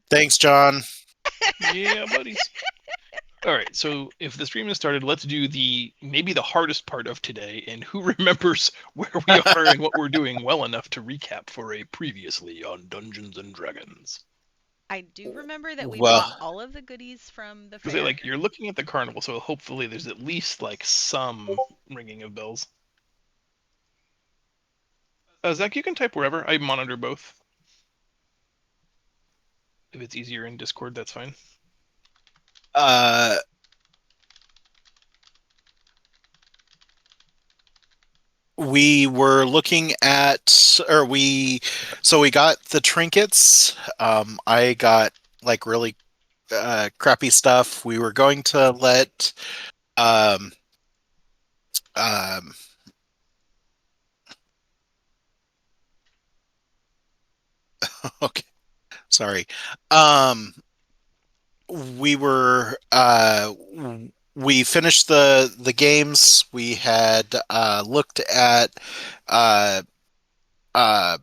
Thanks, John. Yeah, buddies. All right, so if the stream has started, let's do maybe the hardest part of today, and who remembers where we are and what we're doing well enough to recap for a previously on Dungeons and Dragons. I do remember that we Well, bought all of the goodies from the Because fair. like you're looking at the carnival, so hopefully there's at least like some ringing of bells. Zach, you can type wherever. I monitor both. If it's easier in Discord, that's fine. uh, we were looking at, so we got the trinkets. I got like really crappy stuff. We were going to let, um, um, okay, sorry. Um, we were we finished the games. We had looked at uh uh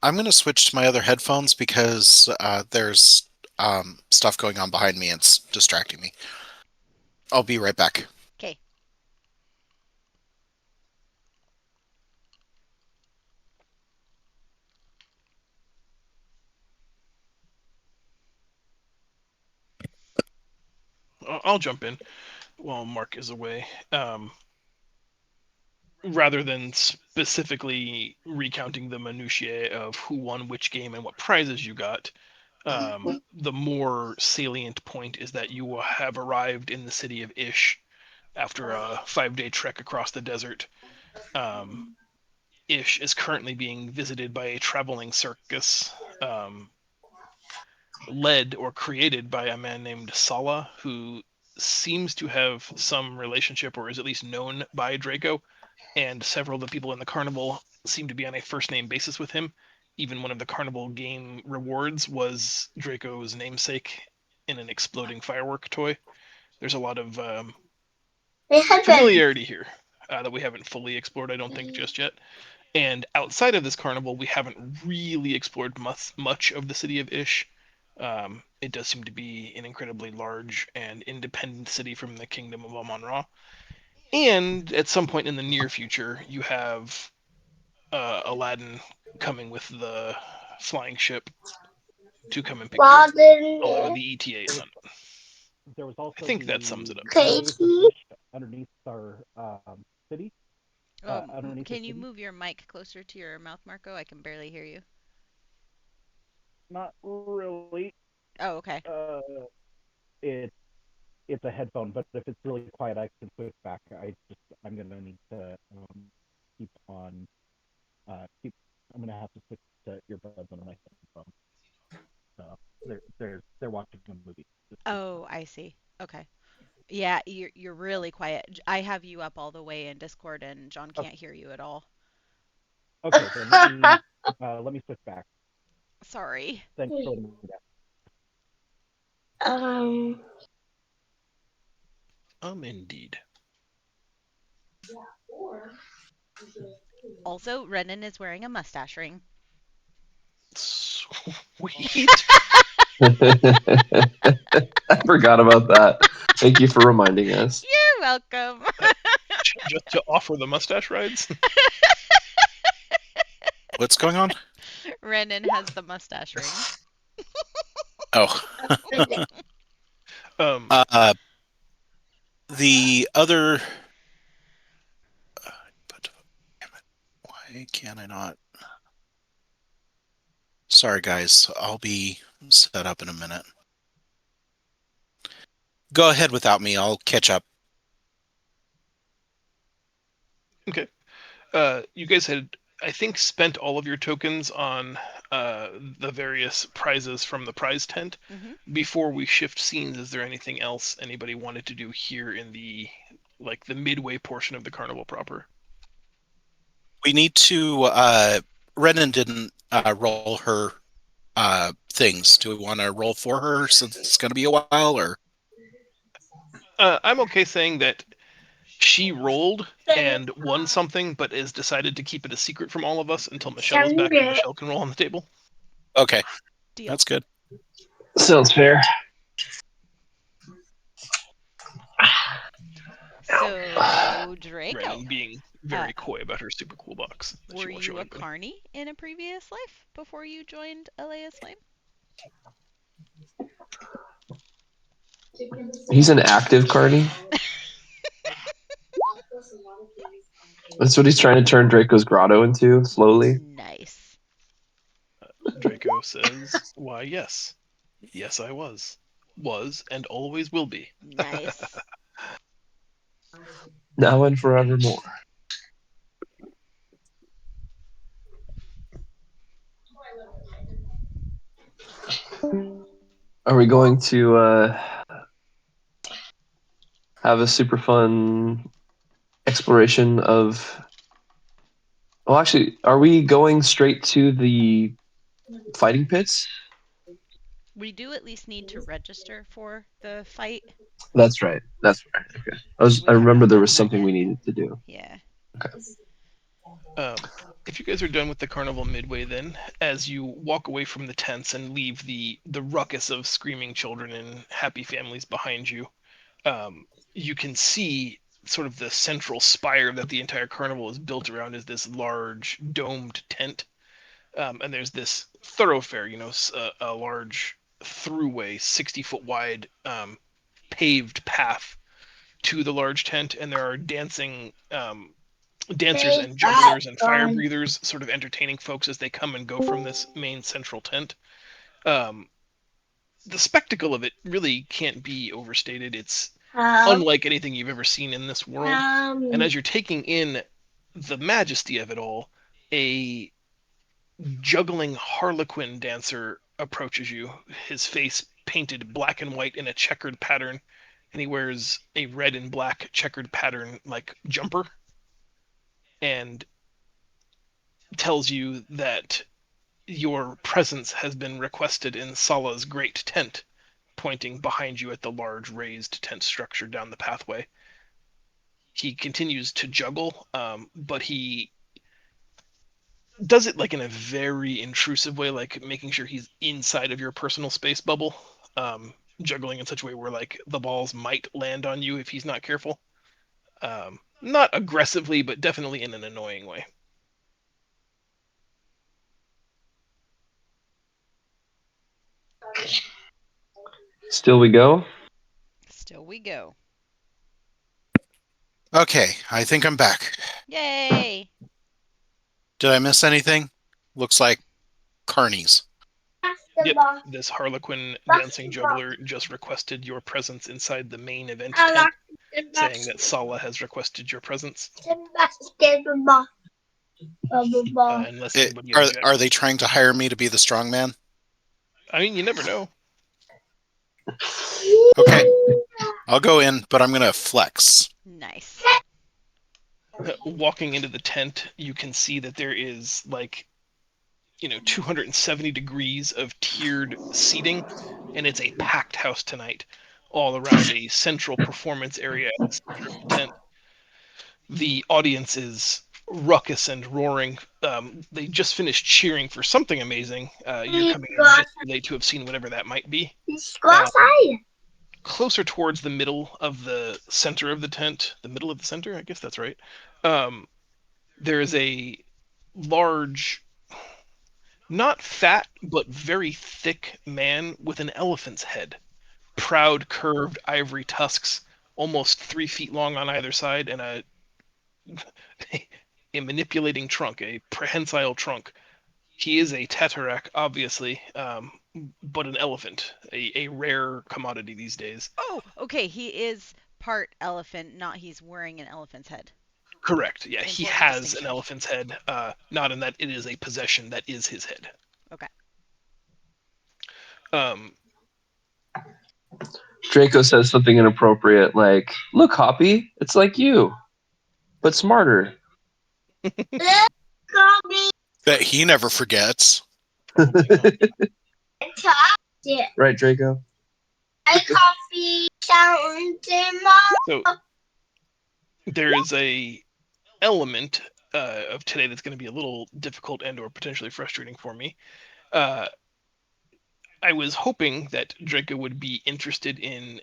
I'm going to switch to my other headphones because there's stuff going on behind me. It's distracting me. I'll be right back. Okay. I'll jump in while Mark is away. Rather than specifically recounting the minutiae of who won which game and what prizes you got, the more salient point is that you have arrived in the city of Ish after a 5-day trek across the desert. Um, Ish is currently being visited by a traveling circus um, led or created by a man named Sala, who seems to have some relationship or is at least known by Draco, and several of the people in the carnival seem to be on a first name basis with him. Even one of the carnival game rewards was Draco's namesake in an exploding firework toy. There's a lot of familiarity here that we haven't fully explored, I don't think, just yet. And outside of this carnival, we haven't really explored much of the city of Ish. It does seem to be an incredibly large and independent city from the kingdom of Amon Ra. And at some point in the near future, you have Aladdin coming with the flying ship to come and pick you up, although the ETA is unknown. There was I also think that sums the it up. waves of Ish underneath our city, underneath the Can you city. move your mic closer to your mouth, Marco? I can barely hear you. Not really. Oh, okay. Uh, it it's a headphone, but if it's really quiet, I can switch back. I'm gonna need to keep on keep. I'm gonna have to switch to earbuds on my headphone. So they're watching a movie. Just Oh, I see. Okay. Yeah, you're really quiet. I have you up all the way in Discord, and John okay. can't hear you at all. Okay, then let me switch back. Sorry. Thanks for letting me know. Indeed. Also, Renan is wearing a mustache ring. Sweet. I forgot about that. Thank you for reminding us. You're welcome. Uh, just to offer the mustache rides. What's going on? Renan has the mustache ring. Oh, um, uh, the other. But damn it, why can I not? Sorry, guys. I'll be set up in a minute. Go ahead without me. I'll catch up. okay. You guys had, I think, spent all of your tokens on the various prizes from the prize tent. Hmm. Before we shift scenes, is there anything else anybody wanted to do here in the midway portion of the carnival proper? We need to. Renan didn't roll her things. Do we want to roll for her since it's going to be a while, or I'm okay saying that she rolled and won something, but has decided to keep it a secret from all of us until Michelle is back, and Michelle can roll on the table. okay? Deal. That's good. Sounds fair. So, Draco, Renan being very coy about her super cool box. that she were won't show you a anybody. carny in a previous life before you joined Alea's Flame? He's an active Carney. That's what he's trying to turn Draco's Grotto into, slowly. Nice. Draco says, "Why, yes, yes, I was, and always will be." Nice. Now and forevermore. Are we going to have a super fun exploration of... Well, actually, are we going straight to the fighting pits? We do at least need to register for the fight. That's right. Okay. We I have remember not there done was that something yet. we needed to do. Yeah. If you guys are done with the carnival midway, then as you walk away from the tents and leave the ruckus of screaming children and happy families behind you, you can see sort of the central spire that the entire carnival is built around is this large domed tent, and there's this thoroughfare, a large throughway, 60-foot wide, paved path to the large tent, and there are dancing dancers and jugglers and fire breathers sort of entertaining folks as they come and go from this main central tent. The spectacle of it really can't be overstated. It's unlike anything you've ever seen in this world. And as you're taking in the majesty of it all, a juggling harlequin dancer approaches you, his face painted black and white in a checkered pattern, and he wears a red and black checkered pattern like jumper, and tells you that your presence has been requested in Sala's great tent, pointing behind you at the large raised tent structure down the pathway. He continues to juggle, but he does it like in a very intrusive way, like making sure he's inside of your personal space bubble, juggling in such a way where like the balls might land on you if he's not careful. Not aggressively, but definitely in an annoying way. Still we go? Still we go. Okay, I think I'm back. Yay! Did I miss anything? Looks like carnies. Yep, this Harlequin dancing juggler just requested your presence inside the main event tent, saying that Sala has requested your presence. Unless anybody objects. Are they trying to hire me to be the strongman? I mean, you never know. Okay, I'll go in, but I'm gonna flex. Nice. Walking into the tent, you can see that there is 270 degrees of tiered seating, and it's a packed house tonight, all around a central performance area at the center of the tent. The audience is ruckus and roaring. They just finished cheering for something amazing. You're coming in just too late to have seen whatever that might be. Closer towards the middle of the center of the tent, the middle of the center, I guess that's right. There is a large, not fat, but very thick man with an elephant's head. Proud, curved ivory tusks, almost 3 feet long on either side, and a manipulating trunk, a prehensile trunk. He is a Tetarak, obviously, but an elephant, a rare commodity these days. Oh, okay. He is part elephant, not he's wearing an elephant's head. Correct. Yeah, he Important has an distinction. elephant's head, not in that it is a possession, that is his head. Okay. Draco says something inappropriate like, "Look, Hoppy, it's like you, but smarter." That he never forgets. Right, Draco? So there is a element of today that's going to be a little difficult and or potentially frustrating for me. I was hoping that Draco would be interested in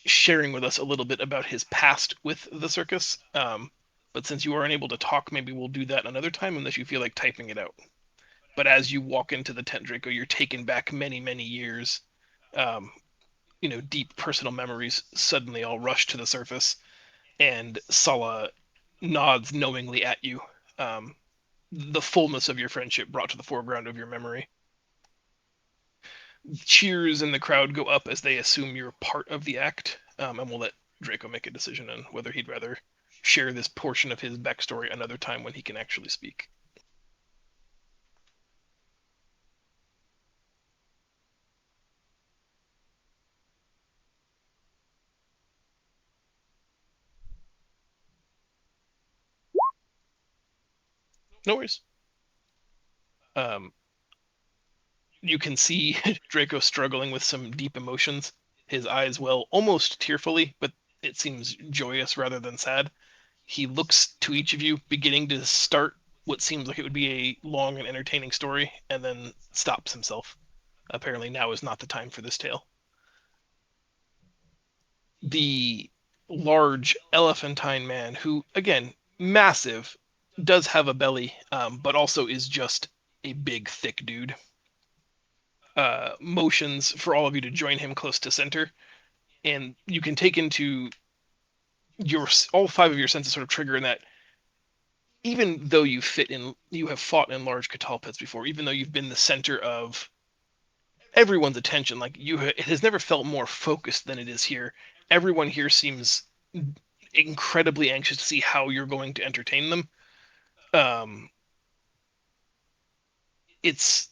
sharing with us a little bit about his past with the circus. But since you are unable to talk, maybe we'll do that another time unless you feel like typing it out. But as you walk into the tent, Draco, you're taken back many, many years. Deep personal memories suddenly all rush to the surface, and Sala nods knowingly at you. The fullness of your friendship brought to the foreground of your memory. Cheers in the crowd go up as they assume you're part of the act, and we'll let Draco make a decision on whether he'd rather share this portion of his backstory another time when he can actually speak. No worries. You can see Draco struggling with some deep emotions. His eyes well almost tearfully, but it seems joyous rather than sad. He looks to each of you, beginning to start what seems like it would be a long and entertaining story, and then stops himself. Apparently now is not the time for this tale. The large elephantine man, who, again, massive, does have a belly, but also is just a big, thick dude, motions for all of you to join him close to center, and you can take into all 5 of your senses sort of trigger in that even though you have fought in large Catal pits before, even though you've been the center of everyone's attention, like it has never felt more focused than it is here. Everyone here seems incredibly anxious to see how you're going to entertain them. It's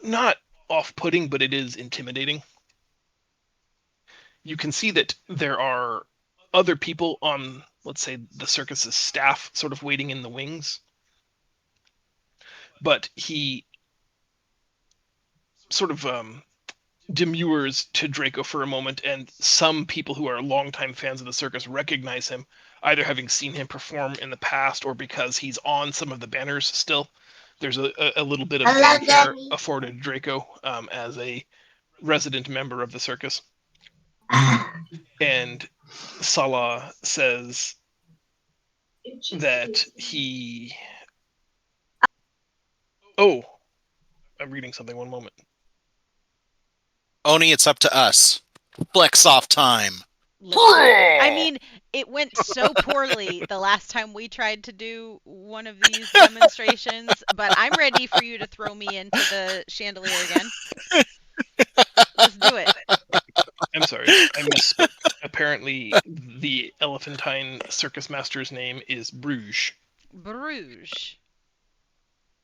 not off-putting, but it is intimidating. You can see that there are other people on, let's say, the circus's staff sort of waiting in the wings. But he sort of demurs to Draco for a moment, and some people who are longtime fans of the circus recognize him, either having seen him perform in the past or because he's on some of the banners still. There's a little bit of fanfare afforded Draco as a resident member of the circus. And Salah says that he... Oh, I'm reading something. One moment. Oni, it's up to us. Flex off time. I mean, it went so poorly the last time we tried to do one of these demonstrations, but I'm ready for you to throw me into the chandelier again. Let's do it. I'm sorry, I misspoke. Apparently, the elephantine circus master's name is Bruges. Bruges.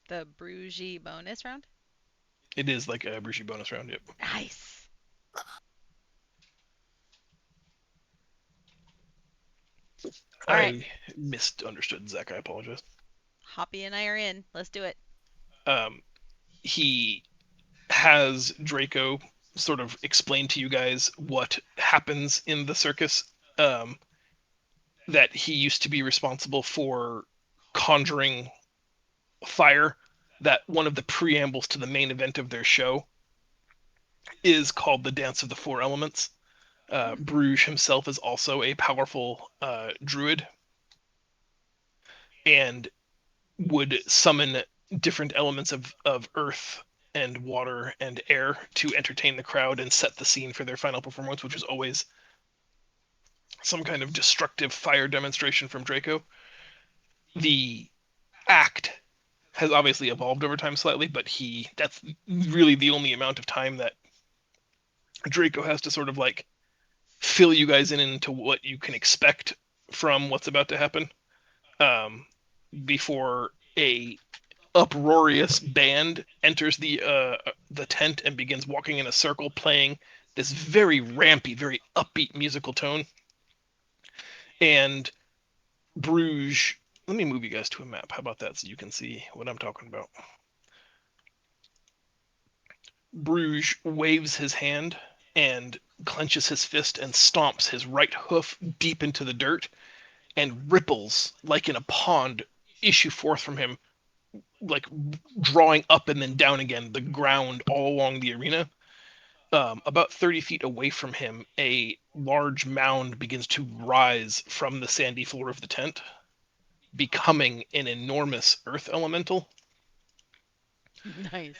The Bruges bonus round? It is like a Bruges bonus round, yep. Nice. All right. I misunderstood Zach, I apologize. Hoppy and I are in. Let's do it. He has Draco sort of explain to you guys what happens in the circus. That he used to be responsible for conjuring fire. That one of the preambles to the main event of their show is called the Dance of the Four Elements. Bruges himself is also a powerful druid and would summon different elements of earth and water and air to entertain the crowd and set the scene for their final performance, which is always some kind of destructive fire demonstration from Draco. The act has obviously evolved over time slightly, but that's really the only amount of time that Draco has to sort of like fill you guys into what you can expect from what's about to happen, before a uproarious band enters the tent and begins walking in a circle, playing this very rampy, very upbeat musical tone. And Bruges, let me move you guys to a map. How about that, so you can see what I'm talking about? Bruges waves his hand and clenches his fist and stomps his right hoof deep into the dirt, and ripples, like in a pond, issue forth from him, like drawing up and then down again the ground all along the arena. About 30 feet away from him, a large mound begins to rise from the sandy floor of the tent, becoming an enormous earth elemental. Nice.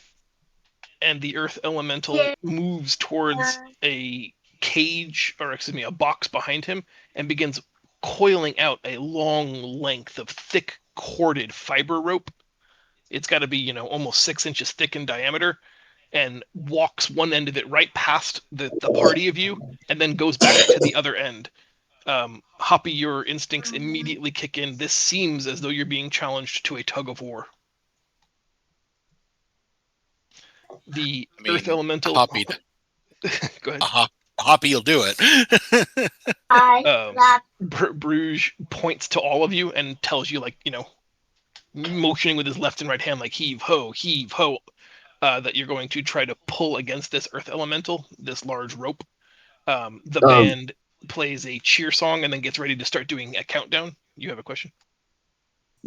And the earth elemental moves towards a cage, or excuse me, a box behind him, and begins coiling out a long length of thick corded fiber rope. It's got to be, almost 6 inches thick in diameter, and walks one end of it right past the party of you, and then goes back to the other end. Hoppy, your instincts immediately kick in. This seems as though you're being challenged to a tug of war. The earth elemental. Hoppy, Go ahead. Hoppy will do it. Bruges points to all of you and tells you, motioning with his left and right hand, like heave ho, that you're going to try to pull against this earth elemental, this large rope. The band plays a cheer song and then gets ready to start doing a countdown. You have a question?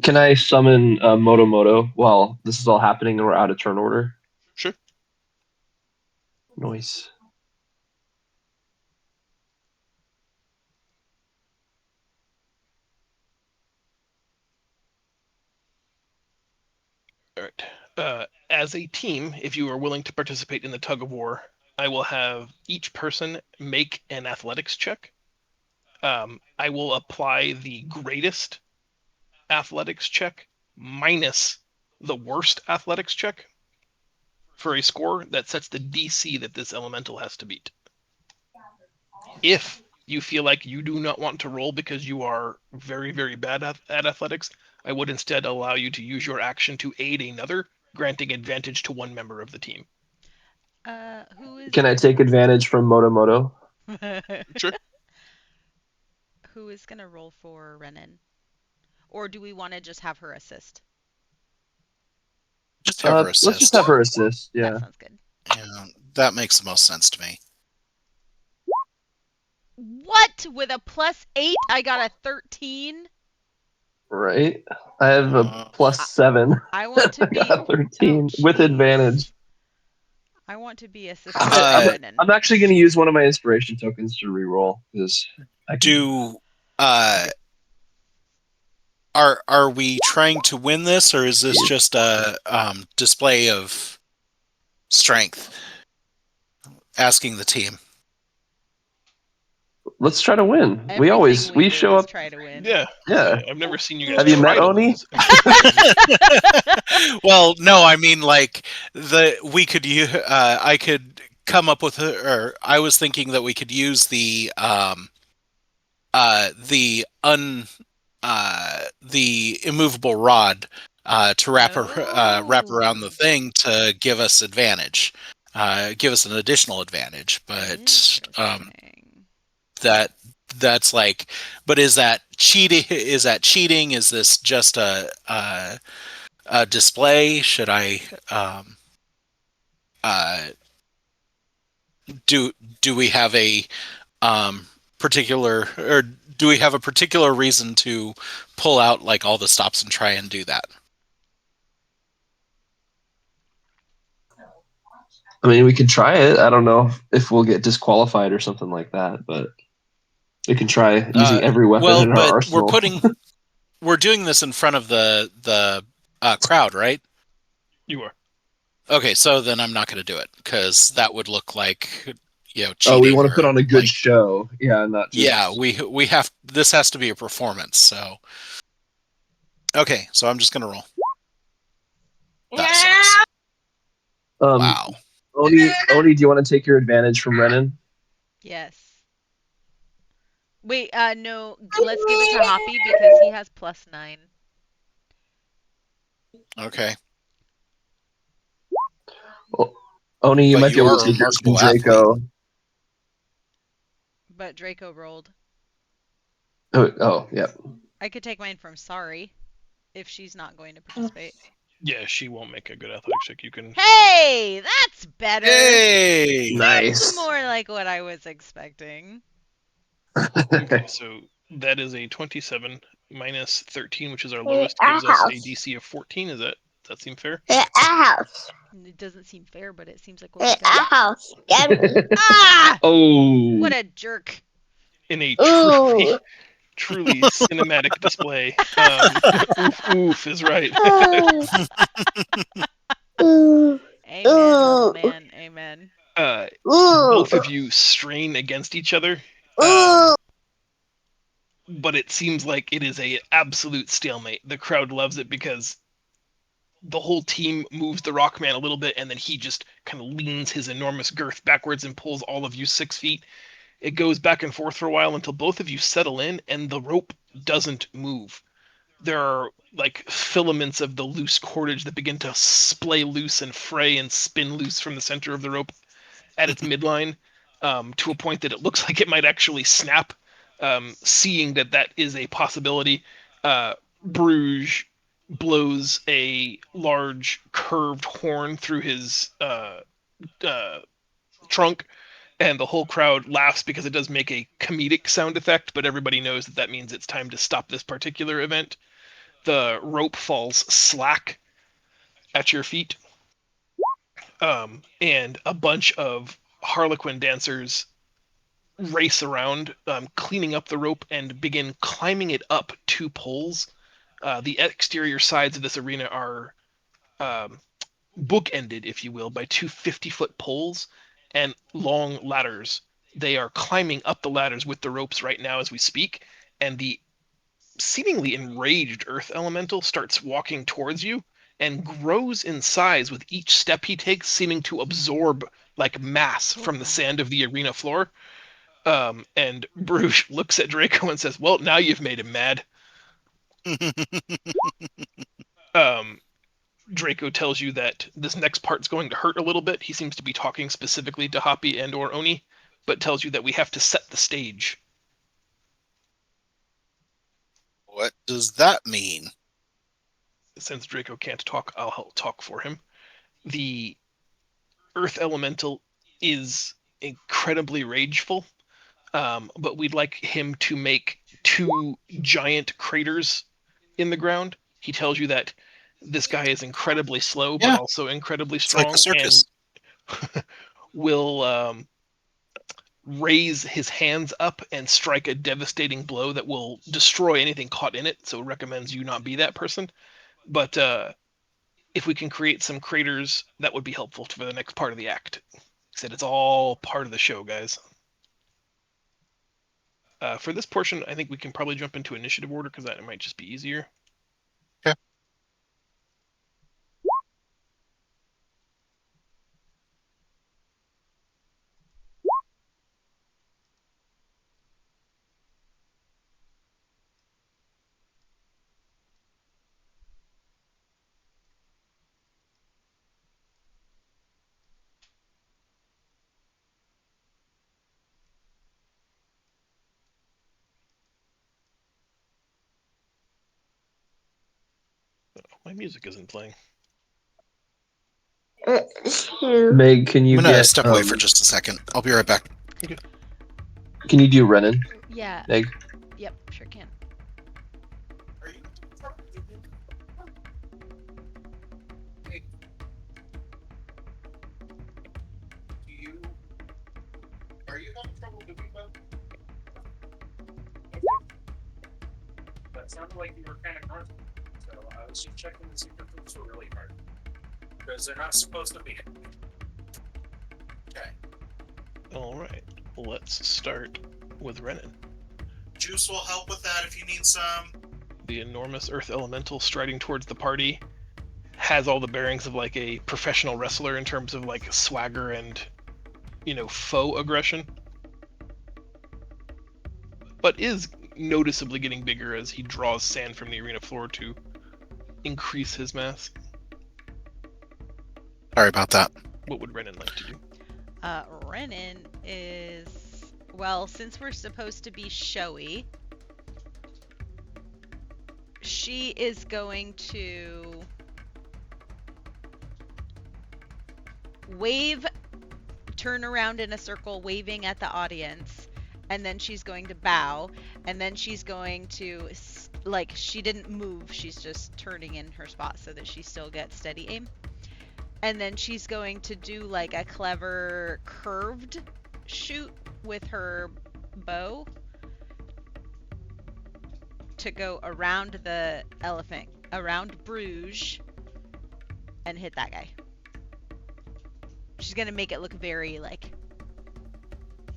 Can I summon Moto while this is all happening and we're out of turn order? Sure. Noise. All right. As a team, if you are willing to participate in the tug of war, I will have each person make an athletics check. I will apply the greatest athletics check minus the worst athletics check for a score that sets the DC that this elemental has to beat. If you feel like you do not want to roll because you are very, very bad at athletics, I would instead allow you to use your action to aid another, granting advantage to one member of the team. Who is? Can I take advantage from Moto? Sure. Who is gonna roll for Renan? Or do we want to just have her assist? Just have her assist. Let's just have her assist. Yeah. That sounds good. Yeah, that makes the most sense to me. What? With a +8, I got a 13. Right. I have a +7. I want to be I got 13 Oh, with jeez. advantage. I want to be assisted Uh, by Renan. I'm actually going to use one of my inspiration tokens to reroll because I can. Are we trying to win this, or is this just a display of strength? Asking the team. Let's try to win. Everything we do show is up. try to win. Yeah. Yeah. I've never seen you guys. Have you try met to Oni? lose. Well, no, I mean we could I could come up with or I was thinking that we could use the immovable rod to wrap around the thing to give us advantage, give us an additional advantage. But that's like, but is that cheating? Is that cheating? Is this just a display? Should I do we have a particular, or do we have a particular reason to pull out like all the stops and try and do that? I mean, we can try it. I don't know if we'll get disqualified or something like that, but we can try using every weapon in our arsenal. We're doing this in front of the crowd, right? You are. Okay, so then I'm not going to do it because that would look like cheating. Oh, we want to put on a good show. Yeah, not just... Yeah, we have. This has to be a performance. So okay, so I'm just going to roll. That sucks. Wow. Oni, do you want to take your advantage from Renan? Yes. Wait, no. Let's give it to Hoppy because he has +9. Okay. Well, Oni, you might be able to take it from Draco. But Draco rolled. Oh, yeah. I could take mine from Sorry, if she's not going to participate. Yeah, she won't make a good athletics check. You can. Hey, that's better. Hey, nice. That's more like what I was expecting. Okay, so that is a 27 minus 13, which is our lowest, gives us a DC of 14. Does that Does that seem fair? A house. It doesn't seem fair, but it seems like A what we got. house. Get me. Ah! Oh. What a jerk. In a Ooh. truly cinematic display. Oof, oof is right. Ooh. Amen, old Ooh. man. Amen. Ooh. Both of you strain against each other. Ooh. But it seems like it is a absolute stalemate. The crowd loves it because the whole team moves the Rockman a little bit, and then he just kind of leans his enormous girth backwards and pulls all of you 6 feet. It goes back and forth for a while until both of you settle in, and the rope doesn't move. There are like filaments of the loose cordage that begin to splay loose and fray and spin loose from the center of the rope at its midline, to a point that it looks like it might actually snap. Seeing that is a possibility, Bruges blows a large curved horn through his trunk, and the whole crowd laughs because it does make a comedic sound effect, but everybody knows that means it's time to stop this particular event. The rope falls slack at your feet, and a bunch of Harlequin dancers race around, cleaning up the rope and begin climbing it up 2 poles. The exterior sides of this arena are bookended, if you will, by 2 50-foot poles and long ladders. They are climbing up the ladders with the ropes right now as we speak, and the seemingly enraged Earth Elemental starts walking towards you and grows in size with each step he takes, seeming to absorb like mass from the sand of the arena floor. And Bruges looks at Draco and says, "Well, now you've made him mad." Draco tells you that this next part's going to hurt a little bit. He seems to be talking specifically to Hoppy and or Oni, but tells you that we have to set the stage. What does that mean? Since Draco can't talk, I'll help talk for him. The Earth Elemental is incredibly rageful, but we'd like him to make 2 giant craters in the ground. He tells you that this guy is incredibly slow, Yeah. but also incredibly It's strong, like a circus. and will raise his hands up and strike a devastating blow that will destroy anything caught in it. So recommends you not be that person. But if we can create some craters, that would be helpful for the next part of the act. He said it's all part of the show, guys. For this portion, I think we can probably jump into initiative order because that might just be easier. Okay. My music isn't playing. Meg, can you I'm gonna get step away for just a second. I'll be right back. Can you do Renan? Yeah. Meg? Yep, sure can. Are you having trouble doing that? That sounded like you were kind of grunting. So I was just checking to see if the boots were really hard. Because they're not supposed to be. Okay. All right, let's start with Renan. Juice will help with that if you need some. The enormous Earth Elemental striding towards the party has all the bearings of like a professional wrestler in terms of like swagger and, faux aggression. But is noticeably getting bigger as he draws sand from the arena floor to increase his mass. Sorry about that. What would Renan like to do? Renan is, well, since we're supposed to be showy, she is going to turn around in a circle, waving at the audience, and then she's going to bow, and then she's going to, like, she didn't move, she's just turning in her spot so that she still gets steady aim. And then she's going to do like a clever curved shoot with her bow to go around the elephant, around Bruges, and hit that guy. She's gonna make it look very like,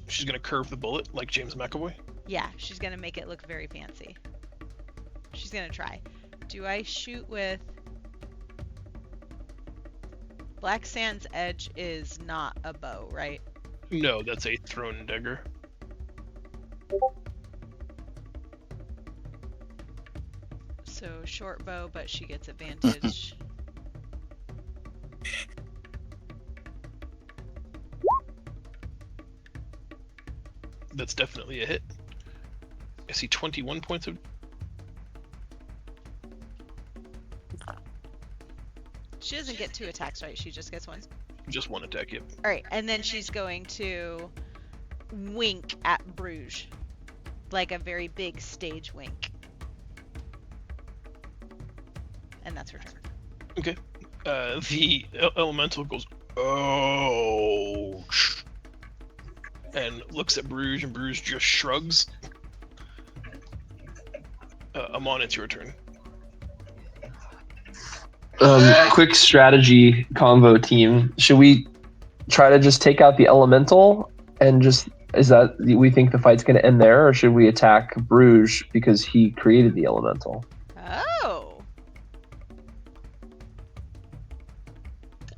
She's gonna curve the bullet like James McAvoy. yeah, she's gonna make it look very fancy. She's gonna try. Do I shoot with... Black Sand's Edge is not a bow, right? No, that's a thrown dagger. So short bow, but she gets advantage. That's definitely a hit. I see 21 points of. She doesn't get 2 attacks, right? She just gets 1. Just one attack, yep. Alright, and then she's going to wink at Bruges. Like a very big stage wink. And that's her turn. Okay. The elemental goes, ouch, and looks at Bruges, and Bruges just shrugs. Amon, it's your turn. Quick strategy convo team. Should we try to just take out the elemental and just, is that, we think the fight's going to end there, or should we attack Bruges because he created the elemental? Oh!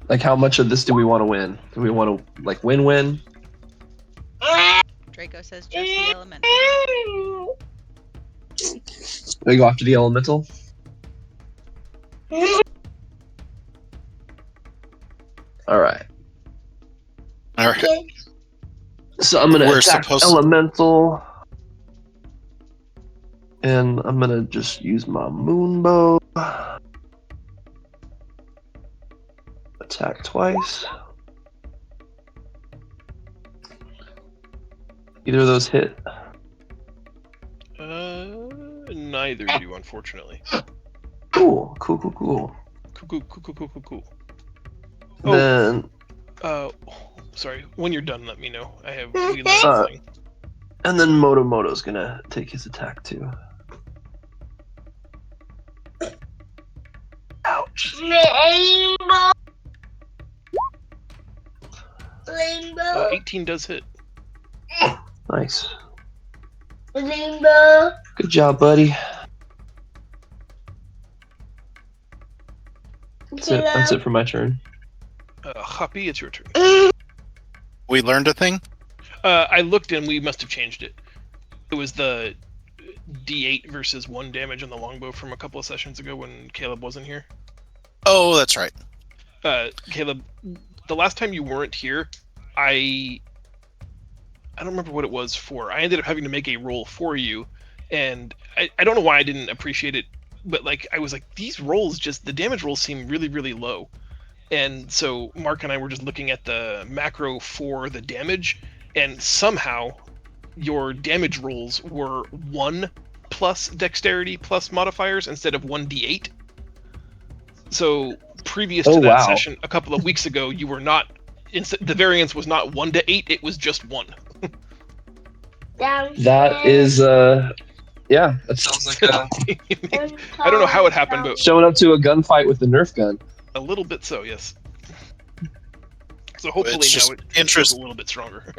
Like, how much of this do we want to win? Do we want to, like, win-win? Draco says just the elemental. We go after the elemental? Alright. All right. So I'm gonna We're attack supposed to- elemental. And I'm gonna just use my moon bow. Attack twice. Either of those hit. Neither do, unfortunately. Cool. Cool. Oh. Then Sorry. When you're done, let me know. I have the last thing. and then Motomoto's gonna take his attack too. Ouch. Rainbow. Rainbow. 18 does hit. Nice. Rainbow. Good job, buddy. That's it for my turn. Happy, it's your turn. We learned a thing? I looked and we must have changed it. It was the D8 versus 1 damage on the longbow from a couple of sessions ago when Caleb wasn't here. Oh, that's right. Caleb, the last time you weren't here, I don't remember what it was for. I ended up having to make a roll for you, and I don't know why I didn't appreciate it, but like I was like, these rolls, just the damage rolls seem really, really low. And so Mark and I were just looking at the macro for the damage, and somehow your damage rolls were 1 plus dexterity plus modifiers instead of 1d8. So previous to that session, a couple of weeks ago, you were not. The variance was not 1 to 8; it was just 1. That is, yeah, that sounds like I don't know how it happened, but showing up to a gunfight with the Nerf gun. a little bit so, yes. So hopefully It's just now it feels a little bit stronger.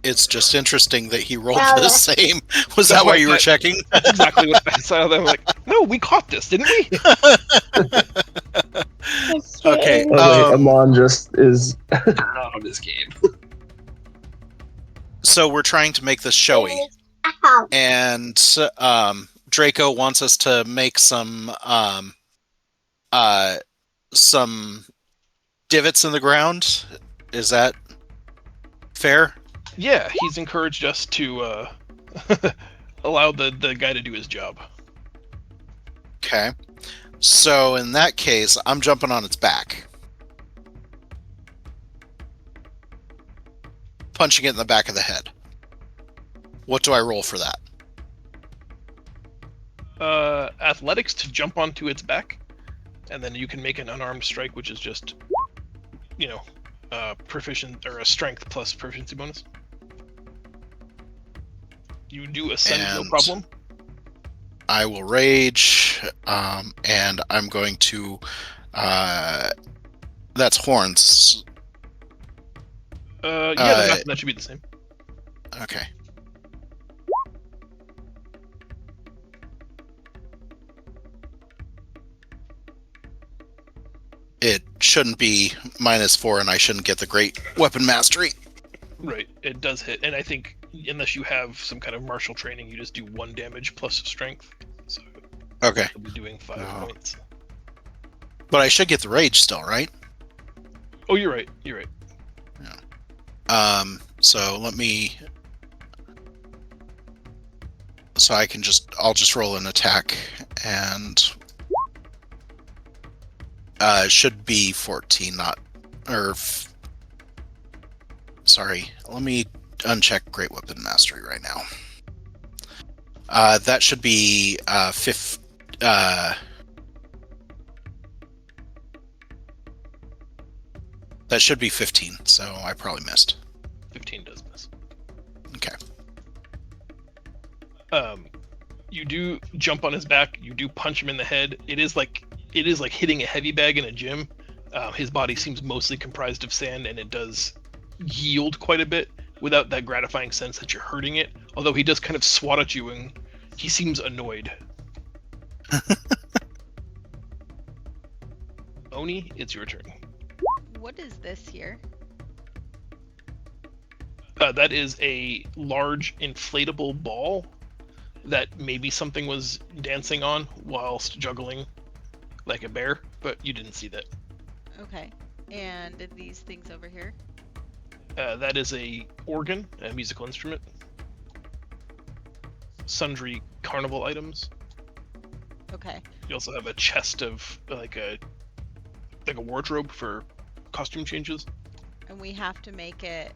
It's just interesting that he rolled Well, the same. Was That's that why what you were I- checking? That's exactly what I saw. I'm like, no, we caught this, didn't we? Okay. Oh, wait, Amon just is not on this game. So we're trying to make this showy, and Draco wants us to make some divots in the ground. Is that fair? Yeah, he's encouraged us to allow the guy to do his job. Okay. So in that case, I'm jumping on its back. Punching it in the back of the head. What do I roll for that? Athletics to jump onto its back, and then you can make an unarmed strike, which is just, proficient or a strength plus proficiency bonus. You do ascend, no And- problem. I will rage, and I'm going to. That's horns. Yeah, that should be the same. Okay. It shouldn't be -4, and I shouldn't get the great weapon mastery. Right, it does hit, and I think unless you have some kind of martial training, you just do 1 damage plus strength. So Okay. you'll be doing 5 Oh. points. But I should get the rage still, right? Oh, you're right. You're right. So let me. So I'll just roll an attack, and it should be 14, not or. Sorry, let me uncheck Great Weapon Mastery right now. That should be 5. That should be 15, so I probably missed. 15 does miss. Okay. You do jump on his back. You do punch him in the head. It is like hitting a heavy bag in a gym. His body seems mostly comprised of sand, and it does yield quite a bit without that gratifying sense that you're hurting it. Although he does kind of swat at you, and he seems annoyed. Oni, it's your turn. What is this here? That is a large inflatable ball that maybe something was dancing on whilst juggling like a bear, but you didn't see that. Okay. And these things over here? That is a organ, a musical instrument. Sundry carnival items. Okay. You also have a chest of like a wardrobe for costume changes. And we have to make it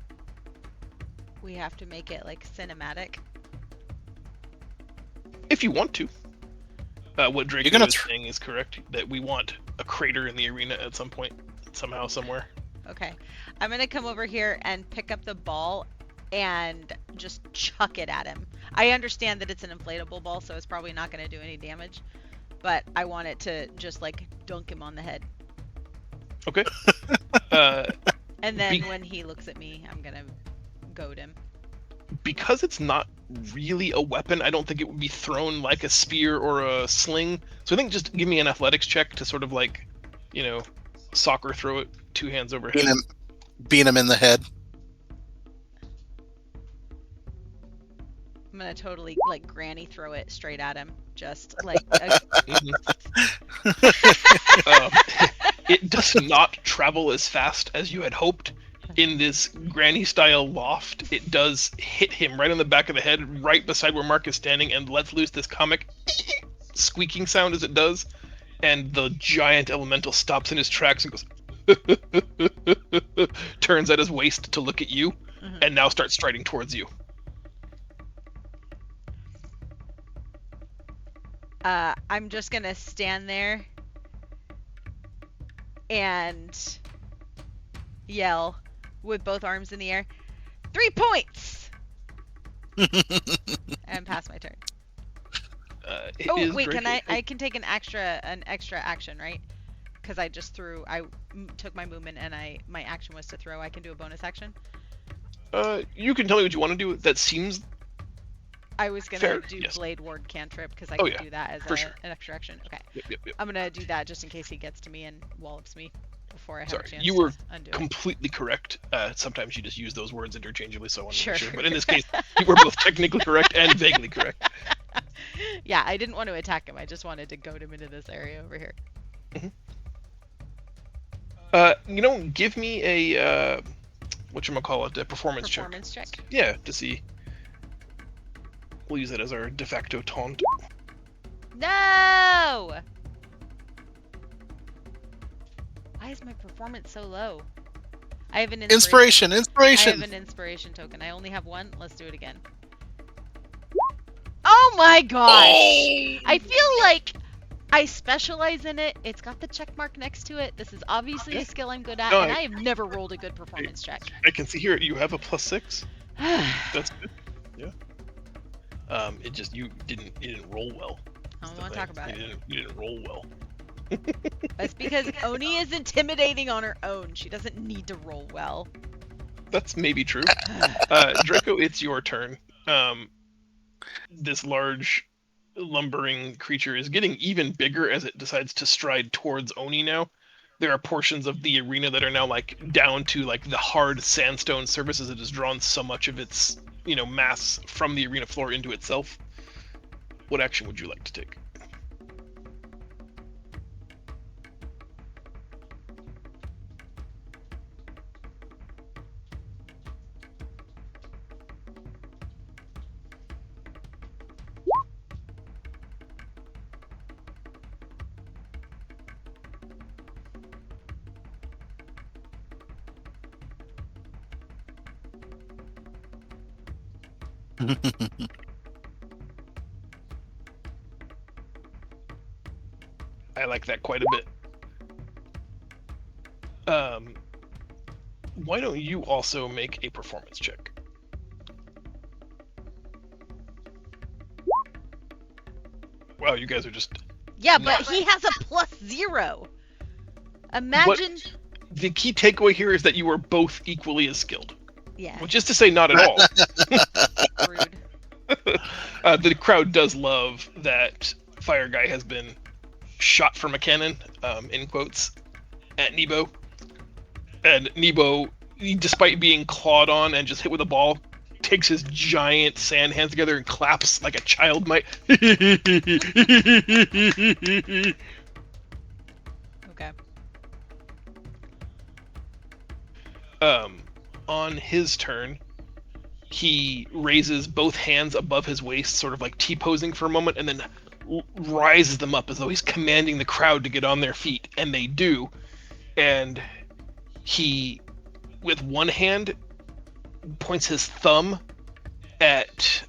like cinematic. If you want to. What Draco You're gonna is saying is correct, that we want a crater in the arena at some point, somehow, somewhere. Okay. I'm gonna come over here and pick up the ball and just chuck it at him. I understand that it's an inflatable ball, so it's probably not gonna do any damage. But I want it to just like dunk him on the head. Okay. And then Be- when he looks at me, I'm gonna goad him. Because it's not really a weapon, I don't think it would be thrown like a spear or a sling. So I think just give me an athletics check to sort of like, soccer throw it 2 hands overhead. Beat him in the head. I'm gonna totally like granny throw it straight at him. Just like a... It does not travel as fast as you had hoped. In this granny style loft, it does hit him right on the back of the head, right beside where Mark is standing, and lets loose this comic squeaking sound as it does. And the giant elemental stops in his tracks and goes, turns at his waist to look at you, Mhm. and now starts striding towards you. I'm just gonna stand there and yell with both arms in the air, 3 points, and pass my turn. It Oh is wait, can Draco. I can take an extra action, right? Because I just threw. I took my movement and my action was to throw. I can do a bonus action. You can tell me what you want to do. That seems I was gonna Fair, do yes. Blade Ward cantrip because I Oh, can yeah, do that as for sure. an extra action. Okay, yep. I'm gonna do that just in case he gets to me and wallops me before I have Sorry, a chance you were to undo it. completely correct. Sometimes you just use those words interchangeably, so I want to Sure. make sure. But in this case, you were both technically correct and vaguely correct. Yeah, I didn't want to attack him. I just wanted to goad him into this area over here. Give me a whatchamacallit, a performance check. Performance check. Yeah, to see. We'll use that as our de facto taunt. No! Why is my performance so low? I have an inspiration. Inspiration. I have an inspiration token. I only have one. Let's do it again. Oh my gosh! Oh! I feel like I specialize in it. It's got the check mark next to it. This is obviously a skill I'm good at, No, and I have never rolled a good performance check. I can see here you have a +6. That's good. Yeah. It just you didn't roll well. I don't want to talk about it. You didn't roll well. That's because Oni is intimidating on her own. She doesn't need to roll well. That's maybe true. Draco, it's your turn. This large, lumbering creature is getting even bigger as it decides to stride towards Oni now. There are portions of the arena that are now like down to like the hard sandstone surfaces. It has drawn so much of its mass from the arena floor into itself. What action would you like to take? I like that quite a bit. Why don't you also make a performance check? Wow, you guys are just... Yeah, but he has a +0. Imagine. The key takeaway here is that you are both equally as skilled. Yeah. Which is to say, not at all. Rude. The crowd does love that Fire Guy has been shot from a cannon, in quotes, at Nebo. And Nebo, despite being clawed on and just hit with a ball, takes his giant sand hands together and claps like a child might. Okay. On his turn, he raises both hands above his waist, sort of like T-posing for a moment, and then rises them up as though he's commanding the crowd to get on their feet, and they do. And he, with one hand, points his thumb at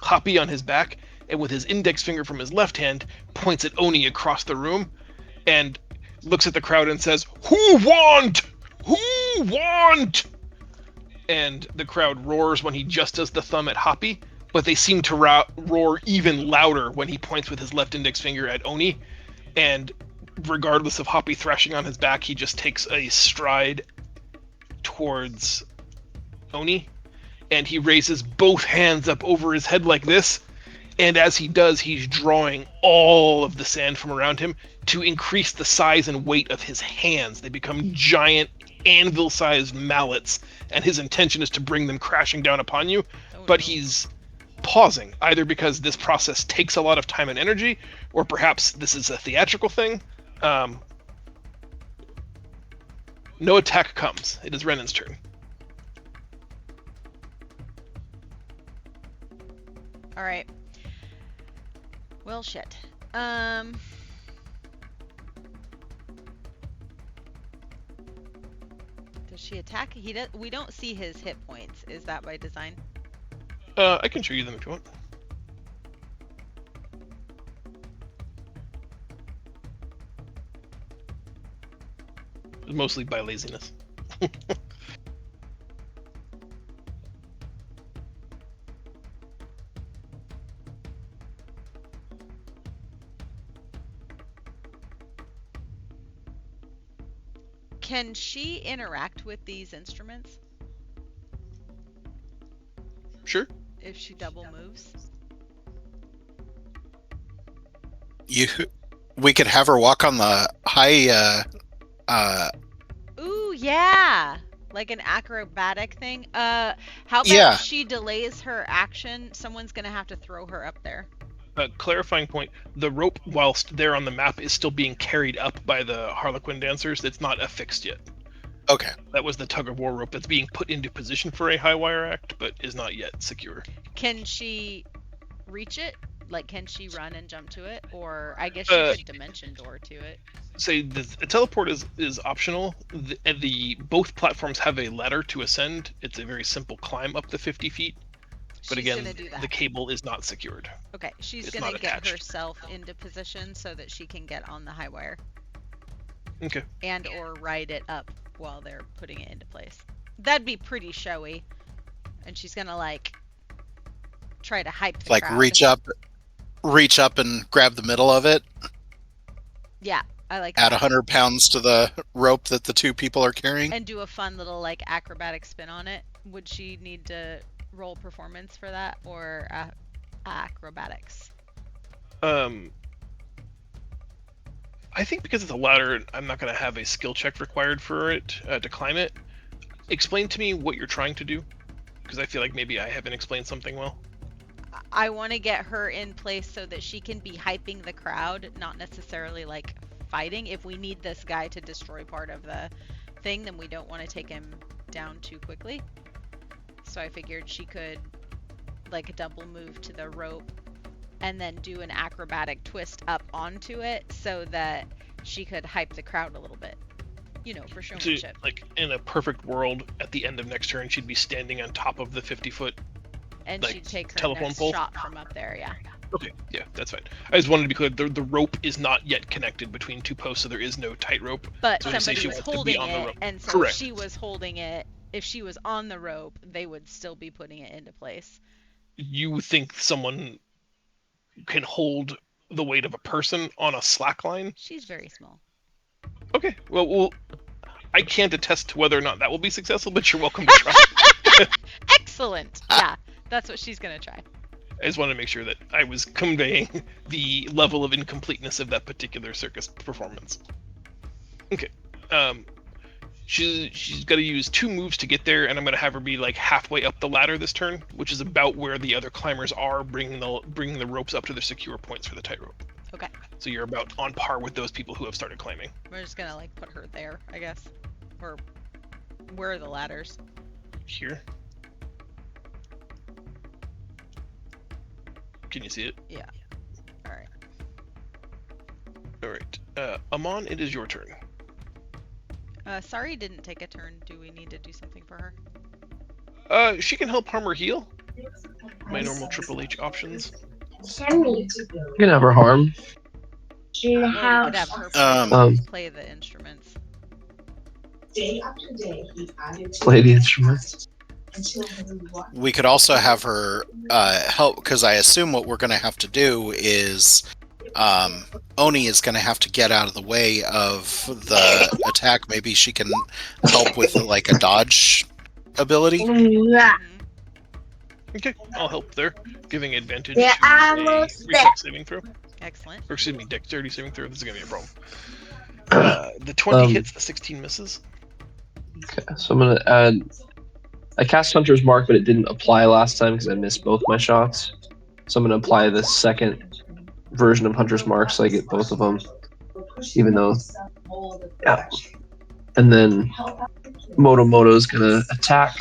Hoppy on his back, and with his index finger from his left hand, points at Oni across the room, and looks at the crowd and says, "Who want? Who want?" And the crowd roars when he just does the thumb at Hoppy, but they seem to roar even louder when he points with his left index finger at Oni. And regardless of Hoppy thrashing on his back, he just takes a stride towards Oni, and he raises both hands up over his head like this, and as he does, he's drawing all of the sand from around him to increase the size and weight of his hands. They become giant anvil-sized mallets, and his intention is to bring them crashing down upon you, but he's pausing, either because this process takes a lot of time and energy, or perhaps this is a theatrical thing. No attack comes. It is Renan's turn. All right. Well, shit. Does she attack? We don't see his hit points. Is that by design? I can show you them if you want. Mostly by laziness. Can she interact with these instruments Sure. if she double moves? We could have her walk on the high. Ooh, yeah. Like an acrobatic thing. How about Yeah. she delays her action? Someone's gonna have to throw her up there. Clarifying point, the rope, whilst there on the map, is still being carried up by the Harlequin dancers. It's not affixed yet. Okay. That was the tug-of-war rope that's being put into position for a high wire act, but is not yet secure. Can she reach it? Like, can she run and jump to it? Or I guess she could dimension door to it. Say the teleport is optional. The both platforms have a ladder to ascend. It's a very simple climb up the 50 feet. But She's again, gonna do that. the cable is not secured. Okay, she's it's gonna not get attached. herself into position so that she can get on the high wire Okay. and or ride it up while they're putting it into place. That'd be pretty showy. And she's gonna like try to hype the Like crowd. reach up and grab the middle of it. Yeah, I like Add that. 100 pounds to the rope that the two people are carrying. And do a fun little like acrobatic spin on it. Would she need to roll performance for that or acrobatics? I think because it's a ladder, I'm not going to have a skill check required for it to climb it. Explain to me what you're trying to do, because I feel like maybe I haven't explained something well. I want to get her in place so that she can be hyping the crowd, not necessarily like fighting. If we need this guy to destroy part of the thing, then we don't want to take him down too quickly. So I figured she could like double move to the rope and then do an acrobatic twist up onto it so that she could hype the crowd a little bit. You know, for So, showmanship. like in a perfect world, at the end of next turn, she'd be standing on top of the 50-foot. And like, she'd take her telephone next pole? shot from up there, yeah. Okay, yeah, that's fine. I just wanted to be clear. The rope is not yet connected between two posts, so there is no tight rope. But So when you say somebody she was wants to be holding on the it, rope. and so Correct. if she was holding it, if she was on the rope, they would still be putting it into place. You think someone can hold the weight of a person on a slack line? She's very small. Okay, well, I can't attest to whether or not that will be successful, but you're welcome to try. Excellent! Yeah, that's what she's gonna try. I just wanted to make sure that I was conveying the level of incompleteness of that particular circus performance. Okay. She's got to use 2 moves to get there, and I'm going to have her be like halfway up the ladder this turn, which is about where the other climbers are, bringing the ropes up to their secure points for the tightrope. Okay. So you're about on par with those people who have started climbing. We're just gonna like put her there, I guess. Or where are the ladders? Here. Can you see it? Yeah. Alright. All right. Amon, it is your turn. Sorry didn't take a turn. Do we need to do something for her? She can help harm or heal. My normal Triple H options. You can have her harm. Or we could have her play the instruments. Play the instruments. We could also have her help, because I assume what we're going to have to do is Oni is going to have to get out of the way of the attack. Maybe she can help with like a dodge ability. Yeah. Okay, I'll help there, giving advantage Yeah, to a almost reflex saving throw. Excellent. Or excuse me, dexterity saving throw. This is gonna be a problem. The 20 hits, the 16 misses. Okay, so I'm gonna add. I cast Hunter's Mark, but it didn't apply last time because I missed both my shots. So I'm gonna apply the second version of Hunter's Mark, so I get both of them, even though. Yeah. And then Motomoto's gonna attack,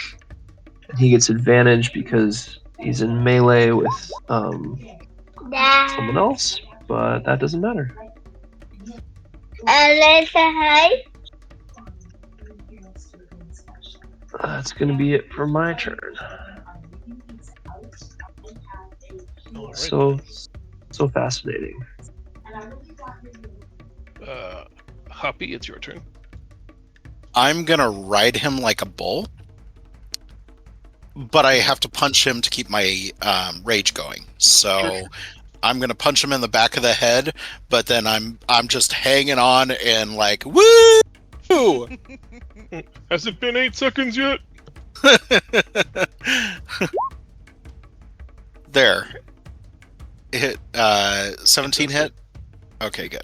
and he gets advantage because he's in melee with someone else, but that doesn't matter. Let's say hi. That's gonna be it for my turn. All right. So fascinating. Hoppy, it's your turn. I'm going to ride him like a bull, but I have to punch him to keep my rage going. So Sure. I'm going to punch him in the back of the head, but then I'm just hanging on and like, woo! Has it been 8 seconds yet? There. Hit 17 hit. Okay, good.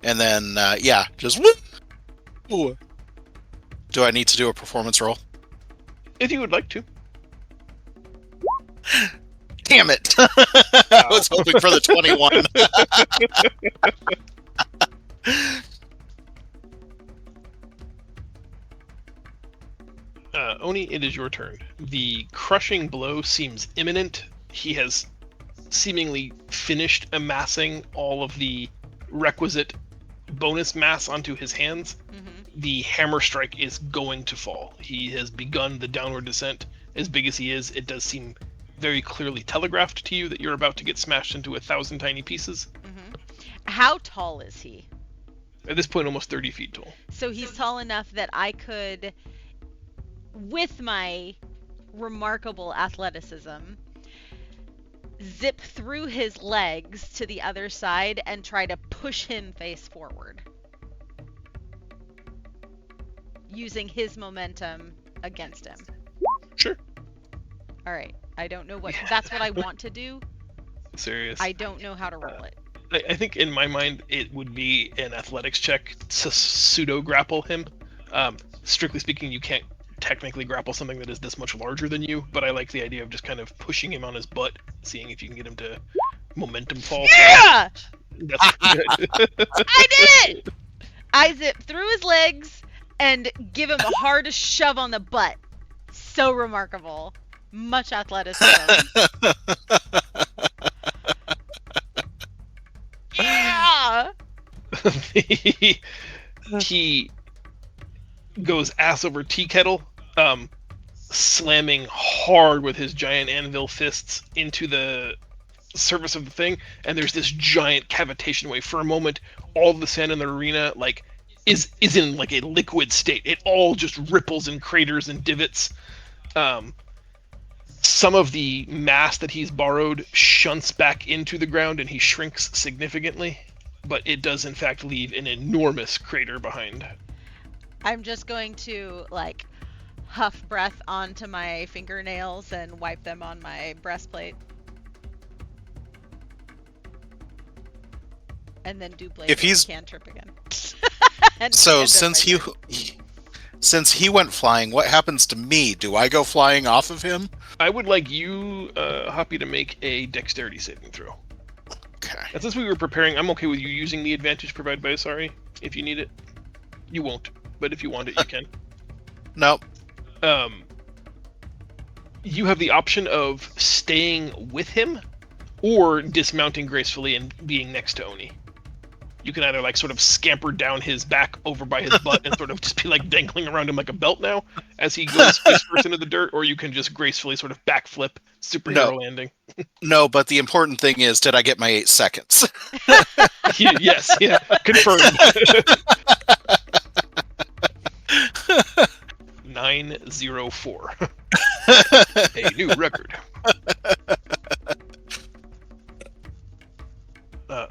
And then yeah, just woo. Do I need to do a performance roll? If you would like to. Damn it! I was hoping for the 21. Oni, it is your turn. The crushing blow seems imminent. He has seemingly finished amassing all of the requisite bonus mass onto his hands. Mm-hmm. the hammer strike is going to fall. He has begun the downward descent. As big as he is, it does seem very clearly telegraphed to you that you're about to get smashed into 1,000 tiny pieces. How tall is he? At this point, almost 30 feet tall. So he's tall enough that I could, with my remarkable athleticism, zip through his legs to the other side and try to push him face forward, using his momentum against him. Sure. All right. I don't know what. That's what I want to do. Serious. I don't know how to roll it. I think in my mind it would be an athletics check to pseudo grapple him. Strictly speaking, you can't technically grapple something that is this much larger than you, but I like the idea of just kind of pushing him on his butt, seeing if you can get him to momentum fall. Yeah! That's good. I did it! I zip through his legs and give him a hard shove on the butt. So remarkable. Much athleticism. Yeah! He goes ass over tea kettle, slamming hard with his giant anvil fists into the surface of the thing, and there's this giant cavitation wave. For a moment, all the sand in the arena is in like a liquid state. It all just ripples and craters and divots. Some of the mass that he's borrowed shunts back into the ground and he shrinks significantly, but it does in fact leave an enormous crater behind. I'm just going to huff breath onto my fingernails and wipe them on my breastplate. And then do blade cantrip again. So since he went flying, what happens to me? Do I go flying off of him? I would like you, Hoppy, to make a dexterity saving throw. Okay. And since we were preparing, I'm okay with you using the advantage provided by Asari, if you need it. You won't, but if you want it, you can. Nope. You have the option of staying with him or dismounting gracefully and being next to Oni. You can either sort of scamper down his back over by his butt and sort of just be dangling around him like a belt now as he goes face first into the dirt, or you can just gracefully sort of backflip superhero landing. No, but the important thing is, did I get my 8 seconds? Yes, yeah, confirmed. 904. A new record.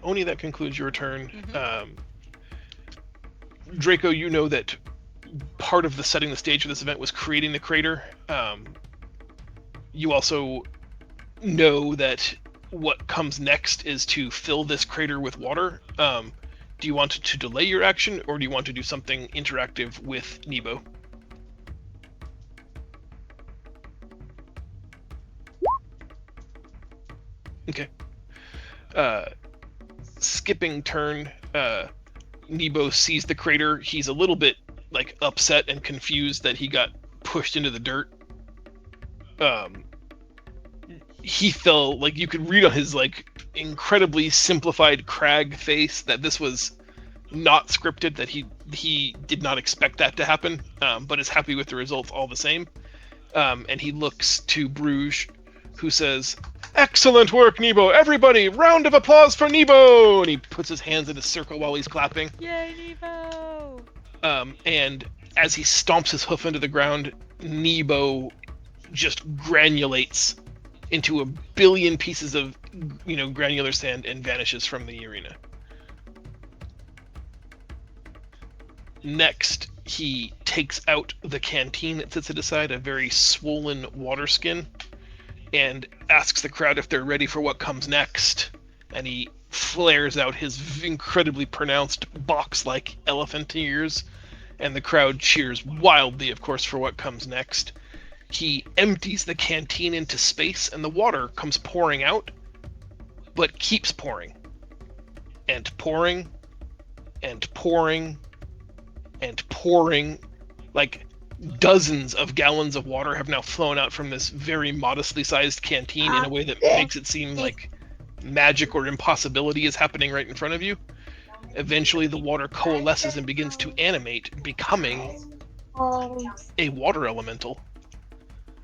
Oni, that concludes your turn. Draco, you know that part of the setting the stage for this event was creating the crater. You also know that what comes next is to fill this crater with water. Do you want to delay your action, or do you want to do something interactive with Nebo? Okay. Skipping turn, Nebo sees the crater. He's a little bit upset and confused that he got pushed into the dirt. He felt you could read on his incredibly simplified crag face that this was not scripted, that he did not expect that to happen, but is happy with the results all the same. And he looks to Bruges, who says, "Excellent work, Nebo! Everybody, round of applause for Nebo!" And he puts his hands in a circle while he's clapping. Yay, Nebo! And as he stomps his hoof into the ground, Nebo just granulates into a billion pieces of, granular sand and vanishes from the arena. Next, he takes out the canteen that sits at his side, a very swollen water skin, and asks the crowd if they're ready for what comes next. And he flares out his incredibly pronounced box-like elephant ears, and the crowd cheers wildly, of course, for what comes next. He empties the canteen into space, and the water comes pouring out, but keeps pouring. And pouring, and pouring, and pouring. Dozens of gallons of water have now flown out from this very modestly sized canteen in a way that makes it seem like magic or impossibility is happening right in front of you. Eventually, the water coalesces and begins to animate, becoming a water elemental.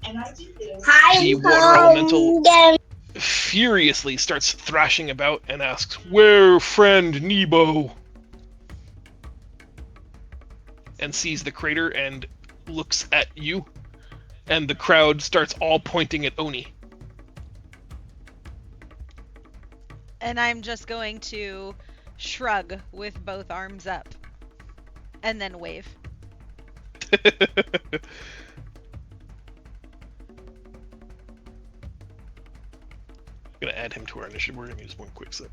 The water elemental furiously starts thrashing about and asks, "Where, friend Nebo?" And sees the crater and looks at you, and the crowd starts all pointing at Oni. And I'm just going to shrug with both arms up and then wave. I'm gonna add him to our initiative. We're gonna use one quick sec,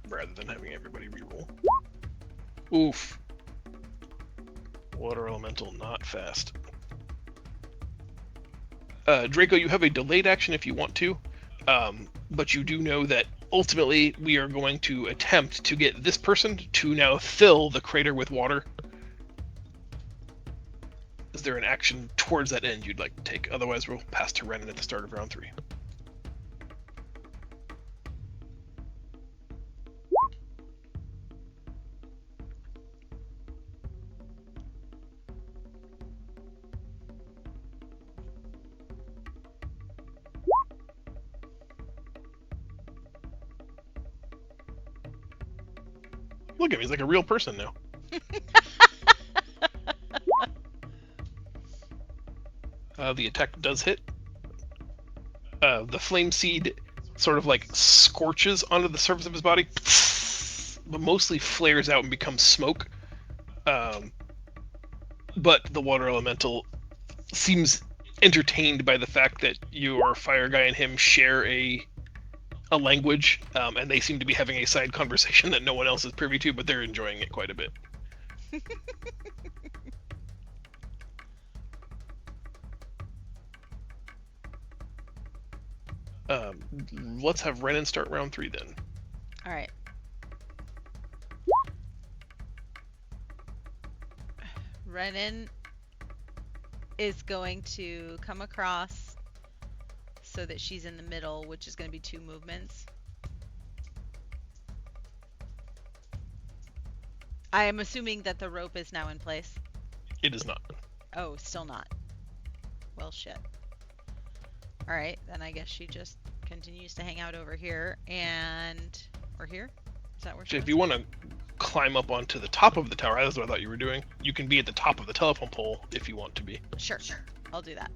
rather than having everybody reroll. Oof. Water elemental, not fast. Draco, you have a delayed action if you want to, but you do know that ultimately we are going to attempt to get this person to now fill the crater with water. Is there an action towards that end you'd like to take? Otherwise, we'll pass to Renan at the start of round 3. Look at him, he's like a real person now. The attack does hit. The flame seed sort of like scorches onto the surface of his body, but mostly flares out and becomes smoke. But the water elemental seems entertained by the fact that your fire guy and him share a language, and they seem to be having a side conversation that no one else is privy to, but they're enjoying it quite a bit. Let's have Renan start round 3 then. All right. Renan is going to come across so that she's in the middle, which is going to be 2 movements. I am assuming that the rope is now in place. It is not. Oh, still not. Well, shit. All right, then I guess she just continues to hang out over here or here. Is that where she If was? you want to climb up onto the top of the tower, that's what I thought you were doing. You can be at the top of the telephone pole if you want to be. Sure. I'll do that.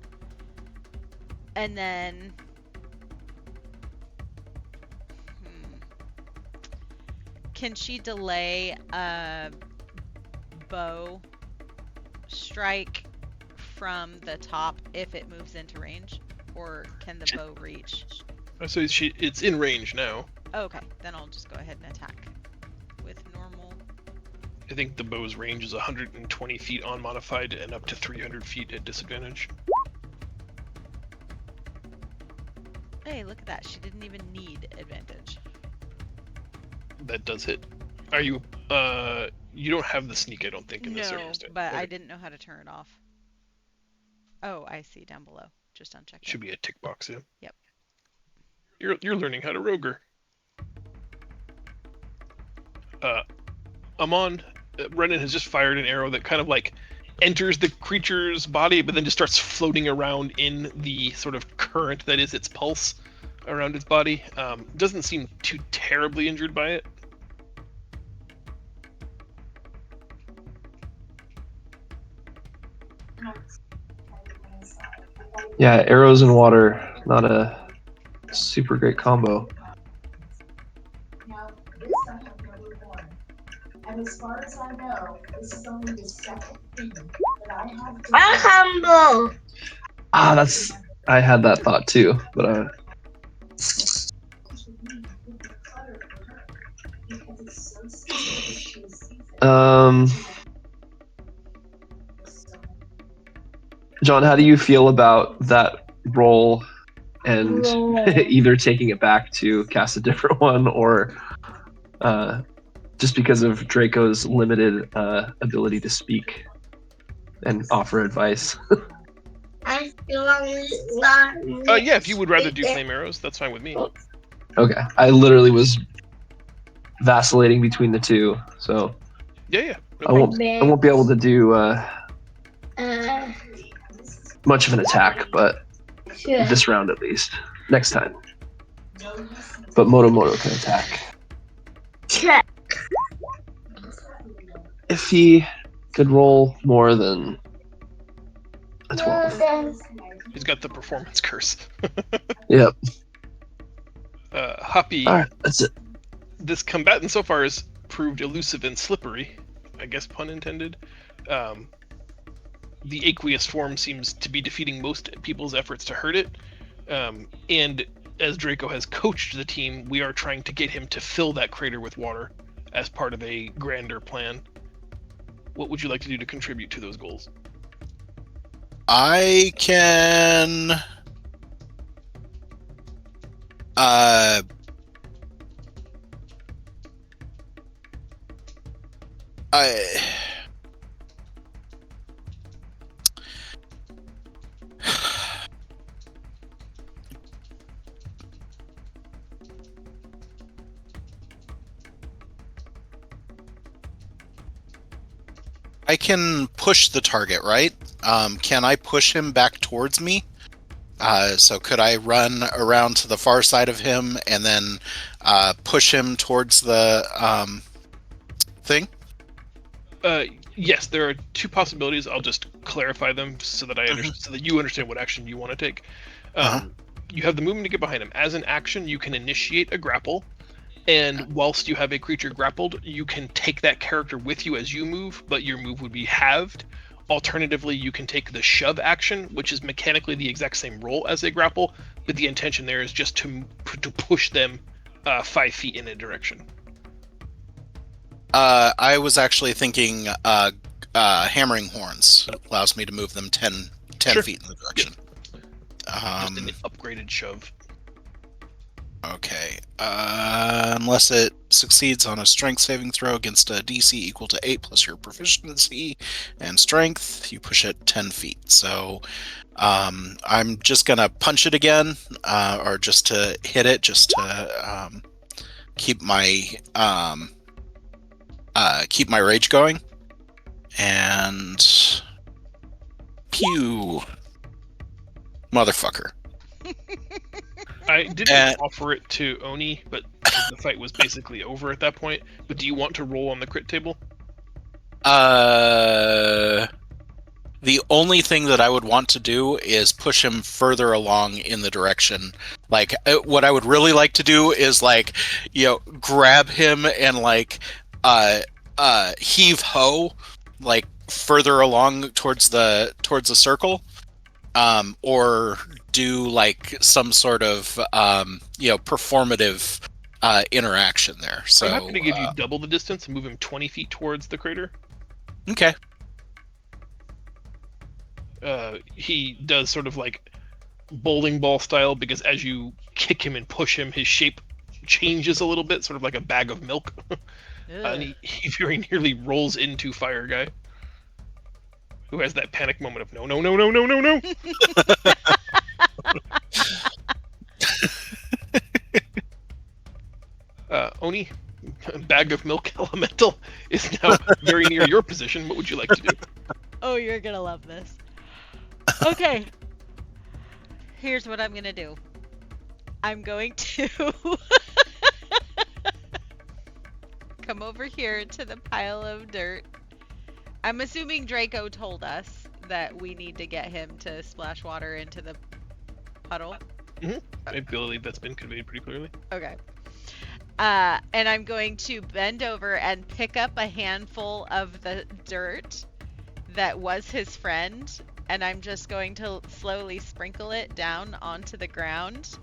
And then can she delay a bow strike from the top if it moves into range? Or can the bow reach? So it's in range now. Oh, okay, then I'll just go ahead and attack with normal. I think the bow's range is 120 feet unmodified and up to 300 feet at disadvantage. Hey, look at that. She didn't even need advantage. That does hit. Are you, you don't have the sneak, I don't think, in this area. No, but I didn't know how to turn it off. Oh, I see, down below. Just unchecked. Should be a tick box, yeah. Yep. You're learning how to rogue her. Amon, Renan has just fired an arrow that kind of like enters the creature's body, but then just starts floating around in the sort of current that is its pulse around its body. Doesn't seem too terribly injured by it. Yeah, arrows and water, not a super great combo. And as far as I know, this is only the second thing that I have to humble. I had that thought too, but John, how do you feel about that roll and either taking it back to cast a different one or just because of Draco's limited ability to speak and offer advice? I feel Yeah, if you would rather do flame arrows, that's fine with me. Okay, I literally was vacillating between the two, so Yeah. No I won't be able to do much of an attack, but this round at least. Next time. But Moto can attack. Check. If he could roll more than a 12. He's got the performance curse. Yep. Hoppy. All right, that's it. This combatant so far has proved elusive and slippery. I guess pun intended. The aqueous form seems to be defeating most people's efforts to hurt it. And as Draco has coached the team, we are trying to get him to fill that crater with water as part of a grander plan. What would you like to do to contribute to those goals? I can I can push the target, right? Can I push him back towards me? So could I run around to the far side of him and then push him towards the thing? Yes, there are two possibilities. I'll just clarify them so that so that you understand what action you want to take. You have the movement to get behind him. As an action, you can initiate a grapple, and whilst you have a creature grappled, you can take that character with you as you move, but your move would be halved. Alternatively, you can take the shove action, which is mechanically the exact same roll as a grapple, but the intention there is just to push them 5 feet in a direction. I was actually thinking hammering horns allows me to move them 10 Sure. feet in the direction. Just an upgraded shove. Okay. Unless it succeeds on a strength saving throw against a DC equal to 8 plus your proficiency and strength, you push it 10 feet. So I'm just going to punch it again, or just to hit it, just to keep my rage going. And pew. Motherfucker. I didn't offer it to Oni, but the fight was basically over at that point. But do you want to roll on the crit table? The only thing that I would want to do is push him further along in the direction. Like, what I would really like to do is, like, grab him and, like, heave ho, like, further along towards the circle. Or do like some sort of performative interaction there. So I'm happy to give you double the distance and move him 20 feet towards the crater. Okay. He does sort of like bowling ball style, because as you kick him and push him, his shape changes a little bit, sort of like a bag of milk. And he very nearly rolls into Fire Guy, who has that panic moment of no. Oni, bag of milk elemental, is now very near your position. What would you like to do? Oh, you're gonna love this. Okay. Here's what I'm gonna do. I'm going to come over here to the pile of dirt. I'm assuming Draco told us that we need to get him to splash water into the puddle. I believe that's been conveyed pretty clearly. Okay. And I'm going to bend over and pick up a handful of the dirt that was his friend, and I'm just going to slowly sprinkle it down onto the ground,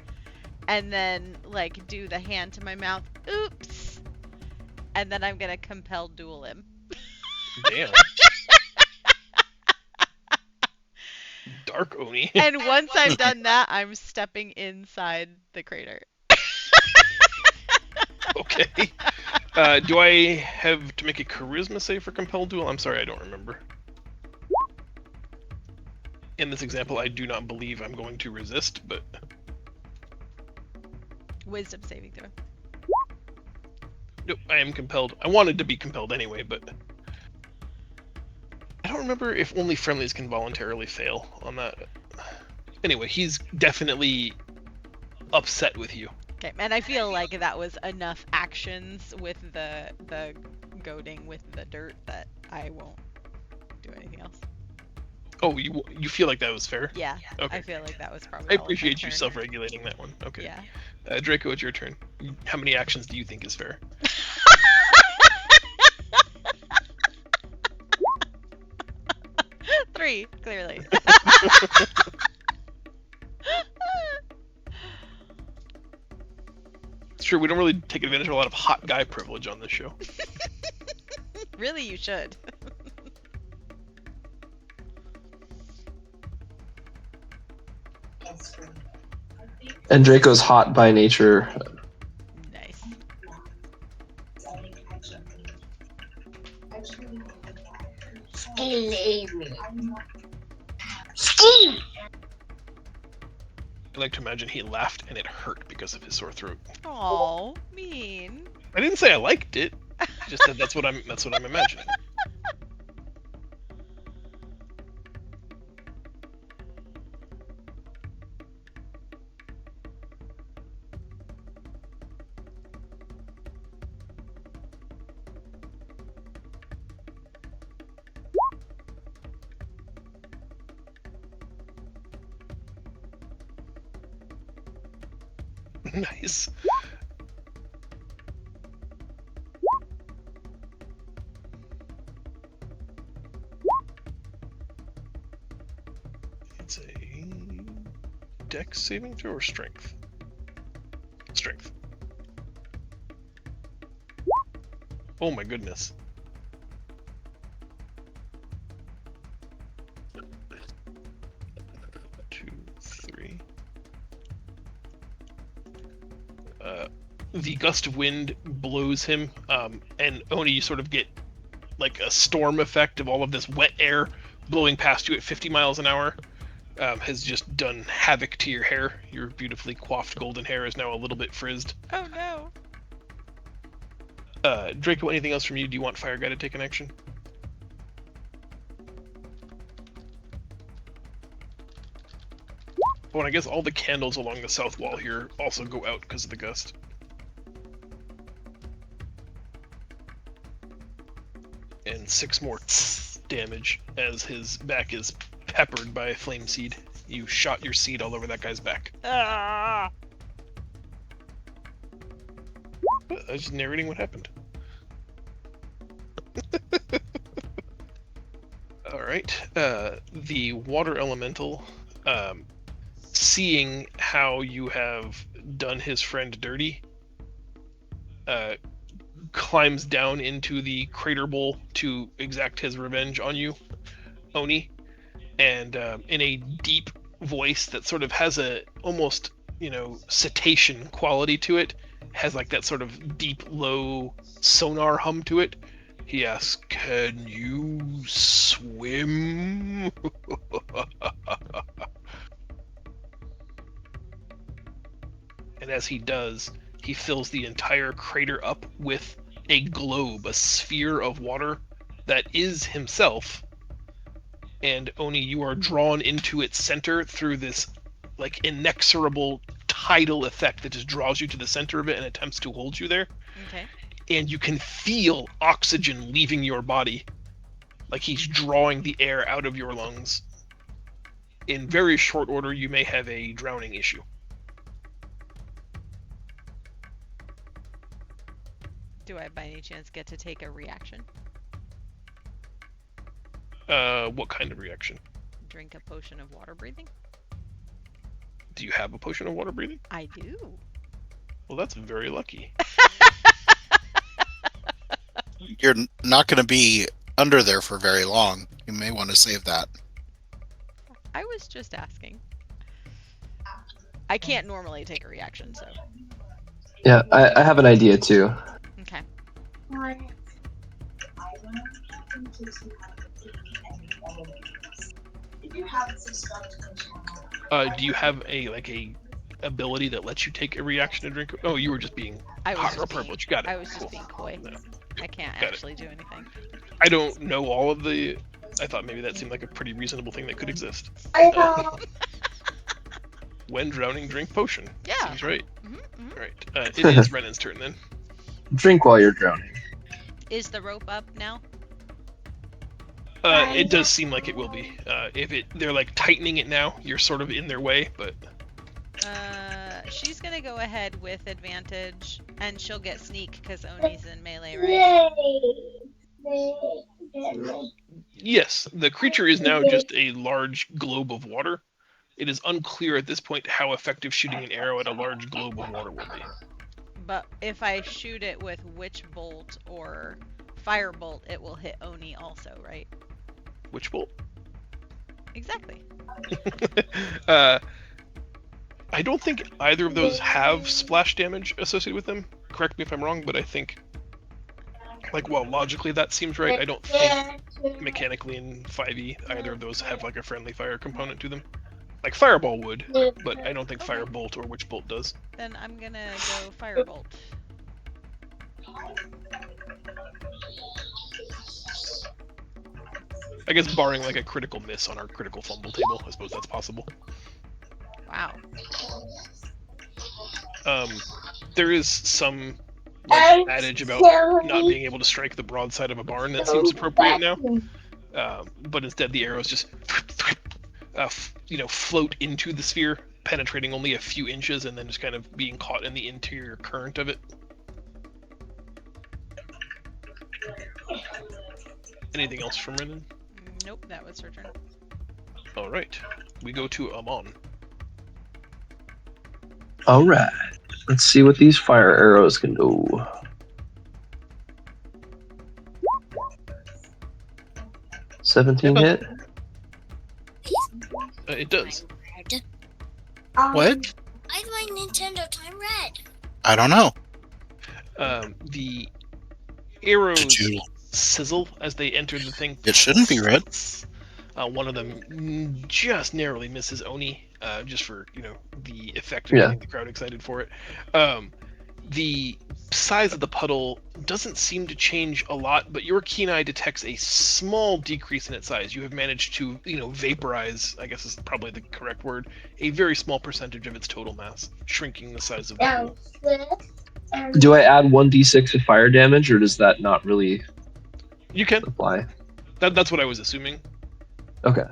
and then, like, do the hand to my mouth, oops, and then I'm gonna compel duel him. Damn. Dark Oni. And once I've done that, I'm stepping inside the crater. Okay. Do I have to make a charisma save for compelled duel? I'm sorry, I don't remember. In this example, I do not believe I'm going to resist, but... Wisdom saving throw. Nope, I am compelled. I wanted to be compelled anyway, but I don't remember if only friendlies can voluntarily fail on that. Anyway, he's definitely upset with you. Okay, and I feel like that was enough actions with the goading with the dirt that I won't do anything else. Oh, you feel like that was fair? Yeah, Okay. I feel like that was probably. I all of my appreciate you turn. self-regulating that one. Okay. Yeah. Draco, it's your turn. How many actions do you think is fair? 3, clearly. It's true, we don't really take advantage of a lot of hot guy privilege on this show. Really, you should. And Draco's hot by nature. Nice. Steve! I like to imagine he laughed and it hurt because of his sore throat. Oh, mean. I didn't say I liked it. I just said that's what I'm imagining. Nice. It's a dex saving throw or strength? Strength. Oh my goodness. Two, three. The gust of wind blows him, and Oni, you sort of get like a storm effect of all of this wet air blowing past you at 50 miles an hour. Has just done havoc to your hair. Your beautifully coiffed golden hair is now a little bit frizzed. Oh no. Draco, anything else from you? Do you want Fire Guy to take an action? Oh, and I guess all the candles along the south wall here also go out because of the gust. And 6 more damage as his back is peppered by a flame seed. You shot your seed all over that guy's back. Ah! I was just narrating what happened. Alright, the water elemental, seeing how you have done his friend dirty, climbs down into the crater bowl to exact his revenge on you, Oni, and in a deep voice that sort of has a almost, cetacean quality to it, has like that sort of deep, low sonar hum to it. He asks, "Can you swim?" And as he does, he fills the entire crater up with a globe, a sphere of water that is himself. And Oni, you are drawn into its center through this like inexorable tidal effect that just draws you to the center of it and attempts to hold you there. Okay. And you can feel oxygen leaving your body, like he's drawing the air out of your lungs. In very short order, you may have a drowning issue. Do I by any chance get to take a reaction? What kind of reaction? Drink a potion of water breathing? Do you have a potion of water breathing? I do. Well, that's very lucky. You're not going to be under there for very long. You may want to save that. I was just asking. I can't normally take a reaction, so. Yeah, I have an idea too. Okay. Do you have a ability that lets you take a reaction to drink. Oh, you were just being hot or privilege. Got it. I was just Cool. being coy. No. I can't Got it. actually do anything. I don't know all of the. I thought maybe that seemed like a pretty reasonable thing that could exist. When drowning, drink potion. Yeah. Seems right. Mm-hmm. All right. It is Renan's turn then. Drink while you're drowning. Is the rope up now? It does seem like it will be. They're like tightening it now. You're sort of in their way, but She's gonna go ahead with advantage, and she'll get sneak because Oni's in melee, right? yes, the creature is now just a large globe of water. It is unclear at this point how effective shooting an arrow at a large globe of water will be. But if I shoot it with Witch Bolt or Firebolt, it will hit Oni also, right? Witch bolt? Exactly. I don't think either of those have splash damage associated with them. Correct me if I'm wrong, but I think, like, while logically that seems right, I don't think mechanically in 5e either of those have like a friendly fire component to them. Like Fireball would, but I don't think Firebolt or Witch Bolt does. Then I'm gonna go Firebolt. I guess barring like a critical miss on our critical fumble table, I suppose that's possible. Wow. There is some like, adage about not being able to strike the broadside of a barn that seems appropriate now, but instead the arrows just float into the sphere, penetrating only a few inches and then just kind of being caught in the interior current of it. Anything else from Renan? Nope, that was her turn. All right, we go to Amon. All right. Let's see what these fire arrows can do. $17 hit. It does. What? Why is my Nintendo time red? I don't know. The arrows Did you? sizzle as they enter the thing. It shouldn't be red. One of them just narrowly misses Oni, just for the effect of Yeah. getting the crowd excited for it. The size of the puddle doesn't seem to change a lot, but your keen eye detects a small decrease in its size. You have managed to, vaporize, I guess is probably the correct word, a very small percentage of its total mass, shrinking the size of the pool. Do I add 1d6 of fire damage, or does that not really You can. apply? That's what I was assuming. Okay.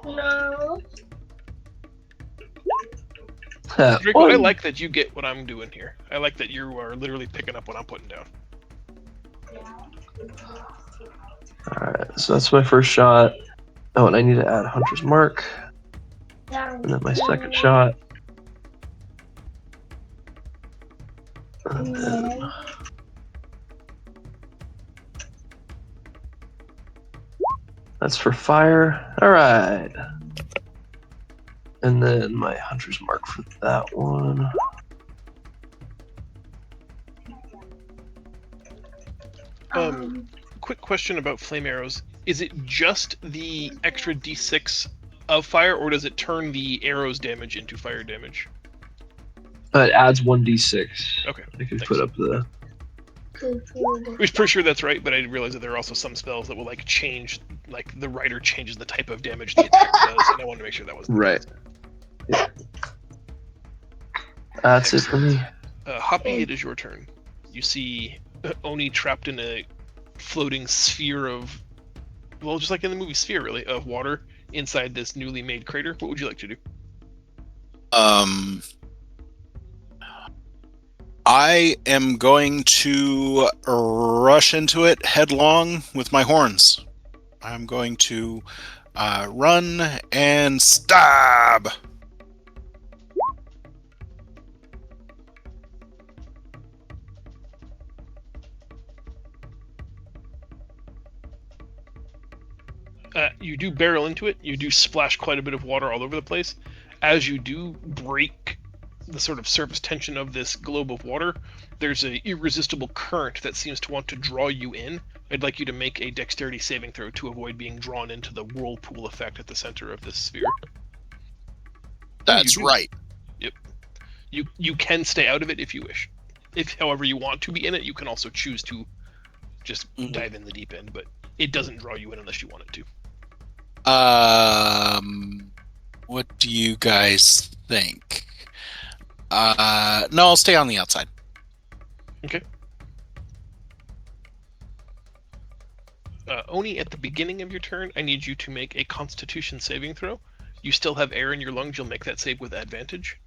No. Draco, I like that you get what I'm doing here. I like that you are literally picking up what I'm putting down. Alright, so that's my first shot. Oh, and I need to add Hunter's Mark. And then my second shot. And then... That's for fire. Alright. And then my Hunter's Mark for that one. Quick question about flame arrows. Is it just the extra d6 of fire, or does it turn the arrow's damage into fire damage? It adds 1d6. Okay, I can thanks. put up the... I was pretty sure that's right, but I realized that there are also some spells that will like change, like the writer changes the type of damage the attack does, and I wanted to make sure that was the Right. case. Yeah. That's it for me. Hoppy, it is your turn. You see Oni trapped in a floating sphere of, well, just like in the movie Sphere, really, of water inside this newly made crater. What would you like to do? I am going to rush into it headlong with my horns. I'm going to run and stab. You do barrel into it. You do splash quite a bit of water all over the place. As you do break the sort of surface tension of this globe of water, there's an irresistible current that seems to want to draw you in. I'd like you to make a dexterity saving throw to avoid being drawn into the whirlpool effect at the center of this sphere. That's do. right. Yep. You can stay out of it if you wish. If, however, you want to be in it, you can also choose to just dive in the deep end, but it doesn't draw you in unless you want it to. What do you guys think? No, I'll stay on the outside. Okay. Oni, at the beginning of your turn, I need you to make a Constitution saving throw. You still have air in your lungs. You'll make that save with advantage.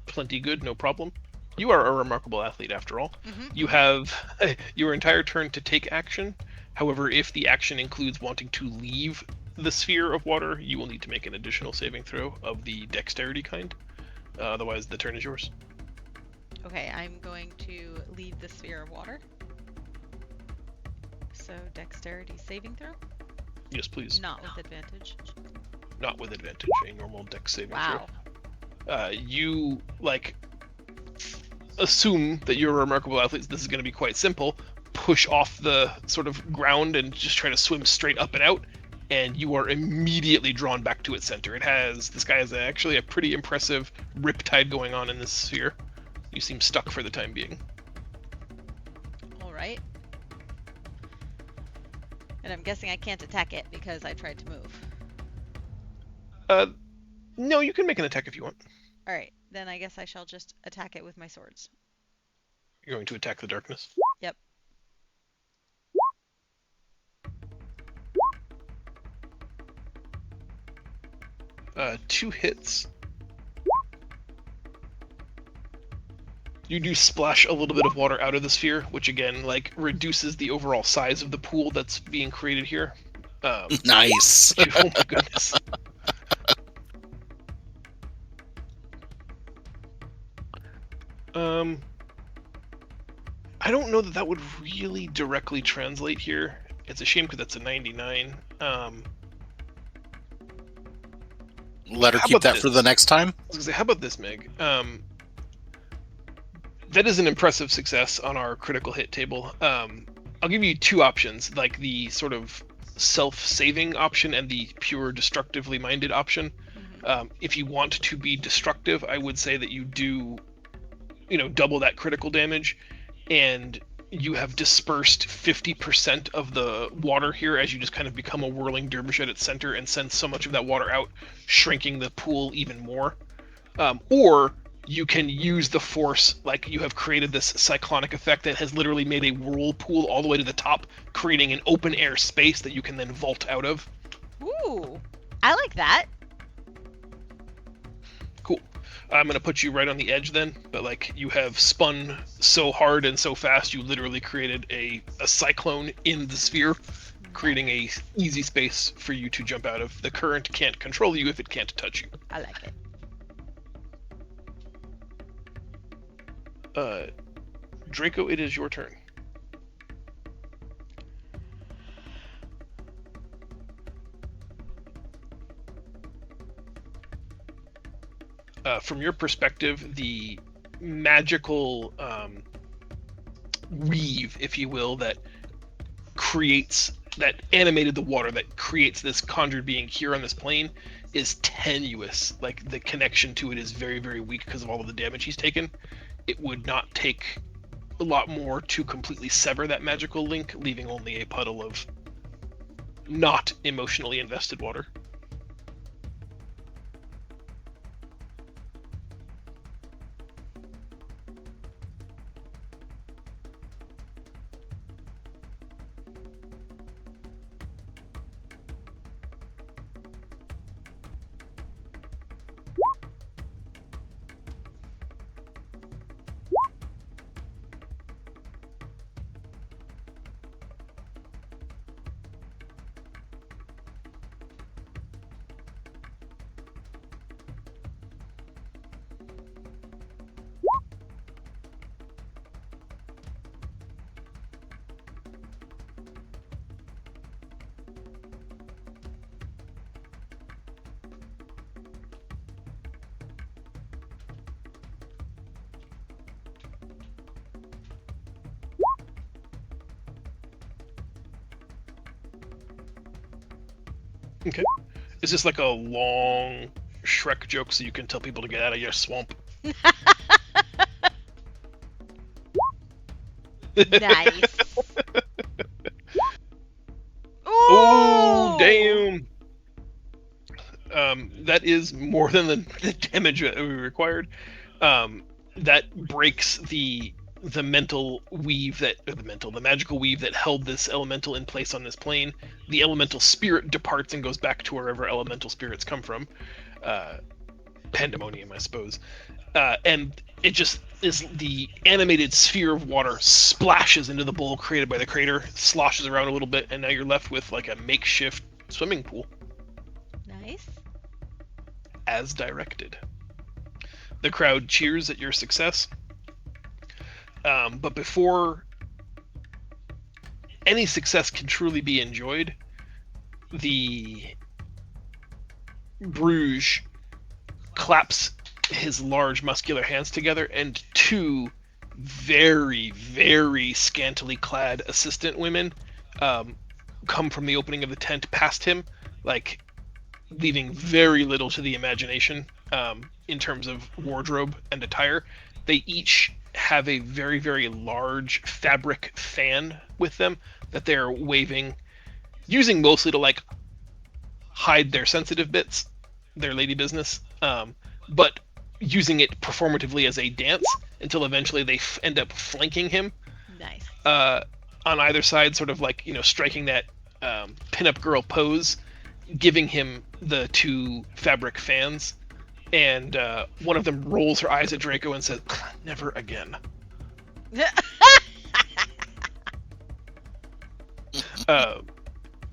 Plenty good, no problem. You are a remarkable athlete, after all. You have your entire turn to take action. However, if the action includes wanting to leave the sphere of water, you will need to make an additional saving throw of the dexterity kind. Otherwise, the turn is yours. Okay, I'm going to leave the sphere of water. So dexterity saving throw? Yes, please. Not with advantage. Not with advantage. A normal dex saving Wow. throw. You assume that you're a remarkable athlete. This is going to be quite simple. Push off the sort of ground and just try to swim straight up and out, and you are immediately drawn back to its center. This guy has actually a pretty impressive riptide going on in this sphere. You seem stuck for the time being. All right. And I'm guessing I can't attack it because I tried to move. No, you can make an attack if you want. All right, then I guess I shall just attack it with my swords. You're going to attack the darkness? Yep. Two hits. You do splash a little bit of water out of the sphere, which again, reduces the overall size of the pool that's being created here. Nice. Oh my goodness. I don't know that would really directly translate here. It's a shame because that's a 99. Let her How keep about that this? for the next time. I was gonna say, how about this, Meg? That is an impressive success on our critical hit table. I'll give you two options, like the sort of self-saving option and the pure destructively minded option. If you want to be destructive, I would say that you do, double that critical damage, and you have dispersed 50% of the water here as you just kind of become a whirling dervish at its center and send so much of that water out, shrinking the pool even more. Or you can use the force, like you have created this cyclonic effect that has literally made a whirlpool all the way to the top, creating an open air space that you can then vault out of. Ooh, I like that. Cool. I'm going to put you right on the edge then, but you have spun so hard and so fast, you literally created a cyclone in the sphere, creating a easy space for you to jump out of. The current can't control you if it can't touch you. I like it. Draco, it is your turn. From your perspective, the magical weave, if you will, that animated the water, that creates this conjured being here on this plane, is tenuous. The connection to it is very, very weak because of all of the damage he's taken. It would not take a lot more to completely sever that magical link, leaving only a puddle of not emotionally invested water. Okay. Is this like a long Shrek joke so you can tell people to get out of your swamp? Nice. Oh, Ooh! damn! That is more than the damage that we required. That breaks the mental weave the magical weave that held this elemental in place on this plane. The elemental spirit departs and goes back to wherever elemental spirits come from. Pandemonium, I suppose. And it just is the animated sphere of water splashes into the bowl created by the crater, sloshes around a little bit, and now you're left with like a makeshift swimming pool. Nice. As directed. The crowd cheers at your success. But before any success can truly be enjoyed, the Bruges claps his large muscular hands together, and two very, very scantily clad assistant women come from the opening of the tent past him, like leaving very little to the imagination in terms of wardrobe and attire. They each have a very, very large fabric fan with them that they're waving, using mostly to like hide their sensitive bits, their lady business, but using it performatively as a dance until eventually they end up flanking him. Nice. On either side, sort of like, striking that pinup girl pose, giving him the two fabric fans, and one of them rolls her eyes at Draco and says, "Never again."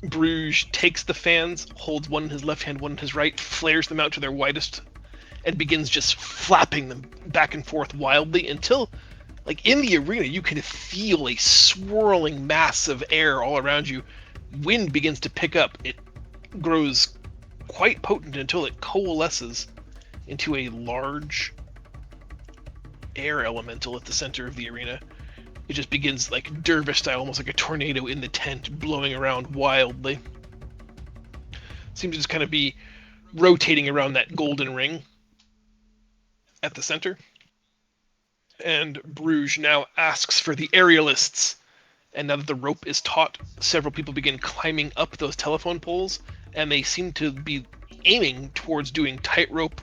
Bruges takes the fans, holds one in his left hand, one in his right, flares them out to their widest, and begins just flapping them back and forth wildly until, like, in the arena, you can feel a swirling mass of air all around you. Wind begins to pick up. It grows quite potent until it coalesces into a large air elemental at the center of the arena. It just begins, like, dervish style, almost like a tornado in the tent, blowing around wildly. Seems to just kind of be rotating around that golden ring at the center. And Bruges now asks for the aerialists. And now that the rope is taut, several people begin climbing up those telephone poles, and they seem to be aiming towards doing tightrope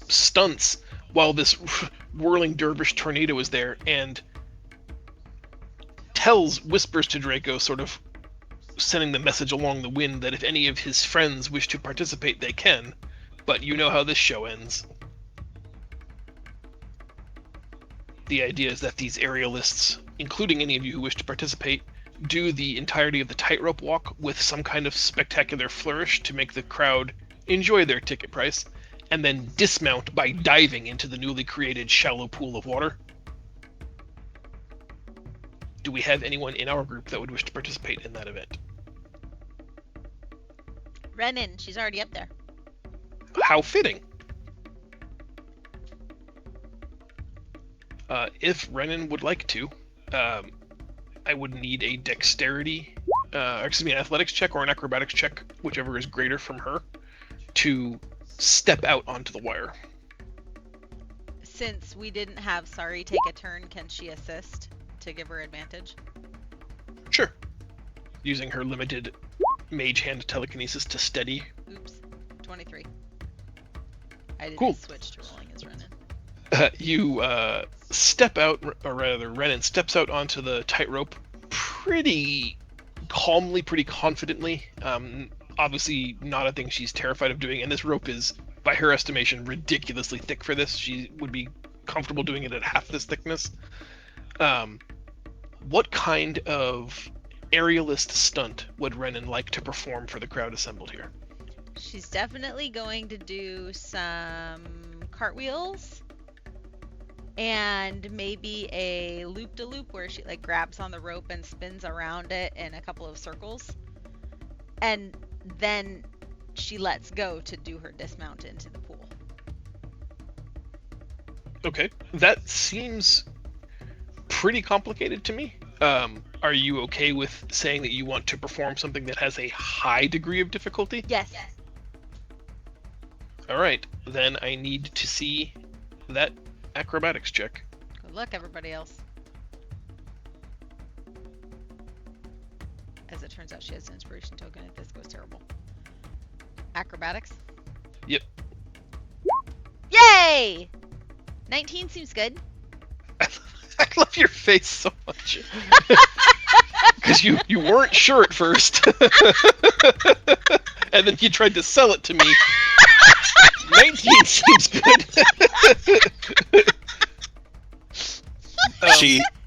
stunts while this whirling dervish tornado is there, and whispers to Draco, sort of sending the message along the wind that if any of his friends wish to participate, they can, but you know how this show ends. The idea is that these aerialists, including any of you who wish to participate, do the entirety of the tightrope walk with some kind of spectacular flourish to make the crowd enjoy their ticket price, and then dismount by diving into the newly created shallow pool of water. Do we have anyone in our group that would wish to participate in that event? Renan, she's already up there. How fitting. If Renan would like to, I would need a dexterity, an athletics check or an acrobatics check, whichever is greater from her, to step out onto the wire. Since we didn't have Sari take a turn, can she assist to give her advantage? Sure. Using her limited mage hand telekinesis to steady. Oops. 23. I didn't Cool. switch to rolling as Renan. You step out, or rather, Renan steps out onto the tightrope pretty calmly, pretty confidently. Obviously, not a thing she's terrified of doing, and this rope is, by her estimation, ridiculously thick for this. She would be comfortable doing it at half this thickness. What kind of aerialist stunt would Renan like to perform for the crowd assembled here? She's definitely going to do some cartwheels and maybe a loop-de-loop where she like grabs on the rope and spins around it in a couple of circles, and then she lets go to do her dismount into the pool. Okay, that seems pretty complicated to me. Are you okay with saying that you want to perform something that has a high degree of difficulty? Yes. All right, then I need to see that acrobatics check. Good luck, everybody else. As it turns out, she has an inspiration token if this goes terrible. Acrobatics? Yep. Yay! 19 seems good. I love your face so much. Because you weren't sure at first. And then you tried to sell it to me. 19 seems good.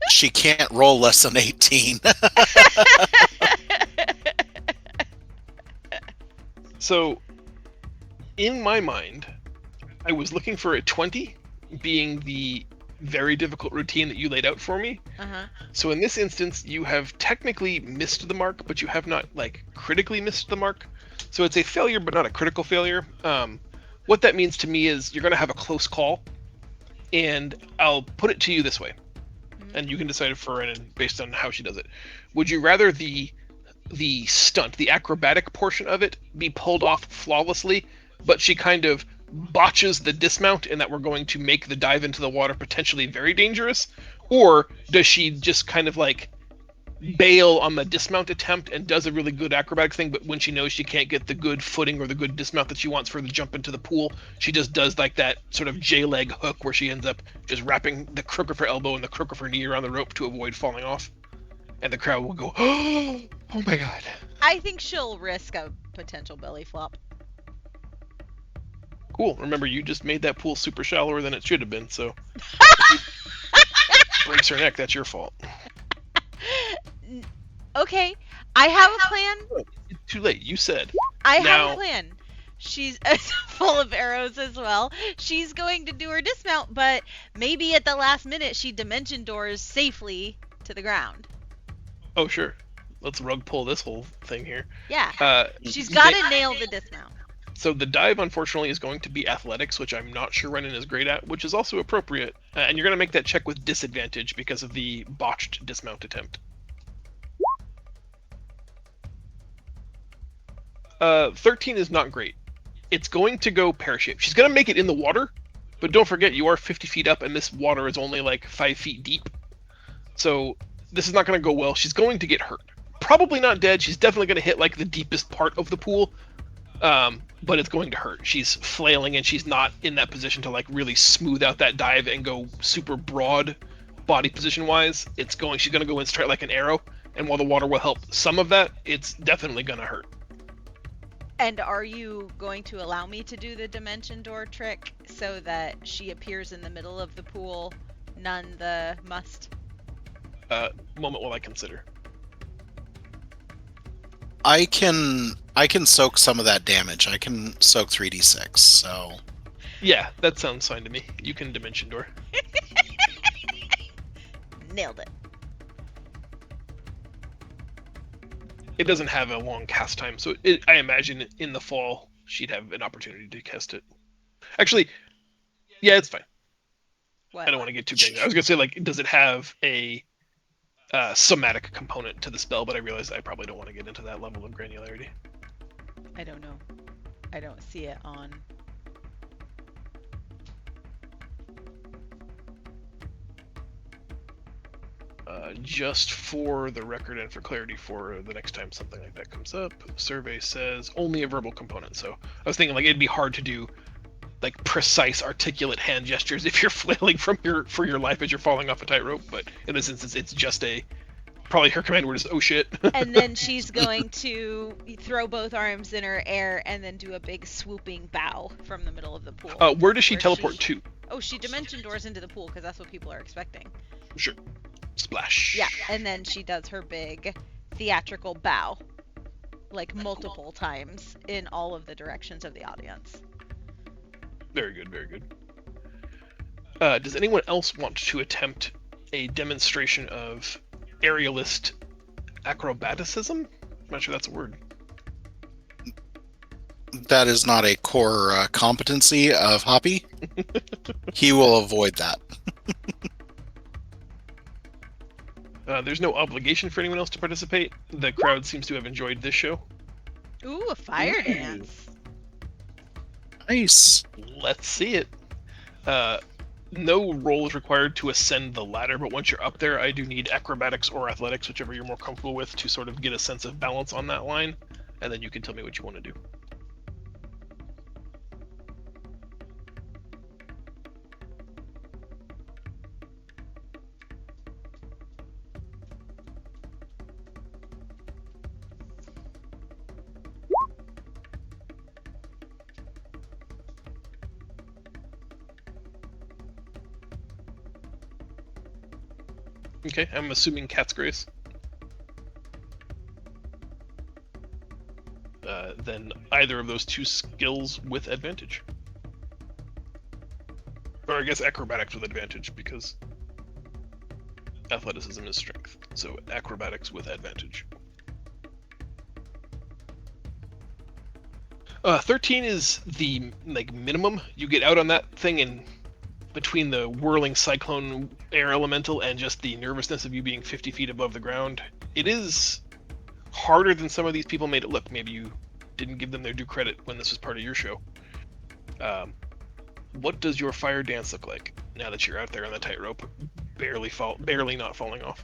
She can't roll less than 18. So, in my mind, I was looking for a 20 being the very difficult routine that you laid out for me. Uh-huh. So in this instance, you have technically missed the mark, but you have not, like, critically missed the mark. So it's a failure, but not a critical failure. What that means to me is you're going to have a close call, and I'll put it to you this way, and you can decide for Renan based on how she does it. Would you rather the stunt, the acrobatic portion of it, be pulled off flawlessly, but she kind of botches the dismount and that we're going to make the dive into the water potentially very dangerous? Or does she just kind of like bail on the dismount attempt and does a really good acrobatic thing, but when she knows she can't get the good footing or the good dismount that she wants for the jump into the pool, she just does like that sort of J-leg hook where she ends up just wrapping the crook of her elbow and the crook of her knee around the rope to avoid falling off? And the crowd will go, oh my god. I think she'll risk a potential belly flop. Cool. Remember, you just made that pool super shallower than it should have been, so if she breaks her neck, that's your fault. Okay, I have a plan. It's too late. You said. I have Now- a plan. She's full of arrows as well. She's going to do her dismount, but maybe at the last minute she dimension doors safely to the ground. Oh, sure. Let's rug pull this whole thing here. Yeah. She's got to nail the dismount. So the dive, unfortunately, is going to be athletics, which I'm not sure Renan is great at, which is also appropriate. And you're going to make that check with disadvantage because of the botched dismount attempt. 13 is not great. It's going to go pear-shaped. She's going to make it in the water, but don't forget you are 50 feet up, and this water is only like 5 feet deep. So this is not going to go well. She's going to get hurt. Probably not dead. She's definitely going to hit like the deepest part of the pool. But it's going to hurt. She's flailing and she's not in that position to like really smooth out that dive and go super broad body position wise. She's going to go in straight like an arrow, and while the water will help some of that, it's definitely going to hurt. And are you going to allow me to do the dimension door trick so that she appears in the middle of the pool, none the must? Moment while I consider. I can soak some of that damage. I can soak 3d6, so Yeah, that sounds fine to me. You can dimension door. Nailed it. It doesn't have a long cast time, so I imagine in the fall she'd have an opportunity to cast it. Actually, yeah, it's fine. What? I don't want to get too big. I was gonna say, like, does it have a somatic component to the spell? But I realized I probably don't want to get into that level of granularity. I don't know. I don't see it on. Just for the record and for clarity for the next time something like that comes up, survey says only a verbal component. So I was thinking like it'd be hard to do like precise articulate hand gestures if you're flailing for your life as you're falling off a tightrope, but in this instance it's just probably her command word is oh shit. And then she's going to throw both arms in her air and then do a big swooping bow from the middle of the pool. Where does she Where teleport to? Oh, she dimension doors into the pool because that's what people are expecting. Sure. Splash. Yeah, and then she does her big theatrical bow, like multiple times in all of the directions of the audience. Very good, very good. Does anyone else want to attempt a demonstration of aerialist acrobaticism? I'm not sure that's a word. that is not a core competency of Hoppy. He will avoid that. There's no obligation for anyone else to participate. The crowd seems to have enjoyed this show. Ooh, a fire dance. Nice. Let's see it. No roll is required to ascend the ladder, but once you're up there, I do need acrobatics or athletics, whichever you're more comfortable with, to sort of get a sense of balance on that line, and then you can tell me what you want to do. Okay, I'm assuming Cat's Grace. Then either of those two skills with advantage. Or I guess acrobatics with advantage, because athleticism is strength. So acrobatics with advantage. 13 is the minimum. You get out on that thing and between the whirling cyclone air elemental and just the nervousness of you being 50 feet above the ground, it is harder than some of these people made it look. Maybe you didn't give them their due credit when this was part of your show. What does your fire dance look like now that you're out there on the tightrope, barely not falling off?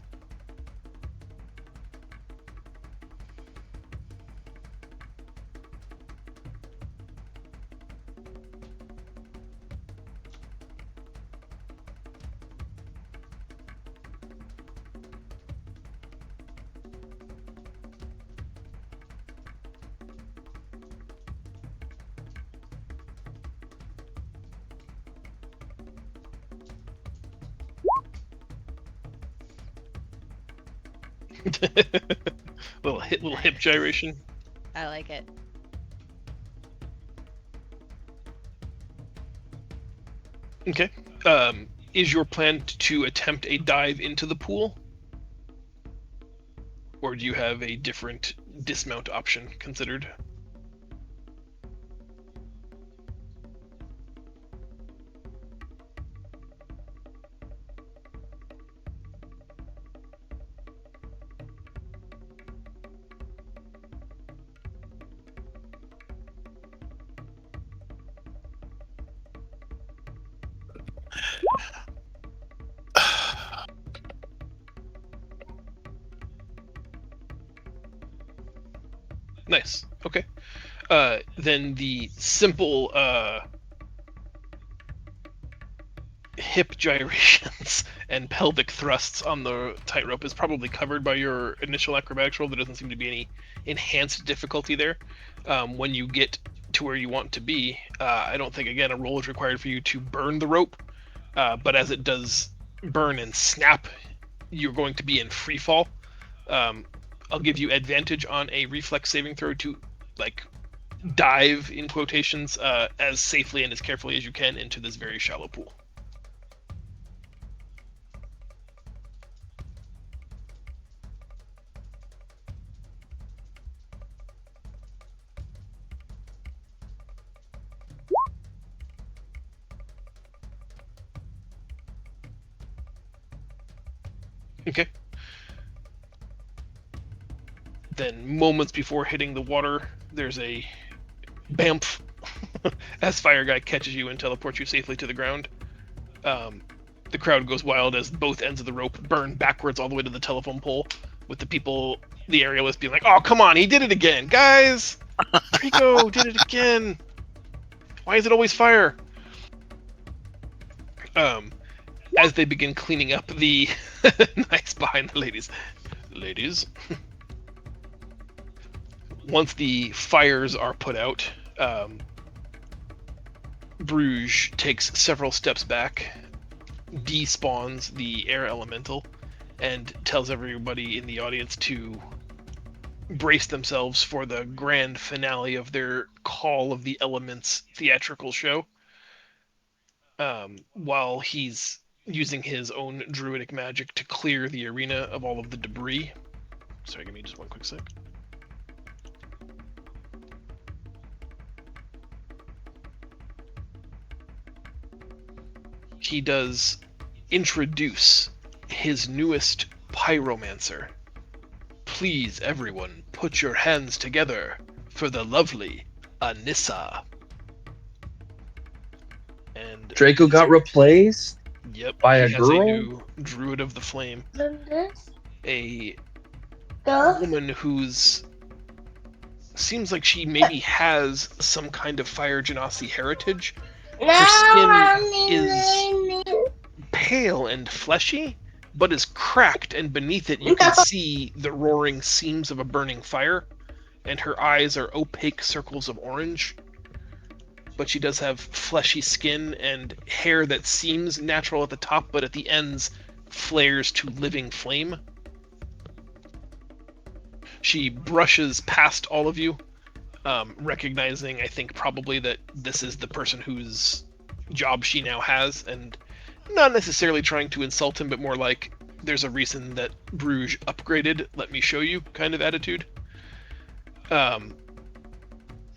little hip gyration. I like it. Okay. Is your plan to attempt a dive into the pool? Or do you have a different dismount option considered? Nice. Okay. Then the simple hip gyrations and pelvic thrusts on the tightrope is probably covered by your initial acrobatics roll. There doesn't seem to be any enhanced difficulty there. When you get to where you want to be, I don't think, again, a roll is required for you to burn the rope, but as it does burn and snap, you're going to be in free fall. I'll give you advantage on a reflex saving throw to dive, in quotations, as safely and as carefully as you can into this very shallow pool. Okay. Then moments before hitting the water, there's a bamf as Fire Guy catches you and teleports you safely to the ground. The crowd goes wild as both ends of the rope burn backwards all the way to the telephone pole, with the people, the aerialists, being like, "Oh, come on, he did it again, guys! Trico did it again! Why is it always fire?" As they begin cleaning up the nice behind the ladies. Once the fires are put out, Bruges takes several steps back, despawns the air elemental, and tells everybody in the audience to brace themselves for the grand finale of their Call of the Elements theatrical show. While he's using his own druidic magic to clear the arena of all of the debris. Sorry, give me just one quick sec. He does introduce his newest Pyromancer. Please, everyone, put your hands together for the lovely Anissa. And Draco got replaced yep, by he a has girl? a new Druid of the Flame, a woman who's seems like she maybe has some kind of Fire Genasi heritage. Her skin is pale and fleshy, but is cracked, and beneath it you can see the roaring seams of a burning fire, and her eyes are opaque circles of orange. But she does have fleshy skin and hair that seems natural at the top, but at the ends flares to living flame. She brushes past all of you, recognizing, I think, probably that this is the person whose job she now has, and not necessarily trying to insult him, but more like, there's a reason that Bruges upgraded, let me show you kind of attitude.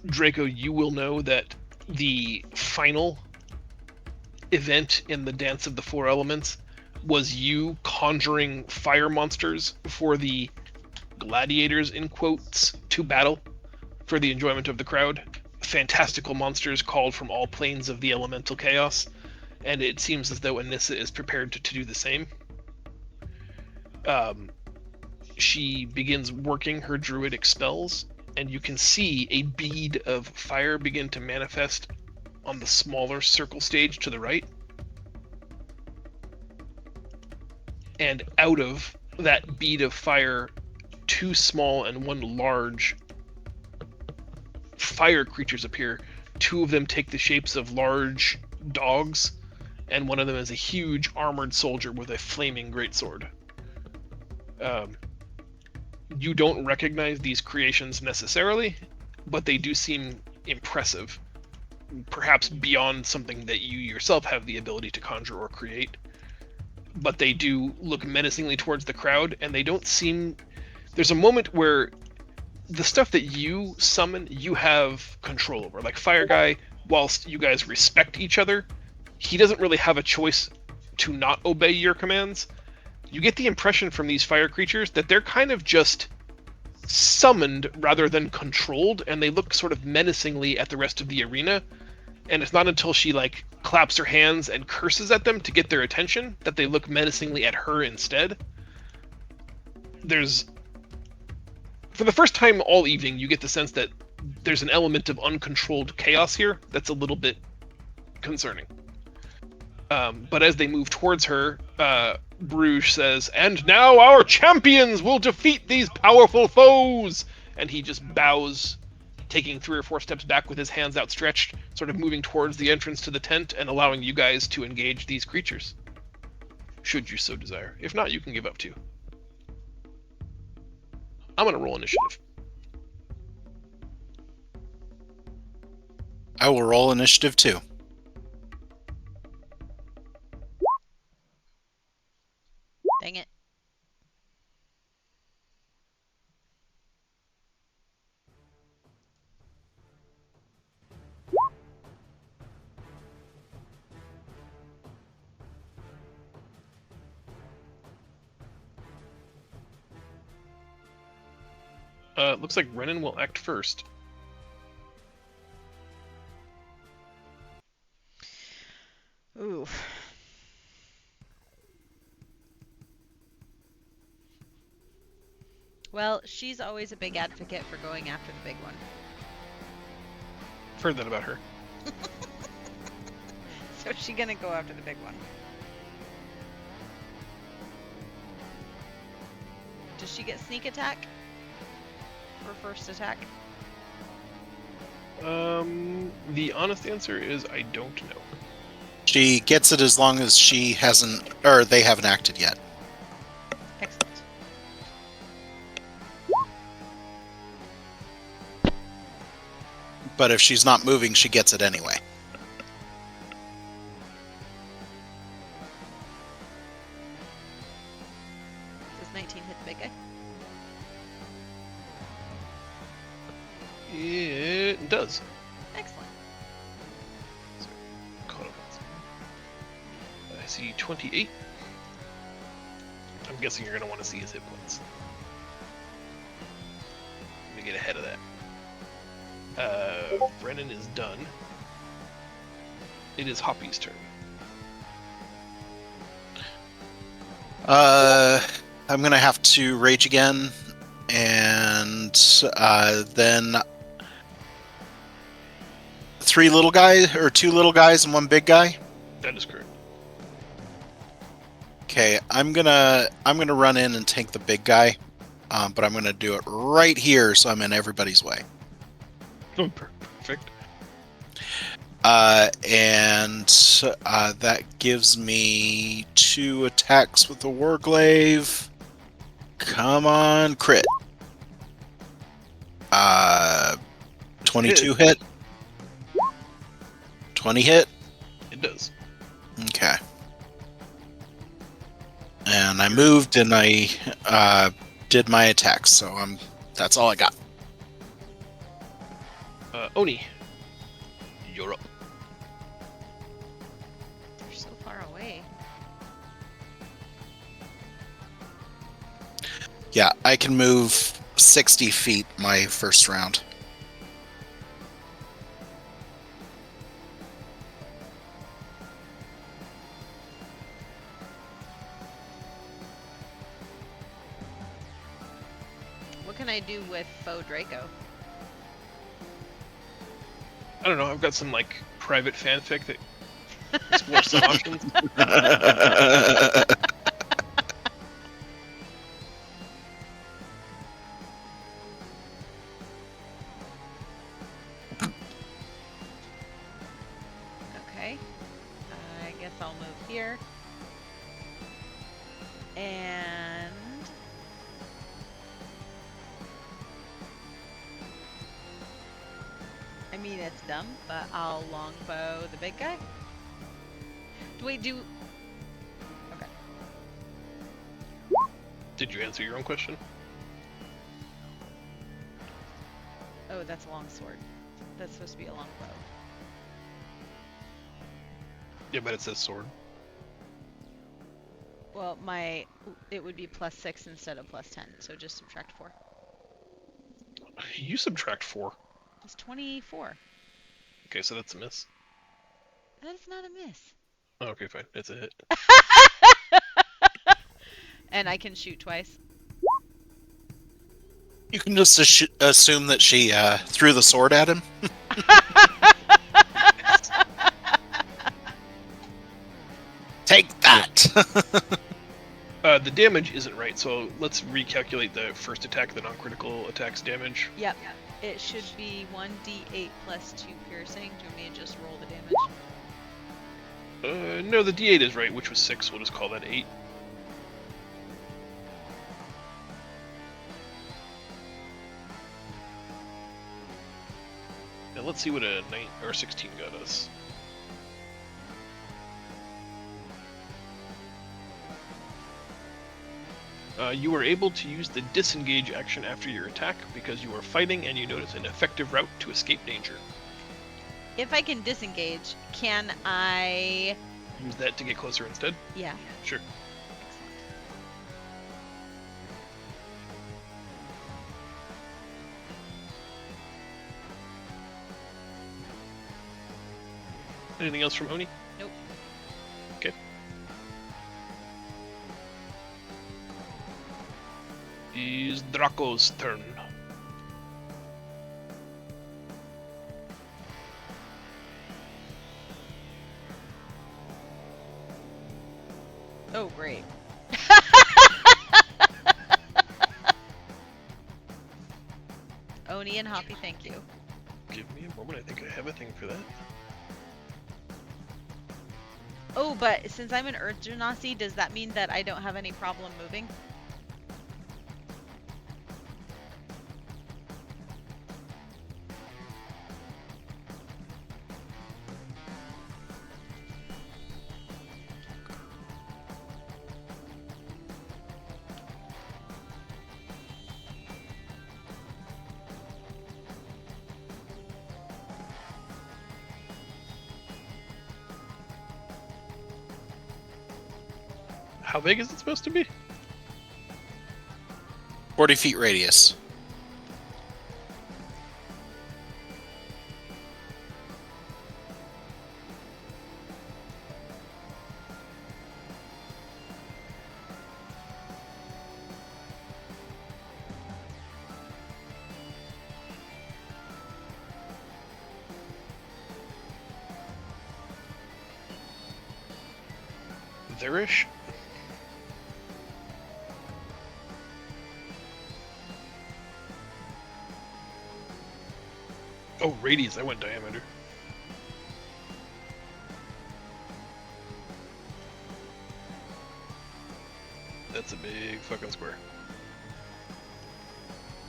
Draco, you will know that the final event in the Dance of the Four Elements was you conjuring fire monsters for the gladiators, in quotes, to battle for the enjoyment of the crowd. Fantastical monsters called from all planes of the elemental chaos, and it seems as though Anissa is prepared to do the same. She begins working her druidic spells, and you can see a bead of fire begin to manifest on the smaller circle stage to the right. And out of that bead of fire, 2 small and 1 large fire creatures appear. 2 of them take the shapes of large dogs, and one of them is a huge armored soldier with a flaming greatsword. You don't recognize these creations necessarily, but they do seem impressive, perhaps beyond something that you yourself have the ability to conjure or create. But they do look menacingly towards the crowd, and they don't seem... There's a moment where the stuff that you summon, you have control over. Like Fire Guy, whilst you guys respect each other, he doesn't really have a choice to not obey your commands. You get the impression from these fire creatures that they're kind of just summoned rather than controlled, and they look sort of menacingly at the rest of the arena. And it's not until she, like, claps her hands and curses at them to get their attention that they look menacingly at her instead. There's... For the first time all evening, you get the sense that there's an element of uncontrolled chaos here that's a little bit concerning. But as they move towards her, Bruges says, "And now our champions will defeat these powerful foes!" And he just bows, taking 3 or 4 steps back with his hands outstretched, sort of moving towards the entrance to the tent and allowing you guys to engage these creatures, should you so desire. If not, you can give up too. I'm going to roll initiative. I will roll initiative too. Dang it. Looks like Renan will act first. Ooh. Well, she's always a big advocate for going after the big one. I've heard that about her. So she's gonna go after the big one. Does she get sneak attack? For first attack? The honest answer is I don't know. She gets it as long as she hasn't, or they haven't acted yet. Excellent. But if she's not moving, she gets it anyway. Does 19 hit the big guy? It does. Excellent. I see 28. I'm guessing you're going to want to see his hit points. Let me get ahead of that. Brennan is done. It is Hoppy's turn. I'm gonna have to rage again, and then 3 little guys or 2 little guys and 1 big guy. That is correct. Okay, I'm gonna run in and tank the big guy, but I'm gonna do it right here, so I'm in everybody's way. Oh, perfect. And that gives me 2 attacks with the Warglaive. Come on, crit. 22 hit. 20 hit. It does. Okay. And I moved and I did my attacks, so that's all I got. Oni, you're up. They're so far away. Yeah, I can move 60 feet my first round. What can I do with Faux Draco? I don't know. I've got some like private fanfic that explores some options. Okay. I guess I'll move here. And I mean, it's dumb, but I'll longbow the big guy. Wait, do... Okay. Did you answer your own question? Oh, that's a long sword. That's supposed to be a longbow. Yeah, but it says sword. Well, it would be +6 instead of +10, so just subtract 4. You subtract 4. It's 24. Okay, so that's a miss. That is not a miss. Oh, okay, fine. It's a hit. And I can shoot twice. You can just assume that she threw the sword at him. Take that! The damage isn't right, so let's recalculate the first attack, the non-critical attack's damage. Yep. It should be 1d8 plus 2 piercing. Do you want me to just roll the damage? No, the d8 is right, which was 6. We'll just call that 8. Now let's see what a 9 or 16 got us. You are able to use the disengage action after your attack because you are fighting and you notice an effective route to escape danger. If I can disengage, can I... Use that to get closer instead? Yeah. Sure. Anything else from Oni? Nope. Okay. Is Draco's turn. Oh, great. Oni and Hoppy, thank you. Give me a moment, I think I have a thing for that. Oh, but since I'm an Earth Genasi, does that mean that I don't have any problem moving? How big is it supposed to be? 40 feet radius. There-ish. Oh, radius. I went diameter. That's a big fucking square.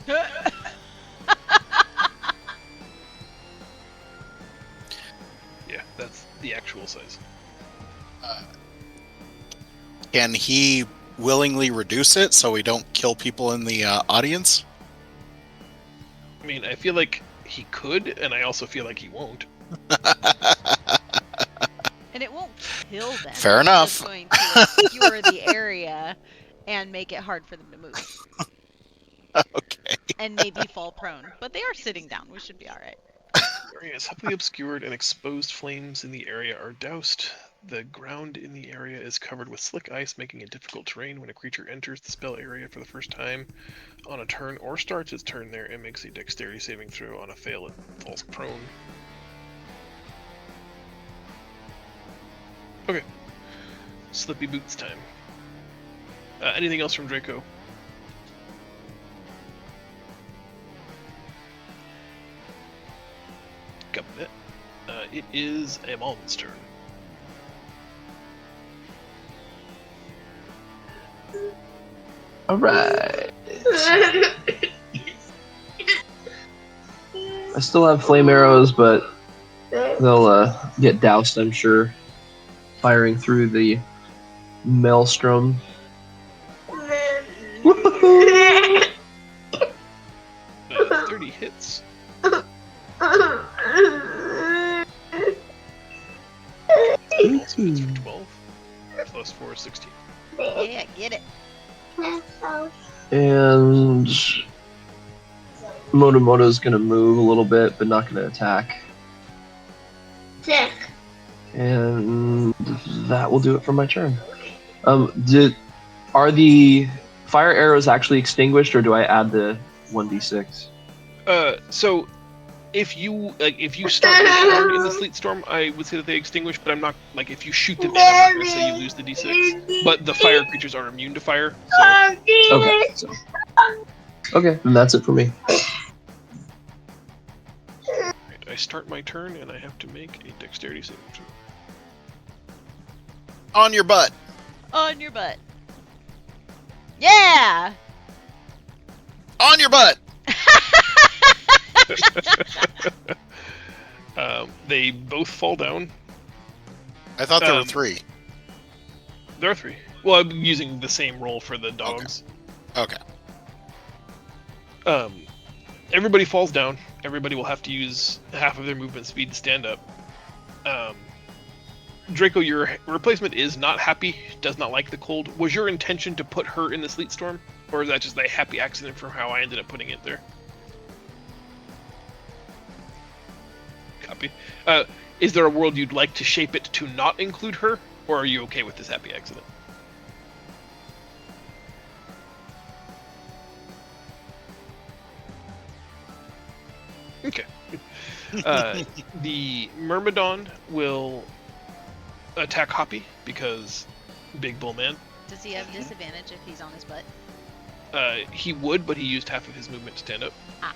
Yeah, that's the actual size. Can he willingly reduce it so we don't kill people in the audience? I mean, I feel like he could, and I also feel like he won't. And it won't kill them. Fair It's enough. just going to obscure the area and make it hard for them to move. Okay. And maybe fall prone. But they are sitting down. We should be alright. The area is heavily obscured and exposed flames in the area are doused. The ground in the area is covered with slick ice, making it difficult terrain. When a creature enters the spell area for the first time on a turn or starts its turn there, it makes a dexterity saving throw. On a fail, it falls prone. Okay. Slippy boots time. Anything else from Draco? Got it. It is Amal's turn. All right. I still have flame arrows, but they'll get doused, I'm sure. Firing through the maelstrom. Woohoo! 30 hits. Also hits for 12. Plus 4 is 16. Yeah, get it. And Motomoto's gonna move a little bit, but not gonna attack. Sick. And that will do it for my turn. Are the fire arrows actually extinguished, or do I add the 1d6? So if you start your turn in the sleet storm, I would say that they extinguish, but I'm not like if you shoot them in, I'm not gonna say you lose the d6. But the fire creatures are immune to fire, so Okay, then that's it for me. right, I start my turn and I have to make a dexterity saving throw. On your butt. On your butt. Yeah! On your butt. They both fall down. I thought there were 3. There are 3. Well, I'm using the same roll for the dogs. Okay. Everybody falls down. Everybody will have to use half of their movement speed to stand up. Draco, your replacement is not happy, does not like the cold. Was your intention to put her in the sleet storm? Or is that just a happy accident from how I ended up putting it there? Copy. Is there a world you'd like to shape it to not include her? Or are you okay with this happy accident? Okay. The Myrmidon will attack Hoppy because big bull man. Does he have disadvantage if he's on his butt? He would, but he used half of his movement to stand up. Ah.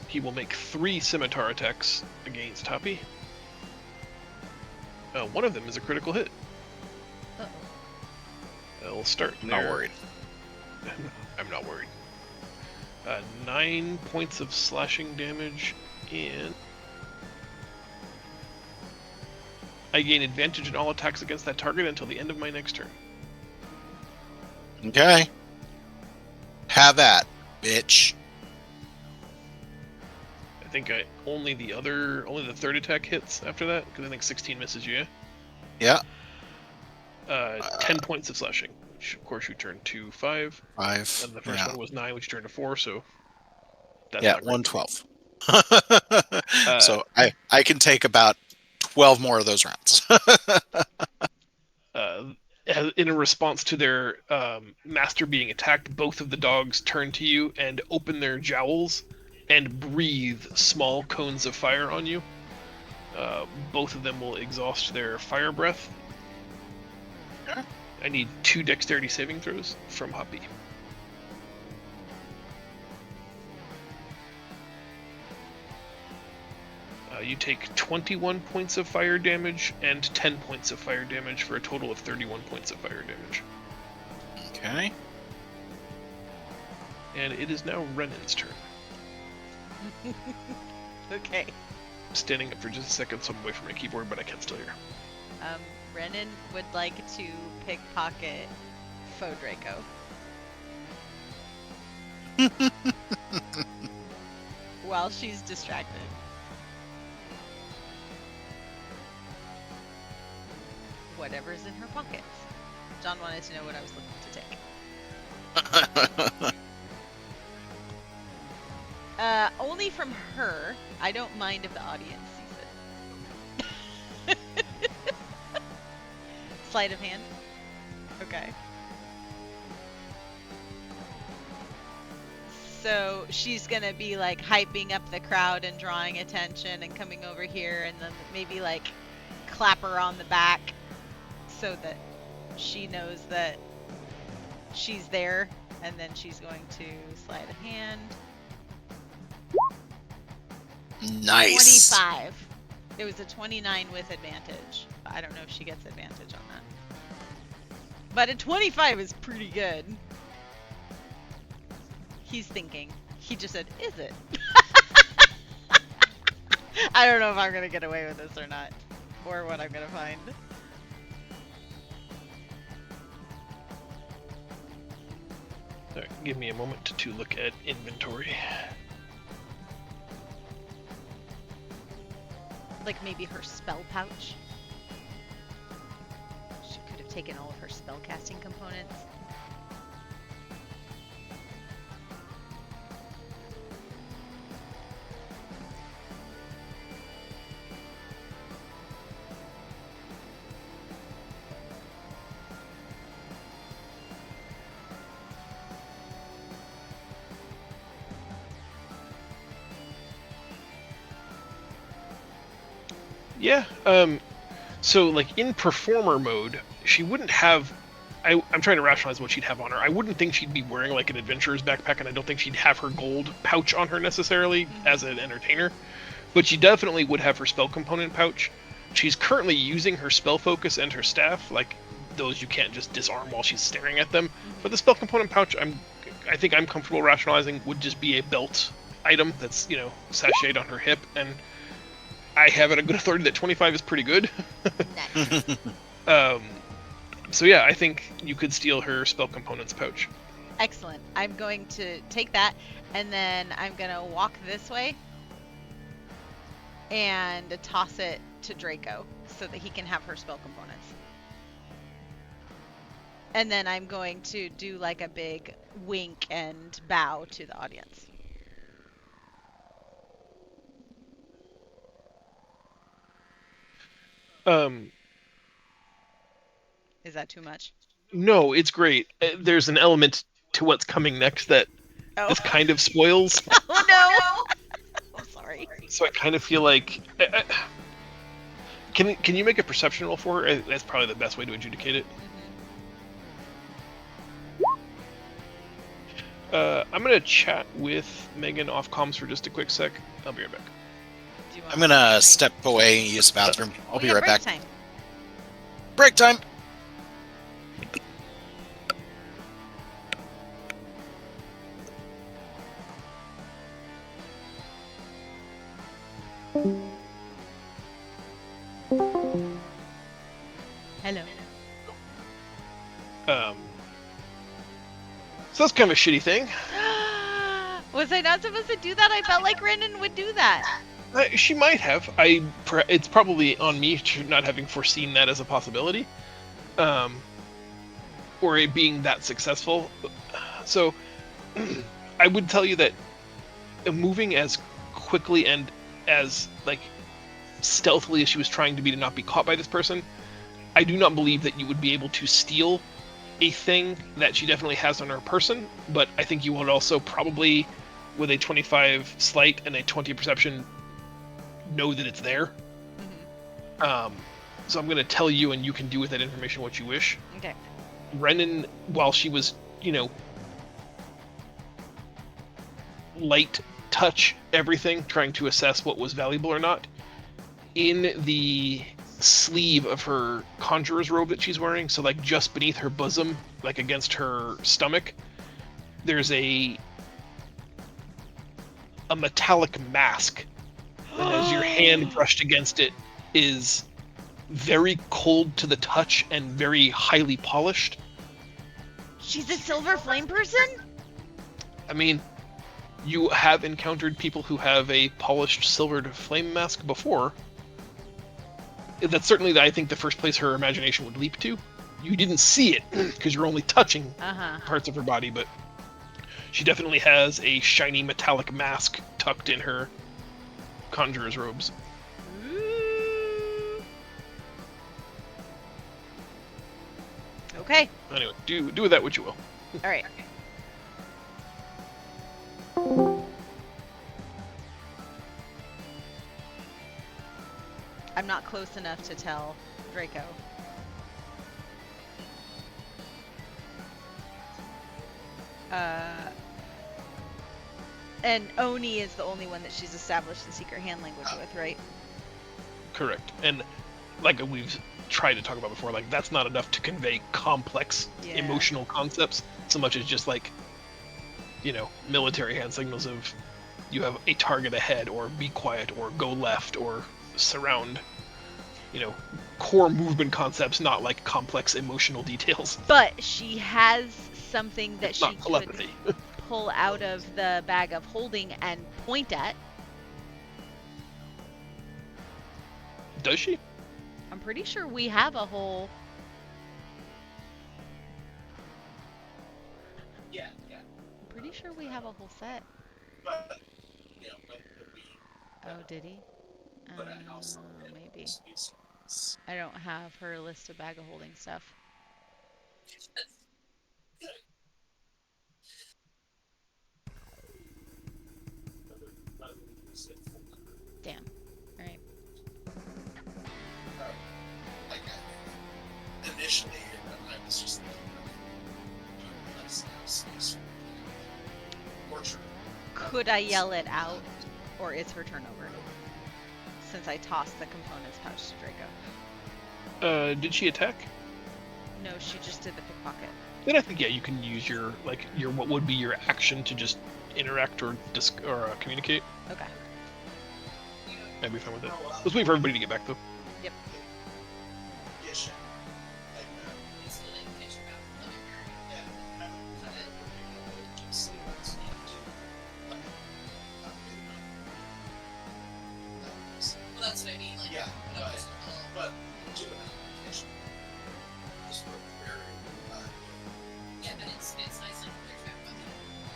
He will make 3 scimitar attacks against Hoppy. One of them is a critical hit. Uh-oh. I'll start I'm there. not worried. I'm not worried. 9 points of slashing damage, and I gain advantage in all attacks against that target until the end of my next turn. Okay. Have that, bitch. I think only the third attack hits after that, because I think 16 misses you. Yeah. 10 points of slashing. which of course you turned to 5. 5. And the first one was 9, which you turned to 4. So that's Yeah, not great. 112. So I can take about 12 more of those rounds. In a response to their master being attacked, both of the dogs turn to you and open their jowls and breathe small cones of fire on you. Both of them will exhaust their fire breath. Okay. I need 2 dexterity saving throws from Hoppy. You take 21 points of fire damage and 10 points of fire damage for a total of 31 points of fire damage. Okay. And it is now Renan's turn. Okay. I'm standing up for just a second, so I'm away from my keyboard, but I can still hear. Renan would like to pickpocket Faux Draco. While she's distracted. Whatever's in her pockets. John wanted to know what I was looking to take. Only from her. I don't mind if the audience sees it. Sleight of hand? Okay. So she's gonna be like hyping up the crowd and drawing attention and coming over here and then maybe like clap her on the back so that she knows that she's there, and then she's going to sleight of hand. Nice. 25. It was a 29 with advantage. I don't know if she gets advantage on that. But a 25 is pretty good. He's thinking. He just said, is it? I don't know if I'm going to get away with this or not. Or what I'm going to find. Alright, give me a moment to look at inventory. Like maybe her spell pouch. She could have taken all of her spellcasting components. Yeah, so like in performer mode, she wouldn't have, I'm trying to rationalize what she'd have on her. I wouldn't think she'd be wearing like an adventurer's backpack, and I don't think she'd have her gold pouch on her necessarily as an entertainer, but she definitely would have her spell component pouch. She's currently using her spell focus and her staff, like those you can't just disarm while she's staring at them, but the spell component pouch, I think I'm comfortable rationalizing would just be a belt item that's, you know, sashayed on her hip, and I have it a good authority that 25 is pretty good. Nice. So yeah, I think you could steal her spell components pouch. Excellent. I'm going to take that, and then I'm going to walk this way and toss it to Draco so that he can have her spell components. And then I'm going to do like a big wink and bow to the audience. Is that too much? No, it's great. There's an element to what's coming next that Oh, this kind of spoils. oh no! I'm sorry. So I kind of feel like, can you make a perception roll for her? That's probably the best way to adjudicate it. I'm gonna chat with Megan off comms for just a quick sec. I'll be right back. Do you want I'm gonna step away and use the bathroom. I'll Oh, be yeah, right break back. time. Break time. Hello. So that's kind of a shitty thing. Was I not supposed to do that? I felt like Renan would do that. She might have. It's probably on me for not having foreseen that as a possibility. or it being that successful. So I would tell you that moving as quickly and as like stealthily as she was trying to be to not be caught by this person, I do not believe that you would be able to steal a thing that she definitely has on her person, but I think you would also probably, with a 25 sleight and a 20 perception, know that it's there. So I'm going to tell you, and you can do with that information what you wish. Okay. Renan, while she was, light touch everything, trying to assess what was valuable or not, in the sleeve of her conjurer's robe that she's wearing, so like just beneath her bosom, like against her stomach, there's a metallic mask, and as your hand brushed against it is very cold to the touch and very highly polished. She's a silver flame person? I mean, you have encountered people who have a polished silvered flame mask before. That's certainly, I think, the first place her imagination would leap to. You didn't see it because you're only touching parts of her body, but she definitely has a shiny metallic mask tucked in her conjurer's robes. Okay. Anyway, do with that what you will. All right. I'm not close enough to tell Draco. And Oni is the only one that she's established the secret hand language with, right? Correct. And like we've tried to talk about before, like that's not enough to convey complex emotional concepts so much as just like, military hand signals of you have a target ahead, or be quiet, or go left, or surround. Core movement concepts, not like complex emotional details. But she has something that It's she not telepathy. could pull out of the bag of holding and point at. Does she? I'm pretty sure we have a whole... I'm pretty sure we have a whole set. Oh, did he? Maybe. I don't have her list of bag of holding stuff. Damn. Alright. Initially, I was just could I yell it out, or is her turnover? Since I tossed the components pouch to Draco. Did she attack? No, she just did the pickpocket. Then I think you can use your what would be your action to just interact or communicate. Okay. I'd be fine with it. Let's wait for everybody to get back though. Yep. Well, that's what I mean. Like, Yeah, but yeah, but it's nice like there's back button.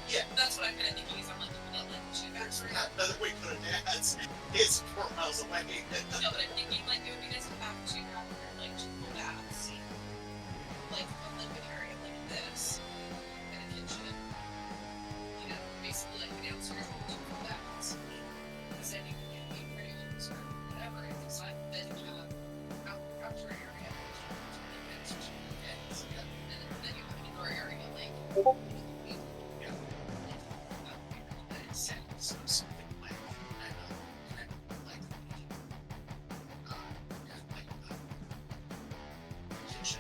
Yeah. That's what I'm kind of thinking. Is I'm like looking at like two backs there's right now. not another way to dance. It's 4 miles away. No, but I'm thinking like it would be nice to have two like two backs, like a living area like this, and a kitchen. Basically like the downstairs with two backs. Because then you can get rooms or whatever inside. Then you have outdoor area, and then you have an indoor area like. Something like kitchen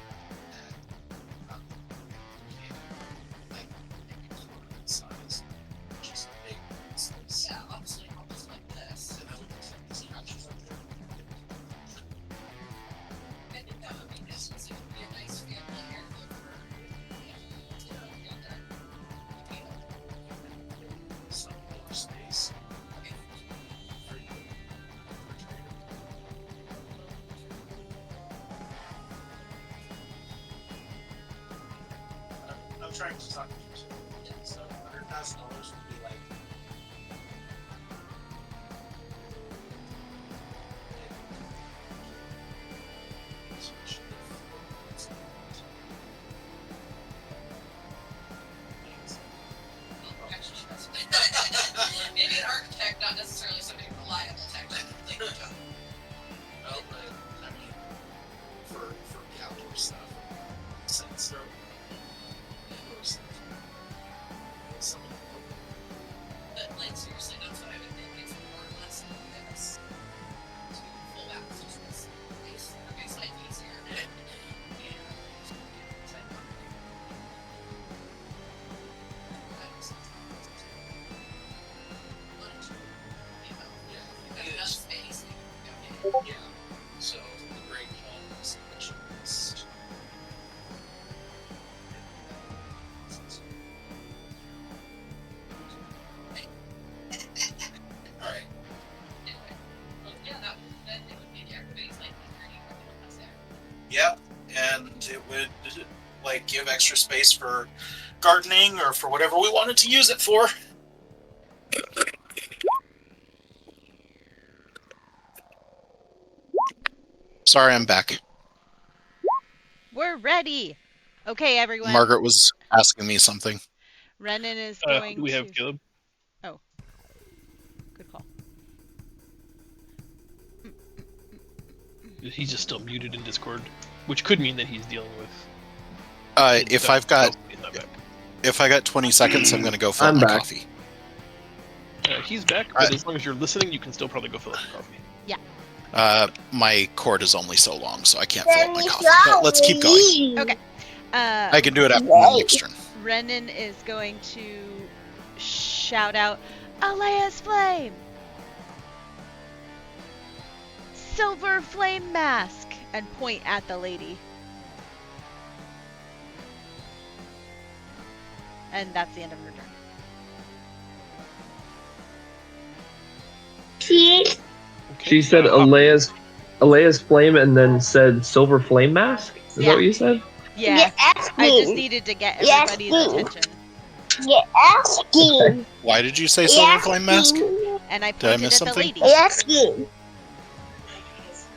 that size, just big instance. Yeah, obviously almost like this. And then we can set these couches up there. I think that would be nice because it would be a nice family area for, trying to talk to you. So $100,000 would be like. Maybe an architect, not necessarily somebody reliable technically. Well, but I mean, for the outdoor stuff, since they're indoor stuff, somebody. But like seriously, that's what I would think. It's more or less like this. To full back positions. Okay, slightly easier. And you've got enough space. Yeah. So the great hall is just. All right. Anyway, well, yeah, that it would make everybody's life easier. That's there. Yep, and it would like give extra space for gardening or for whatever we wanted to use it for. Sorry, I'm back. We're ready. Okay, everyone. Margaret was asking me something. Renan is going Do we have to. Caleb? Good call. He's just still muted in Discord, which could mean that he's dealing with. If I've got He's not back. if I got 20 seconds, I'm gonna go fill I'm my back. coffee. He's back, but as long as you're listening, you can still probably go fill up your coffee. My cord is only so long, so I can't fill up my coffee. But let's keep going. Okay. I can do it after my next turn. Renan is going to shout out, Alea's Flame! Silver Flame Mask! And point at the lady. And that's the end of her turn. She Okay. said Alea's flame and then said silver flame mask? Is that what you said? Yeah, I just needed to get everybody's attention. You're asking. Why did you say silver flame mask? And I Did I pointed miss at the something? lady. Asking.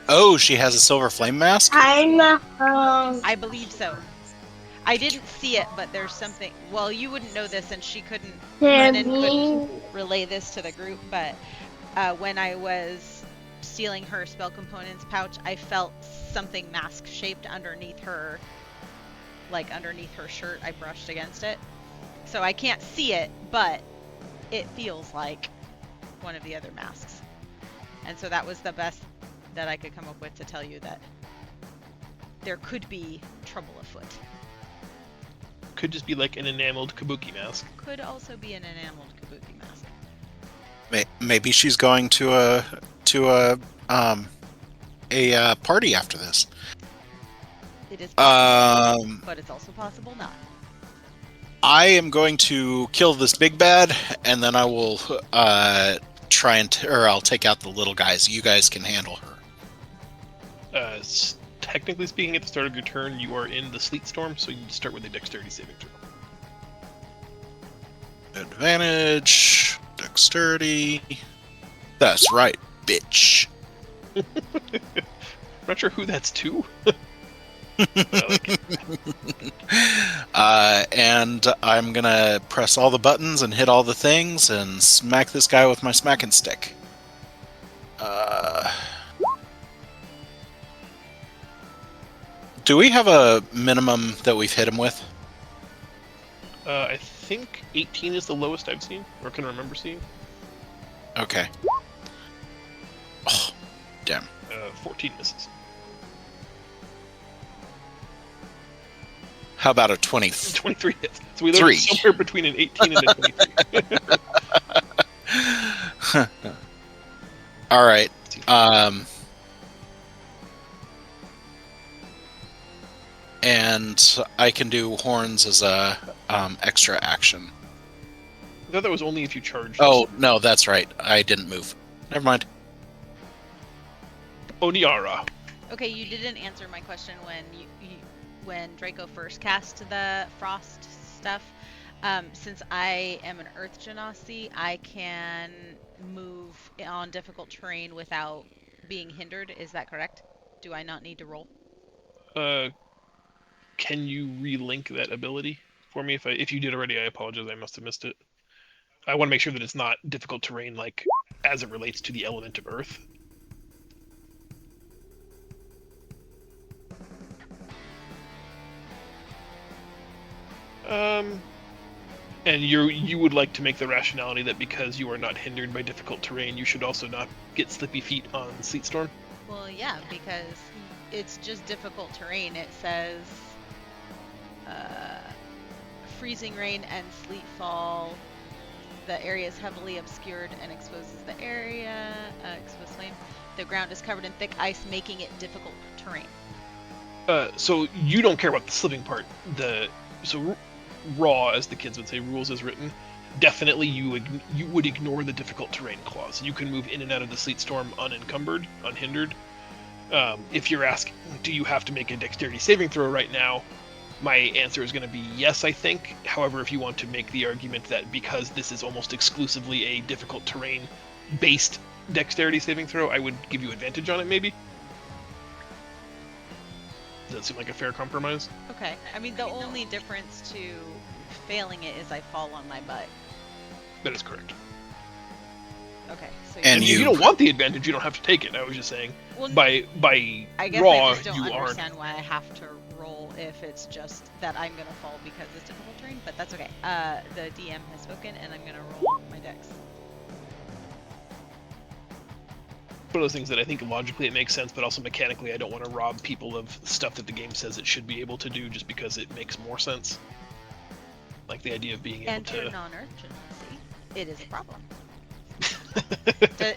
Oh, she has a silver flame mask? I'm I believe so. I didn't see it, but there's something. Well, you wouldn't know this, and she couldn't. Renan couldn't relay this to the group, but when I was stealing her spell components pouch, I felt something mask shaped underneath her, like underneath her shirt. I brushed against it, so I can't see it, but it feels like one of the other masks. And so that was the best that I could come up with to tell you that there could be trouble afoot. Could just be like an enameled kabuki mask. Could also be an enameled kabuki mask. Maybe she's going to a party after this. It is possible, but it's also possible not. I am going to kill this big bad, and then I will try and I'll take out the little guys. You guys can handle her. Technically speaking, at the start of your turn, you are in the sleet storm, so you start with a dexterity saving throw. Advantage, dexterity. That's right, bitch. I'm not sure who that's to. And I'm gonna press all the buttons and hit all the things and smack this guy with my smacking stick. Do we have a minimum that we've hit him with? I think 18 is the lowest I've seen, or can remember seeing. Okay. Oh, damn. 14 misses. How about a 20? 23 hits. So we Three. live somewhere between an 18 and a 23. All right. And I can do horns as a extra action. I thought that was only if you charged. Oh no, that's right. I didn't move. Never mind. Oniara. Okay, you didn't answer my question when when Draco first cast the frost stuff. Since I am an Earth Genasi, I can move on difficult terrain without being hindered. Is that correct? Do I not need to roll? Can you relink that ability for me? If you did already, I apologize. I must have missed it. I want to make sure that it's not difficult terrain, like as it relates to the element of Earth. And you would like to make the rationality that because you are not hindered by difficult terrain, you should also not get slippy feet on Sleet Storm? Well, yeah, because it's just difficult terrain. It says freezing rain and sleet fall. The area is heavily obscured and exposes the area. Exposed flame. The ground is covered in thick ice, making it difficult terrain. So you don't care about the slipping part. Raw, as the kids would say, rules as written. Definitely, you would ignore the difficult terrain clause. You can move in and out of the Sleet Storm unencumbered, unhindered. If you're asking, do you have to make a dexterity saving throw right now? My answer is going to be yes, I think. However, if you want to make the argument that because this is almost exclusively a difficult terrain-based dexterity saving throw, I would give you advantage on it, maybe? Does that seem like a fair compromise? Okay. I mean, the only difference to failing it is I fall on my butt. That is correct. Okay. So And you don't want the advantage, you don't have to take it. I was just saying, well, by I guess raw, I just don't you aren't. understand why I have to roll if it's just that I'm gonna fall because it's difficult terrain, but that's okay. The DM has spoken, and I'm gonna roll my dex. One of those things that I think logically it makes sense, but also mechanically I don't want to rob people of stuff that the game says it should be able to do just because it makes more sense. Like the idea of being able Enter to. non-urgency. It is a problem.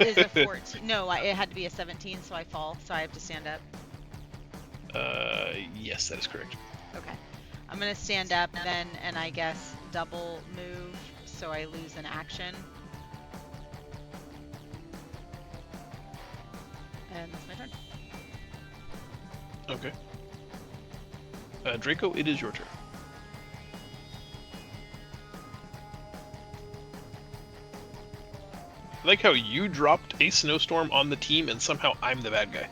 Is a 14? No, it had to be a 17, so I fall, so I have to stand up. Yes, that is correct. Okay. I'm gonna stand up then, and I guess double move, so I lose an action. And that's my turn. Okay. Draco, it is your turn. I like how you dropped a snowstorm on the team and somehow I'm the bad guy.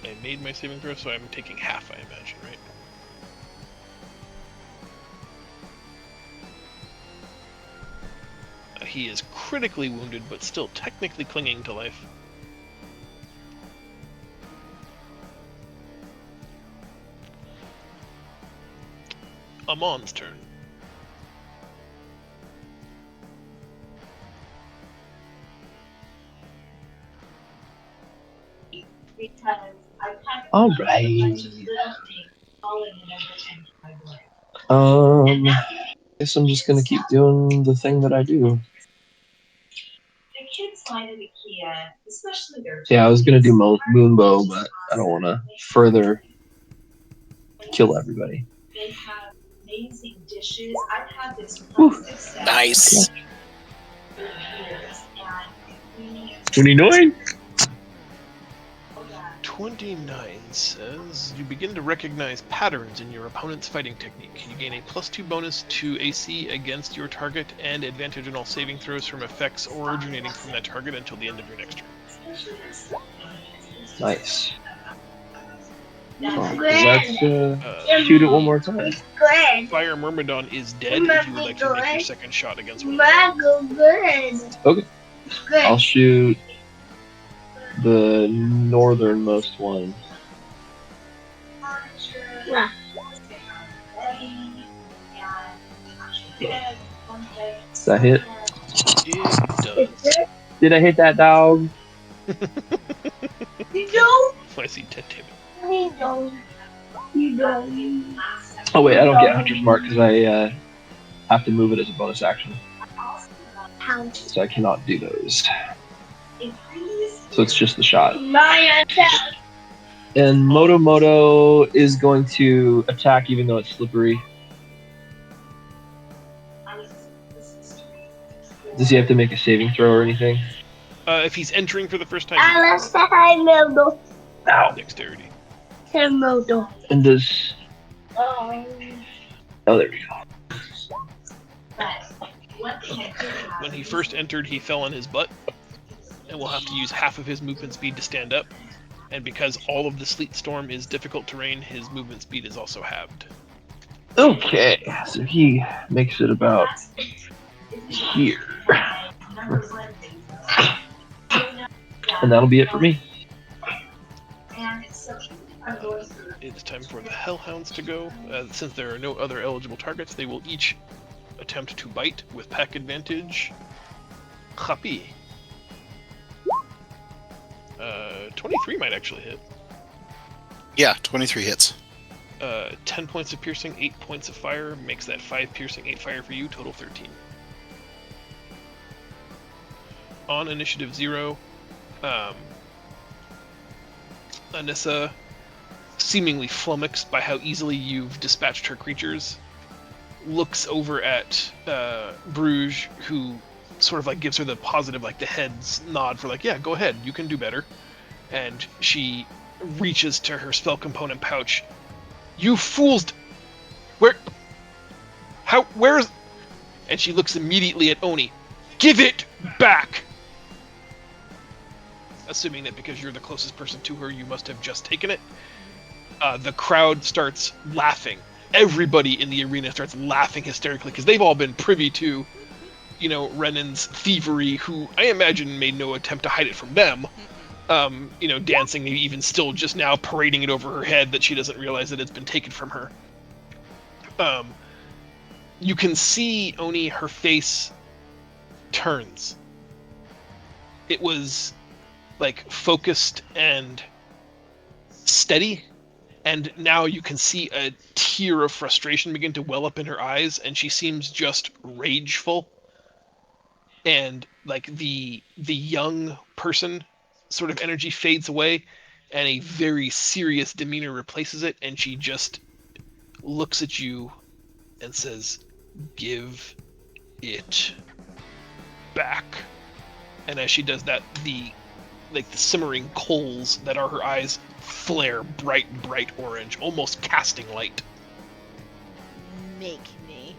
I made my saving throw, so I'm taking half, I imagine, right? He is critically wounded, but still technically clinging to life. Amon's turn. All right. Guess I'm just gonna keep doing the thing that I do. Yeah, I was gonna do Moonbow, but I don't want to further kill everybody. They have amazing dishes. I've had this Nice. 29. 29 says, you begin to recognize patterns in your opponent's fighting technique. You gain a +2 bonus to AC against your target and advantage on all saving throws from effects originating from that target until the end of your next turn. Nice. Let's shoot it one more time. Fire Myrmidon is dead if you would like to make your second shot against one of them. Okay. I'll shoot the northernmost one. Does that hit? It does. Did I hit that dog? I see Tentative. Oh wait, I don't get Hunter's Mark because I have to move it as a bonus action. So I cannot do those. So it's just the shot. And Moto is going to attack even though it's slippery. Does he have to make a saving throw or anything? If he's entering for the first time, Ow. dexterity. And does... Oh, there we go. When he first entered, he fell on his butt, and will have to use half of his movement speed to stand up. And because all of the Sleet Storm is difficult terrain, his movement speed is also halved. Okay, so he makes it about here. And that'll be it for me. It's time for the Hellhounds to go. Since there are no other eligible targets, they will each attempt to bite with pack advantage. Happy. 23 might actually hit. Yeah, 23 hits. 10 points of piercing, 8 points of fire, makes that 5 piercing, 8 fire for you, total 13. On initiative 0, Anissa, seemingly flummoxed by how easily you've dispatched her creatures, looks over at Bruges, who sort of like gives her the positive, like the head's nod for like, yeah, go ahead, you can do better. And she reaches to her spell component pouch. You fools! Where's... And she looks immediately at Oni. Give it back! Assuming that because you're the closest person to her, you must have just taken it. The crowd starts laughing. Everybody in the arena starts laughing hysterically because they've all been privy to, Renan's thievery, who I imagine made no attempt to hide it from them. Dancing, maybe even still just now parading it over her head that she doesn't realize that it's been taken from her. You can see Oni, her face turns. It was like focused and steady, and now you can see a tear of frustration begin to well up in her eyes, and she seems just rageful. And like the young person sort of energy fades away, and a very serious demeanor replaces it, and she just looks at you and says, "Give it back." And as she does that, the simmering coals that are her eyes flare bright orange, almost casting light. Make me.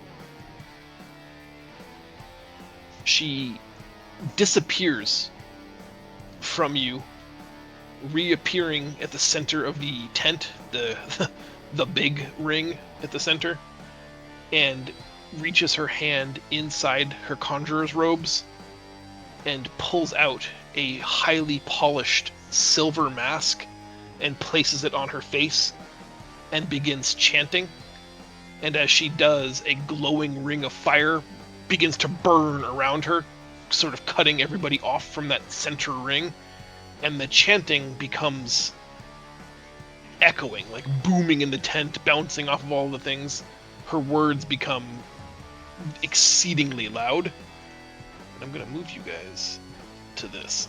She disappears from you, reappearing at the center of the tent, the big ring at the center, and reaches her hand inside her conjurer's robes and pulls out a highly polished silver mask and places it on her face and begins chanting. And as she does, a glowing ring of fire begins to burn around her, sort of cutting everybody off from that center ring, and the chanting becomes echoing, like booming in the tent, bouncing off of all the things. Her words become exceedingly loud. And I'm going to move you guys to this.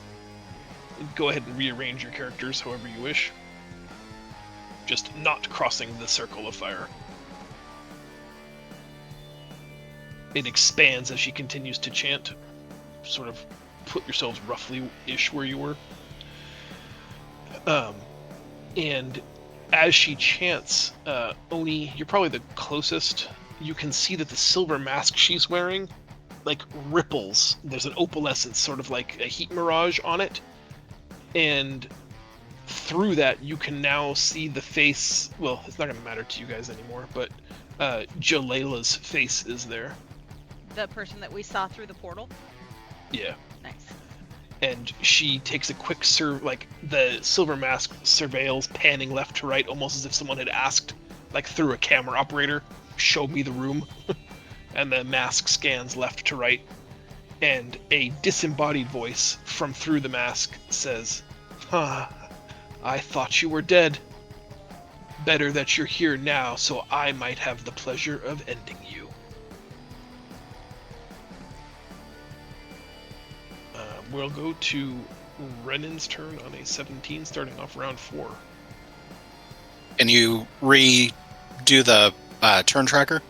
Go ahead and rearrange your characters however you wish. Just not crossing the circle of fire. It expands as she continues to chant. Sort of put yourselves roughly-ish where you were. And as she chants, Oni, you're probably the closest. You can see that the silver mask she's wearing, like, ripples. There's an opalescence, sort of like a heat mirage on it. And through that, you can now see the face. Well, it's not going to matter to you guys anymore, but Jaleila's face is there. The person that we saw through the portal? Yeah. Nice. And she takes a quick like the silver mask surveils, panning left to right, almost as if someone had asked, like through a camera operator, show me the room. And the mask scans left to right. and a disembodied voice from through the mask says, I thought you were dead. Better that you're here now, so I might have the pleasure of ending you. We'll go to Renan's turn on a 17, starting off round 4. Can you redo the turn tracker?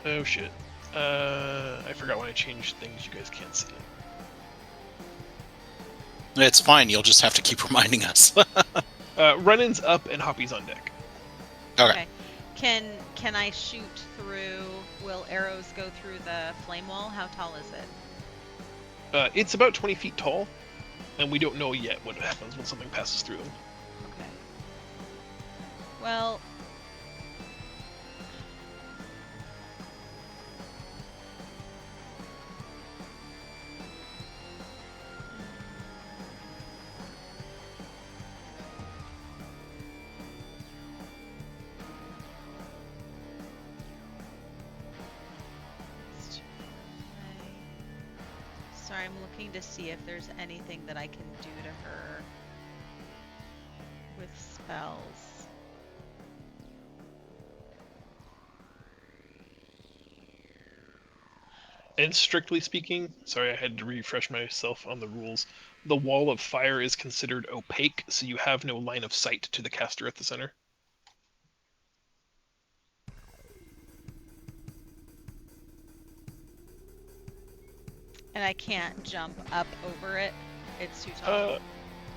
Oh shit. I forgot when I changed things, you guys can't see it. It's fine. You'll just have to keep reminding us. Renan's up and Hoppy's on deck. Okay. Can I shoot through? Will arrows go through the flame wall? How tall is it? It's about 20 feet tall, and we don't know yet what happens when something passes through them. Okay. Well. Sorry, I'm looking to see if there's anything that I can do to her with spells. And strictly speaking, sorry, I had to refresh myself on the rules. The wall of fire is considered opaque, so you have no line of sight to the caster at the center. And I can't jump up over it. It's too tall.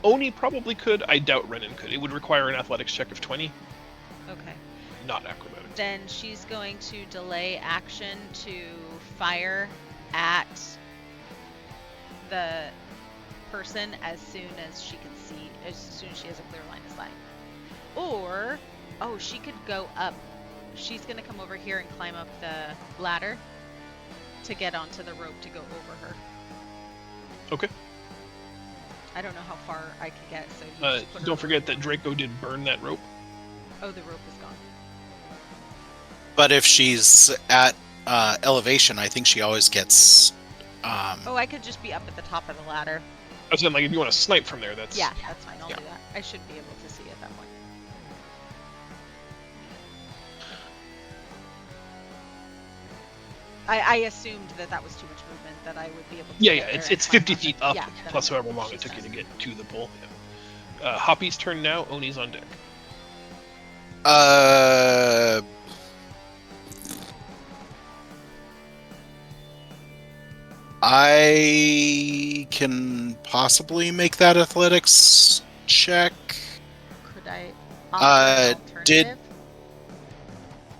Oni probably could. I doubt Renan could. It would require an athletics check of 20. Okay. Not acrobatics. Then she's going to delay action to fire at the person as soon as she can see, as soon as she has a clear line of sight. Or, she could go up. She's going to come over here and climb up the ladder to get onto the rope to go over her. Okay. I don't know how far I could get, so you just put her Don't over. forget that Draco did burn that rope. Oh, the rope is gone. But if she's at elevation, I think she always gets. I could just be up at the top of the ladder. I was saying, like, if you want to snipe from there, that's... Yeah, that's fine. I'll Yeah. do that. I should be able to see at that point. I assumed that was too much movement, that I would be able to. Yeah, get there it's and 50 climb feet on up, it. Yeah, plus then I however know long what it she took you to says. get to the pole. Yeah. Hoppy's turn now. Oni's on deck. I can possibly make that athletics check. Could I Uh, offer an did- alternative?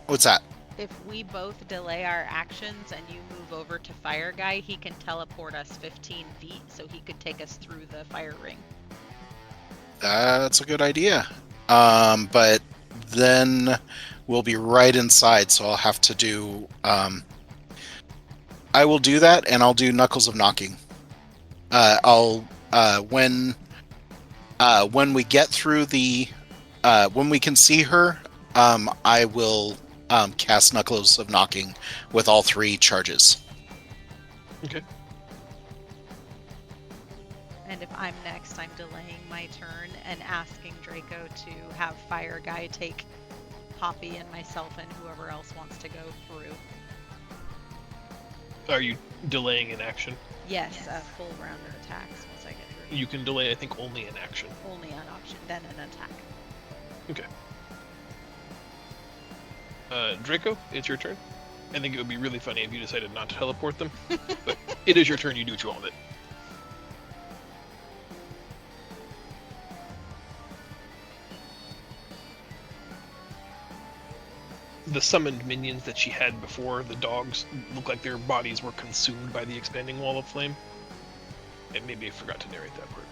What's that? If we both delay our actions and you move over to Fire Guy, he can teleport us 15 feet, so he could take us through the fire ring. That's a good idea. But then we'll be right inside, so I'll have to do. I will do that, and I'll do Knuckles of Knocking. When we get through the, when we can see her, I will cast Knuckles of Knocking with all 3 charges. Okay. And if I'm next, I'm delaying my turn and asking Draco to have Fire Guy take Hoppy and myself and whoever else wants to go through. Are you delaying an action? Yes, a full round of attacks once I get through. You can delay, I think, only an action. Only an option, then an attack. Okay. Draco, it's your turn. I think it would be really funny if you decided not to teleport them. But it is your turn, you do what you want with it. The summoned minions that she had before, the dogs, look like their bodies were consumed by the expanding wall of flame. And maybe I forgot to narrate that part.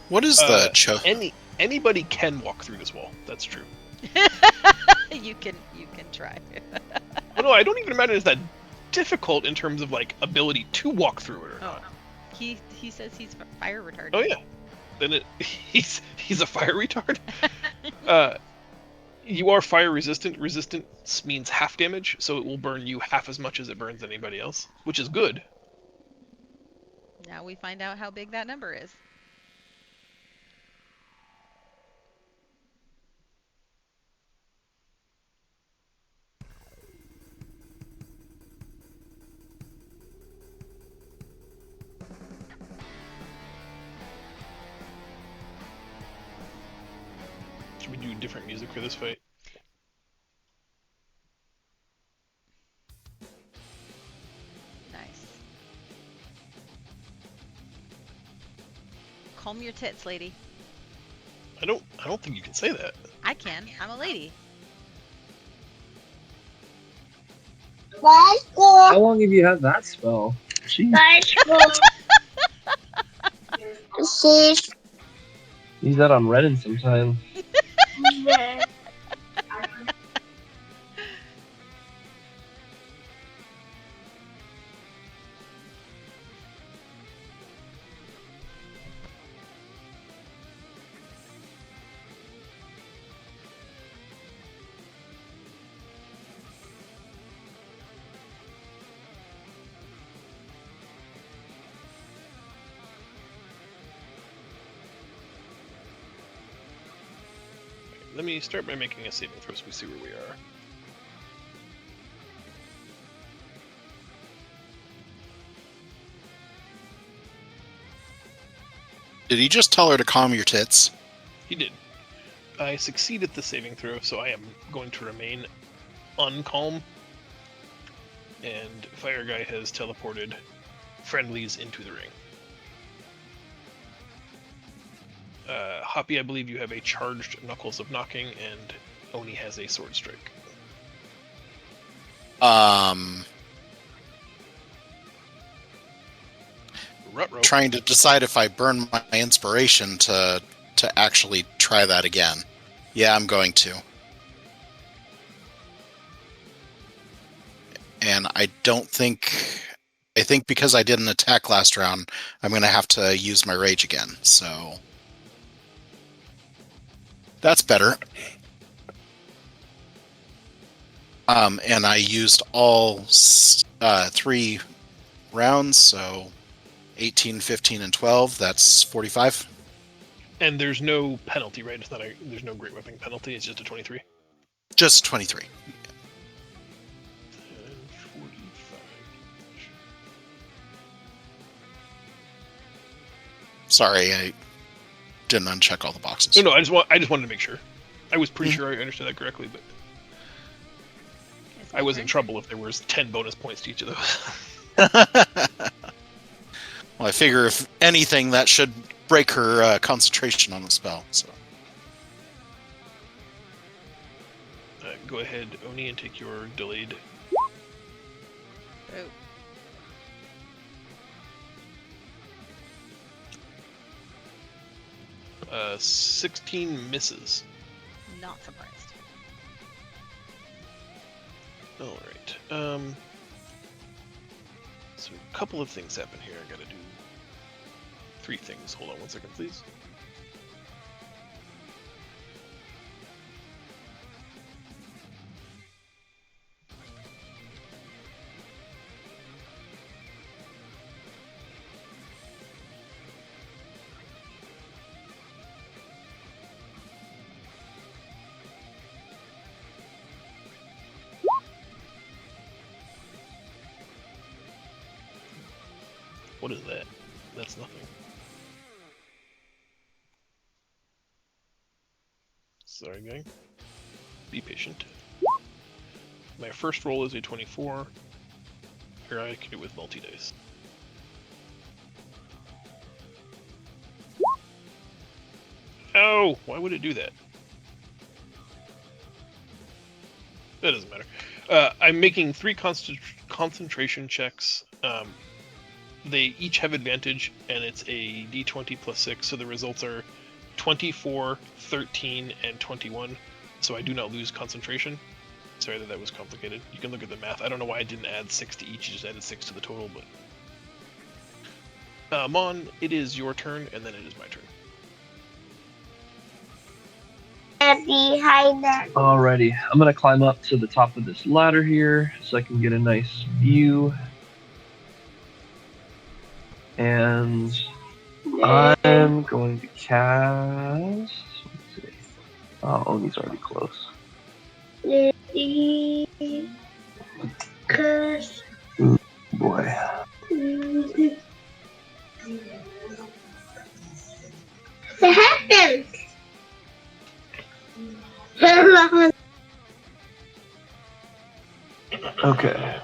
What is the Anybody can walk through this wall. That's true. You can try. Oh, no, I don't even imagine it's that difficult in terms of like ability to walk through it or Oh, not. he says he's fire retardant. Oh yeah, then he's a fire retard. You are fire resistant. Resistance means half damage, so it will burn you half as much as it burns anybody else, which is good. Now we find out how big that number is. Should we do different music for this fight? Nice. Calm your tits, lady. I don't think you can say that. I can. I'm a lady. Let's How go. long have you had that spell? Jeez. Let's go. Sis. Use that on Reddit sometime. Let me start by making a saving throw so we see where we are. Did he just tell her to calm your tits? He did. I succeeded the saving throw, so I am going to remain uncalm. And Fire Guy has teleported friendlies into the ring. Hoppy, I believe you have a charged Knuckles of Knocking, and Oni has a Sword Strike. Ruh-roh. Trying to decide if I burn my inspiration to actually try that again. Yeah, I'm going to. And I think because I didn't attack last round, I'm going to have to use my rage again. So that's better. And I used all 3 rounds, so 18, 15, and 12. That's 45. And there's no penalty, right? There's no Great Weapon penalty. It's just a 23. Just 23. 45. Sorry, I didn't uncheck all the boxes. No, I just wanted to make sure. I was pretty sure I understood that correctly, but It's I my was in turn. trouble if there was 10 bonus points to each of those. Well, I figure if anything, that should break her concentration on the spell. So Go ahead, Oni, and take your delayed. Oh, 16 misses. not surprised. All right. So a couple of things happen here. I gotta do 3 things. Hold on 1 second, please. What is that? That's nothing. Sorry, gang. Be patient. My first roll is a 24. Here I can do it with multi-dice. Oh! Why would it do that? That doesn't matter. I'm making 3 concentration checks. They each have advantage, and it's a d20 plus 6, so the results are 24, 13, and 21, so I do not lose concentration. Sorry that was complicated. You can look at the math. I don't know why I didn't add 6 to each. You just added 6 to the total, but... Mon, it is your turn, and then it is my turn. Behind them. Alrighty, I'm gonna climb up to the top of this ladder here so I can get a nice view. And I'm going to cast. Let's see. Oh, Oni's already close. Boy. What happened? Okay.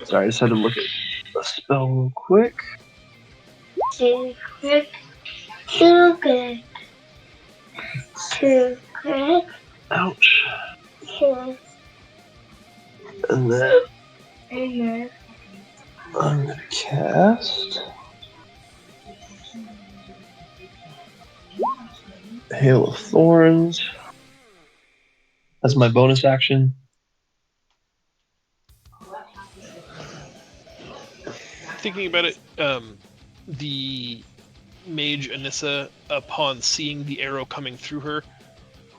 Sorry, I just had to look at the spell real quick. Too quick. Too good. Too quick. Ouch. Too And then good. I'm gonna cast Hail of Thorns. That's my bonus action. Thinking about it, the mage Anissa, upon seeing the arrow coming through her,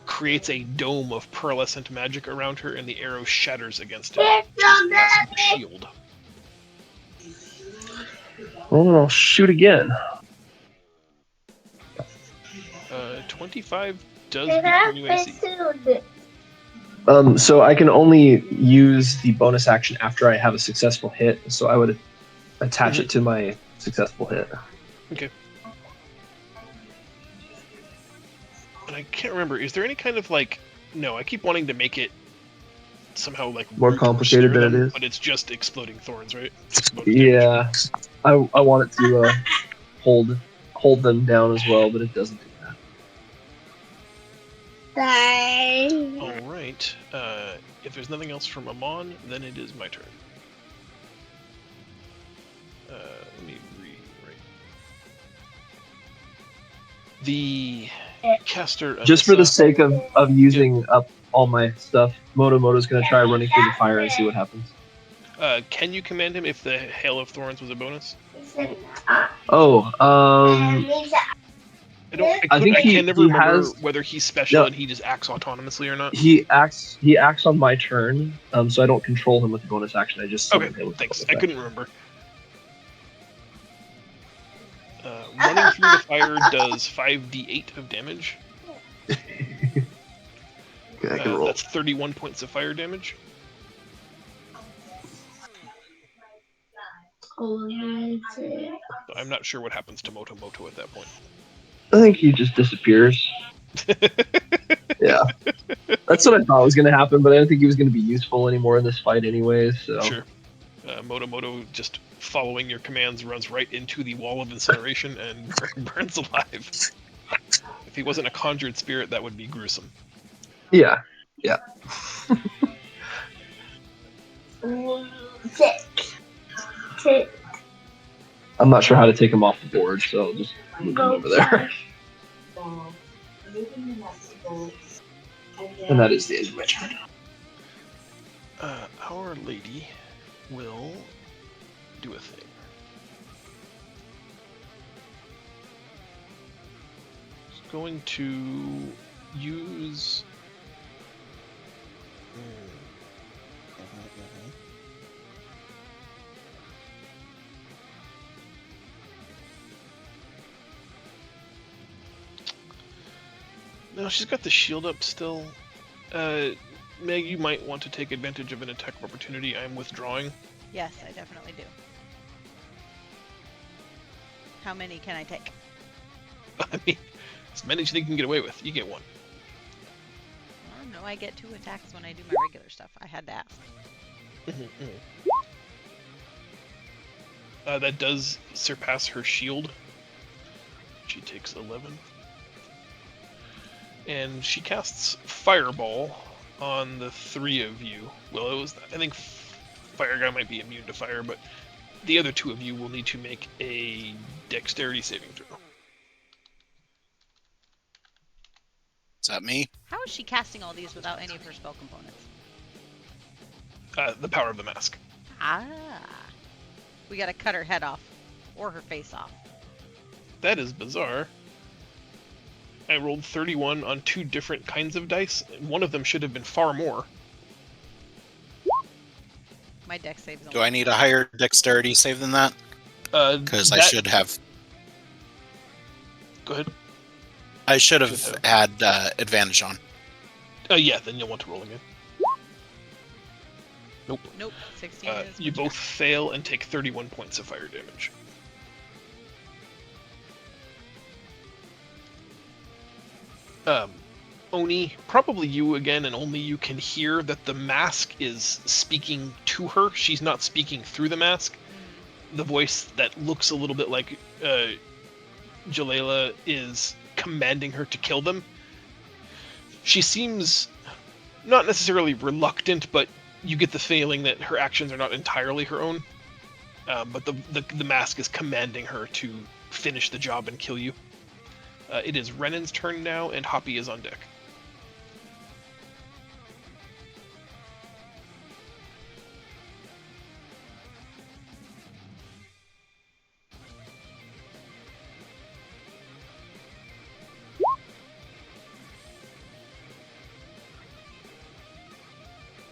creates a dome of pearlescent magic around her, and the arrow shatters against it. It's so That's good. shield. Well, then I'll shoot again. 25 does become new AC. So I can only use the bonus action after I have a successful hit, so I would attach it to my successful hit. Okay. And I can't remember, is there any kind of like... No, I keep wanting to make it somehow like More root or complicated snare than it them, is? but it's just exploding thorns, right? Exploding damage. Yeah, I want it to hold them down as well, but it doesn't do that. Die. All right. If there's nothing else from Amon, then it is my turn. Let me rewrite. The caster. Just for the Anissa- sake of using up all my stuff, Moto's gonna try running through the fire and see what happens. Can you command him if the Hail of Thorns was a bonus? Oh, I think can never he remember has- whether he's special No. and he just acts autonomously or not. he acts on my turn, so I don't control him with the bonus action. I just summon Okay, him with the thanks. bonus I couldn't remember. Running through the fire does 5d8 of damage. action. Okay, I can roll. That's 31 points of fire damage. So I'm not sure what happens to Moto at that point. I think he just disappears. Yeah, that's what I thought was gonna happen, but I didn't think he was gonna be useful anymore in this fight, anyways. So. Sure. Moto, just following your commands, runs right into the wall of incineration and burns alive. If he wasn't a conjured spirit, that would be gruesome. Yeah. Six. I'm not sure how to take him off the board, so I'll just move him over there. And that is the end of my turn. Our lady will do a thing. She's going to use... No, she's got the shield up still. Meg, you might want to take advantage of an attack of opportunity. I am withdrawing. Yes, I definitely do. How many can I take? I mean, as many as you think you can get away with. You get one. No, I get 2 attacks when I do my regular stuff. I had to ask. That does surpass her shield. She takes 11. And she casts Fireball on the 3 of you. Well, I think Fire Guy might be immune to fire, but the other 2 of you will need to make a Dexterity saving throw. Is that me? How is she casting all these without any of her spell components? The power of the mask. Ah. We gotta cut her head off. Or her face off. That is bizarre. I rolled 31 on 2 different kinds of dice. One of them should have been far more. My dex saves Do I need a higher dexterity save than that? Because I That- should have. Go ahead. I should Should have have. had advantage on. Yeah, then you'll want to roll again. Nope. Nope. 16 is You both fail and take 31 points of fire damage. Oni, probably you again, and only you can hear that the mask is speaking to her. She's not speaking through the mask. The voice that looks a little bit like Jalela is commanding her to kill them. She seems not necessarily reluctant, but you get the feeling that her actions are not entirely her own. But the mask is commanding her to finish the job and kill you. It is Renan's turn now, and Hoppy is on deck.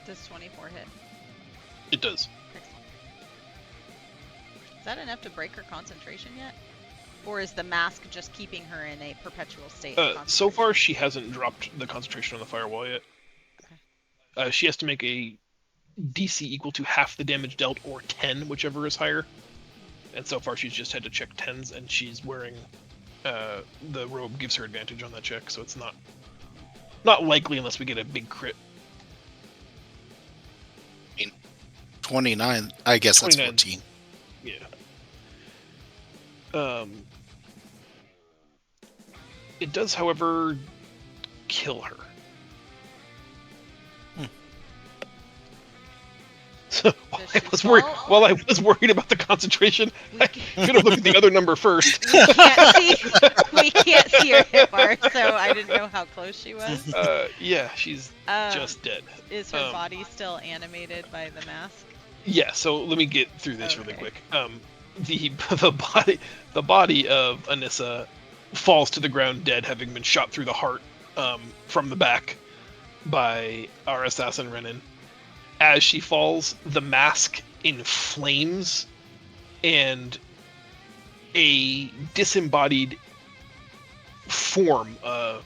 Does 24 hit? It does. Excellent. Is that enough to break her concentration yet? Or is the mask just keeping her in a perpetual state of So concentration? far, she hasn't dropped the concentration on the firewall yet. She has to make a DC equal to half the damage dealt or 10, whichever is higher. And so far, she's just had to check 10s, and she's wearing the robe gives her advantage on that check, so it's not likely unless we get a big crit. 29. I guess that's 29. 14. Yeah. It does, however, kill her. So Does she while I was worried about the concentration, We I should have looked at the other number first. we can't see her hit bar, so I didn't know how close she was. Yeah, she's Um, just dead. Is her um, body still animated by the mask? Yeah, so let me get through this really Okay. quick. The body of Anissa falls to the ground dead, having been shot through the heart from the back by our assassin Renan. As she falls, the mask inflames, and a disembodied form, an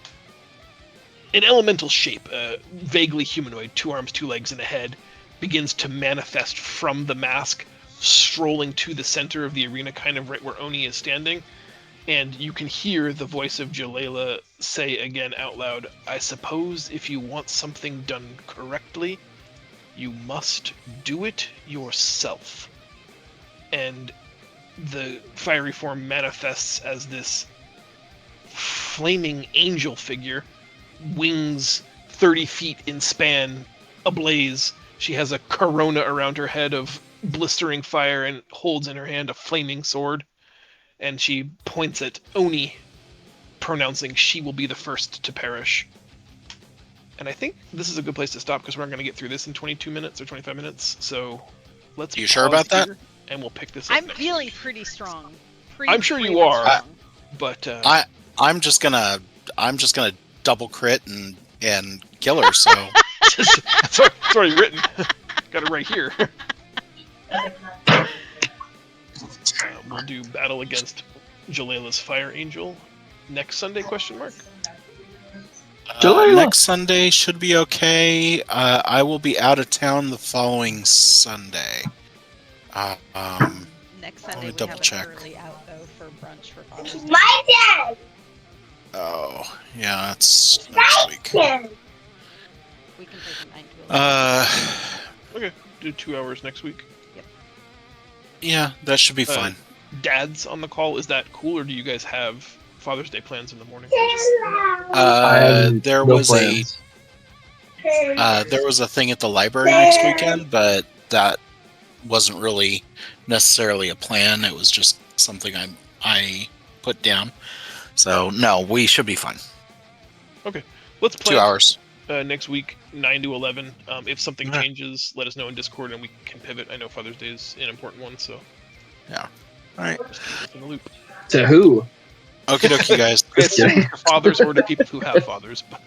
elemental shape, vaguely humanoid, 2 arms, 2 legs, and a head, begins to manifest from the mask, strolling to the center of the arena, kind of right where Oni is standing. And you can hear the voice of Jalela say again out loud, "I suppose if you want something done correctly, you must do it yourself." And the fiery form manifests as this flaming angel figure, wings 30 feet in span, ablaze. She has a corona around her head of blistering fire and holds in her hand a flaming sword. And she points at Oni, pronouncing she will be the first to perish. And I think this is a good place to stop because we're not going to get through this in 22 minutes or 25 minutes. So let's. You sure about pause that? here, And we'll pick this up. I'm next feeling week. pretty strong. I'm sure you freaking are. strong. But I'm just gonna double crit and kill her. So it's already written. Got it right here. We'll do battle against Jalela's Fire Angel next Sunday? Question mark. Jalela. next Sunday should be okay. I will be out of town the following Sunday. Next Let Sunday me we double have check. an early out though for brunch for Father's Day. My dad. Oh, yeah, that's next week. Yeah. We can play from 9 to 11. Okay, do 2 hours next week. Yeah, that should be fine. Dad's on the call. Is that cool, or do you guys have Father's Day plans in the morning? I have There no was plans. there was a thing at the library next weekend, but that wasn't really necessarily a plan. It was just something I put down. So no, we should be fine. Let's play 2 hours. next week, 9 to 11. If something Okay. changes, let us know in Discord and we can pivot. I know Father's Day is an important one, so All right. just keep us in the loop. To who? Okie dokie, guys. It's to fathers or to people who have fathers. But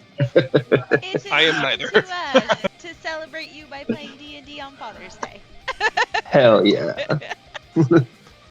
It is I am fun neither. To celebrate you by playing D&D on Father's Day. Hell yeah.